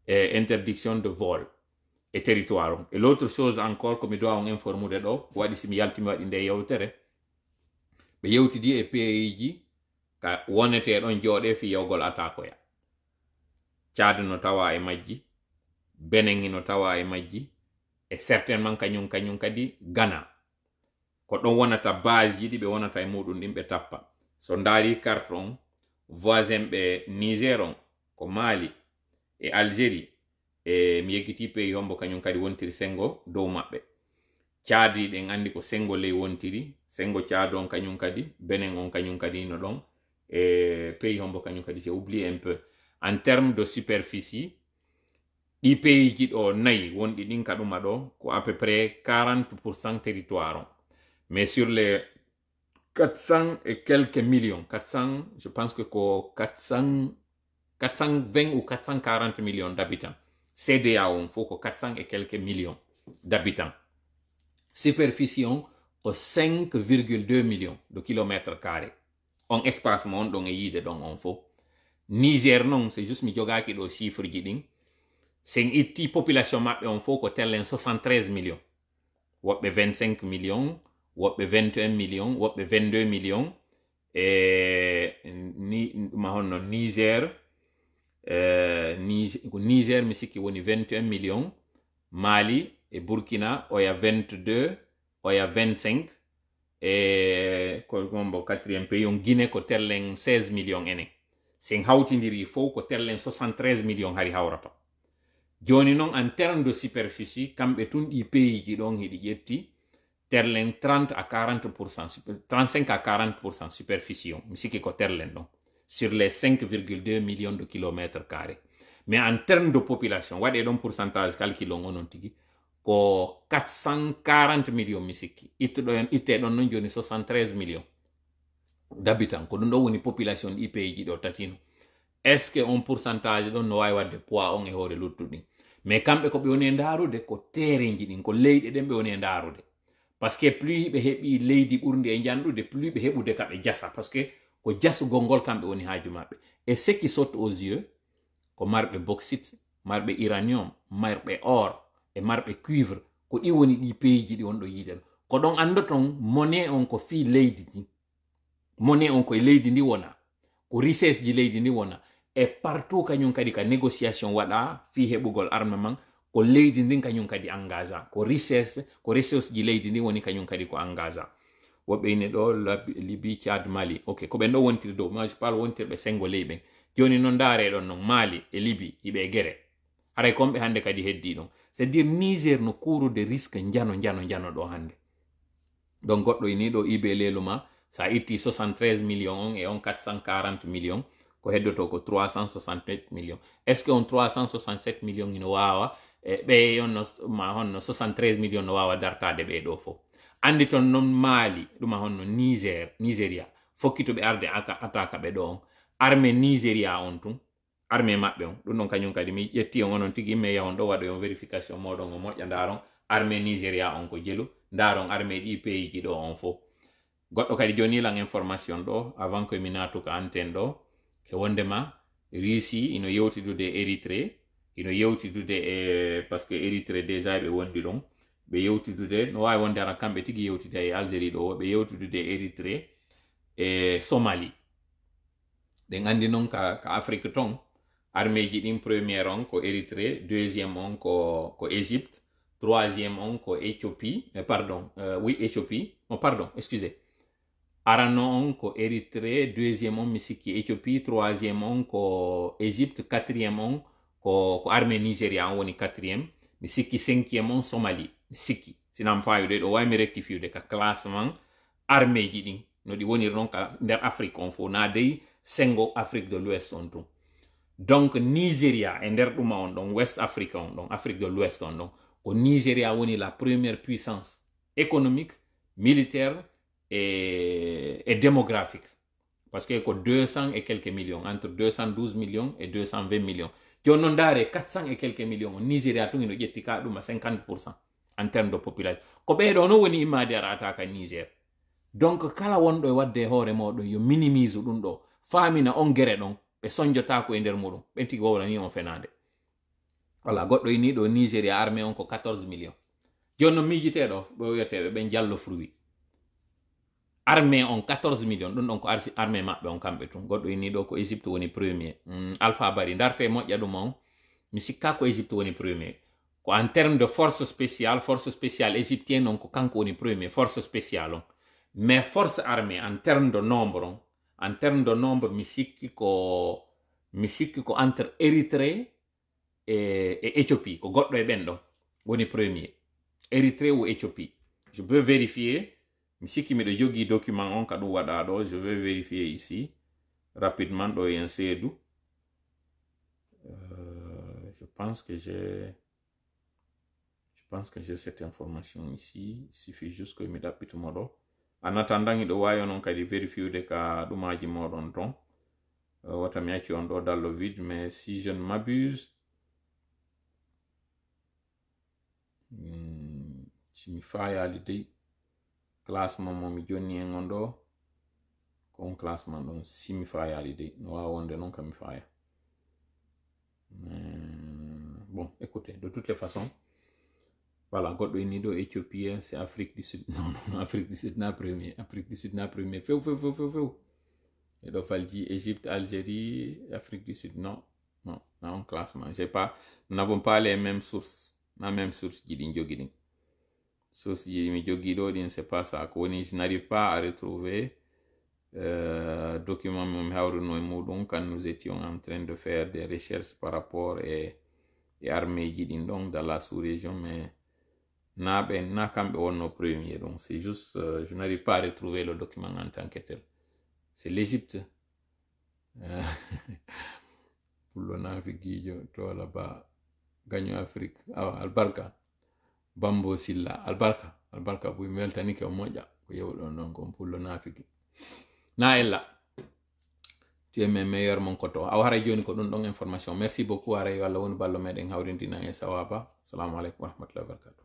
e interdiction de vol e territoire on et l'autre chose encore ko mi dowa on informude ɗo waɗi simi yaltimi waɗi nde yewtere ɓe yewtidi e pays ji ka wonete ɗon jooɗe fi yewgol atakoya Tchad no tawa e majji Benin no tawa e majji e certainement kañum kadi Ghana ko ɗon wonata base ji ɗi ɓe wonata e muɗum ɗin ɓe tappa so ndaari carte on voisin ɓe Niger on ko Mali e Algérie e mi yeggiti pays hombo kañum kadi wontiri sengo dow maɓɓe Tchad ɗen andi ko sengo ley wontiri sengo Tchad on kañum kadi Benin on kañum kadi no ɗon et pays hombo kañum kadi j'ai oublié un peu en termes de superficie ɗi pays ji ɗo nayi wonɗi ɗin ka ɗuma ɗo ko à peu près 40% territoire on mais sur les 400 et quelques millions. 400, je pense que 420 ou 440 millions d'habitants. CDA, on faut que 400 et quelques millions d'habitants. Superficie, au 5,2 millions de kilomètres carrés. En espace monde, on est donc on faut. Niger, non, c'est juste mi joga qui do chiffre giding. C'est une population map on faut que tel 73 millions. Wop 25 millions, wop 21 millions, wop 22 millions. Et Niger, Niger, mais qui woni 21 millions. Mali et Burkina, il y a 22, il y a 25. Et le quatrième pays, on Guinée, ko tellen 16 millions. C'est hautindiri faut ko tellen 73 millions hari hawrata. Joni non en termes de superficie, kambe tun di pays qui don hidi yetti terlen 30 à 40%, 35 à 40% superficie, misiki ko terlen non, sur les 5,2 millions de kilomètres carrés. Mais en termes de population, what est un pourcentage calculon on tigi ko 440 millions misiki. Ite don non joni 73 millions d'habitants. Ko do woni population di pays do tatino. Est-ce que un pourcentage don no way wadde poids on e hore luttudi? Mais kambe ko be woni ndarude ko terenji din ko leyde den be woni ndarude. Parce que plus be hebi leydi burde e jandude, plus be hebude ka be jassa, parce que ko jassu gongol kambe woni haaju mabbe. Et ce qui saute aux yeux, ko marbe bauxite, marbe uranium, marbe or et marbe cuivre, ko di woni di pays di on do yiden. Ko don andoton monnaie on ko fi leydi di. Monnaie on ko leydi ndi wona. Ko richesse di leydi ndi wona. Et partout kanyun kadi ka négociation wada fi hebugol armement ko leydi ndin kanyun kadi engagea ko resource ji leydi ndi woni kanyun kadi ko engagea wobe ne do Libye, Tchad, Mali. Ok, ko ben do wontiri do moi je parle wontirbe sengo leybe joni non dare don non Mali et Libye ibe gere haray kombe hande kadi heddi don, c'est dire Niger no cours de risque njano do hande. Donc goddo ni do ibe leluma sa itti 73 millions et on 440 millions ko heddoto ko 367 millions. Est-ce que on 367 millions ino wawa be on ma honno 73 millions no wawa dartade be do fo. Andi ton non Mali duma honno Nigeria fokkito be arde ataka be do armée Nigeria on tun armée mabbe on dum non kanyum kadi mi yetti on onon tigi me yawon do wado yon vérification modon o moƴƴa ndaron armée Nigeria on ko jelu ndaron armée di pays ji do on fo. Goddo kadi joni lang information do avant que mi natu ka antenne do ke wondema Russie ino yewtidude Eritrea ino yewtidude parce que Eritrea déjà be wondi don be yewtidude no wawi wonde ara kambe tigi yewtide e Algérie do be yewtidude Eritrea e Somalie. Den andi non ka Afrique ton armée ji din premier on ko Eritrea, deuxième on ko Égypte, troisième on ko Éthiopie, Éthiopie. Oh pardon, excusez. Arano on ko Eritrea, deuxième on misiki Éthiopie, troisième on ko Égypte, quatrième on ko armée Nigeria on woni quatrième, misiki cinquième on Somalie, misiki sinam fayude do way mi rectifie de ka classement armée ji din no di woni non ka der Afrique on fo na dey sengo Afrique de l'Ouest on ton. Donc Nigeria e der duma on don West Africa on don Afrique de l'Ouest on don ko Nigeria woni la première puissance économique, militaire et démographique. Parce que y 200 et quelques millions, entre 212 millions et 220 millions. Tu as 400 et quelques millions. Nigeria, tu as 50% en termes de population. Kobe do no woni imade ataka Niger. Donc kala wondo e wadde hore modo yo minimise dum do. Famina on gere don be sonjota ko e der mudum. Benti wawla ni on fenade. Voilà, goddo ni do Nigeria armée on ko 14 millions. Jonno mijite do bo yete be jallo fruit. Armée on 14 millions, donc armée mabbe on kambe tun goddo ni do ko Égypte woni premier. Alpha Bari ndarte moƴƴa dum on mi sikka ko Égypte woni premier. Ko en termes de force spéciale égyptienne on ko kanko woni premier force spéciale on. Mais force armée en termes de nombre mi sikki ko entre Érythrée et Éthiopie ko goddo e ben do woni premier. Érythrée ou Éthiopie. Je peux vérifier. Si me de yogi document on kadu wada do, je vais vérifier ici rapidement do yen sedou. Je pense que j'ai cette information ici. Il suffit juste que me da pitumodo en attendant iɗo wawi non kadi vérifiude ka ɗumaji moɗon ton wata mi acci on ɗo dans le vide, mais si je ne m'abuse si mi fayali dey classement mo mi jonni en on ɗo ko on classement ɗon, si mi fayali dey no wawa wonde non kam mi faya. Bon, écoutez, de toutes les façons, voilà, goɗɗo inni ɗo Éthiopie, c'est Afrique du Sud. Non, Afrique du Sud na premier, Afrique du Sud na premier, few. Et donc, faldi Égypte, Algérie, Afrique du Sud, non, en classement. Nous n'avons pas les mêmes sources. La même source, source mi c'est pas ça. Je n'arrive pas à retrouver document quand nous étions en train de faire des recherches par rapport à armée donc dans la sous-région, mais na kambe wonno premier, donc c'est juste je n'arrive pas à retrouver le document en tant que tel. C'est l'Égypte. Pour le naviguer, toi là-bas, gagne Afrique. Ah, Albarka. Bambo Silla. Albarka, vous meltani que moja. Vous avez non pour le naviguer. Naëlla. Tu es mes meilleurs mon koto. Awara joni ko don information. Merci beaucoup. Ara yo Allah won ballo meden hawrindina e sawaba. Assalamu alaikum wa rahmatullahi wa barakatuh.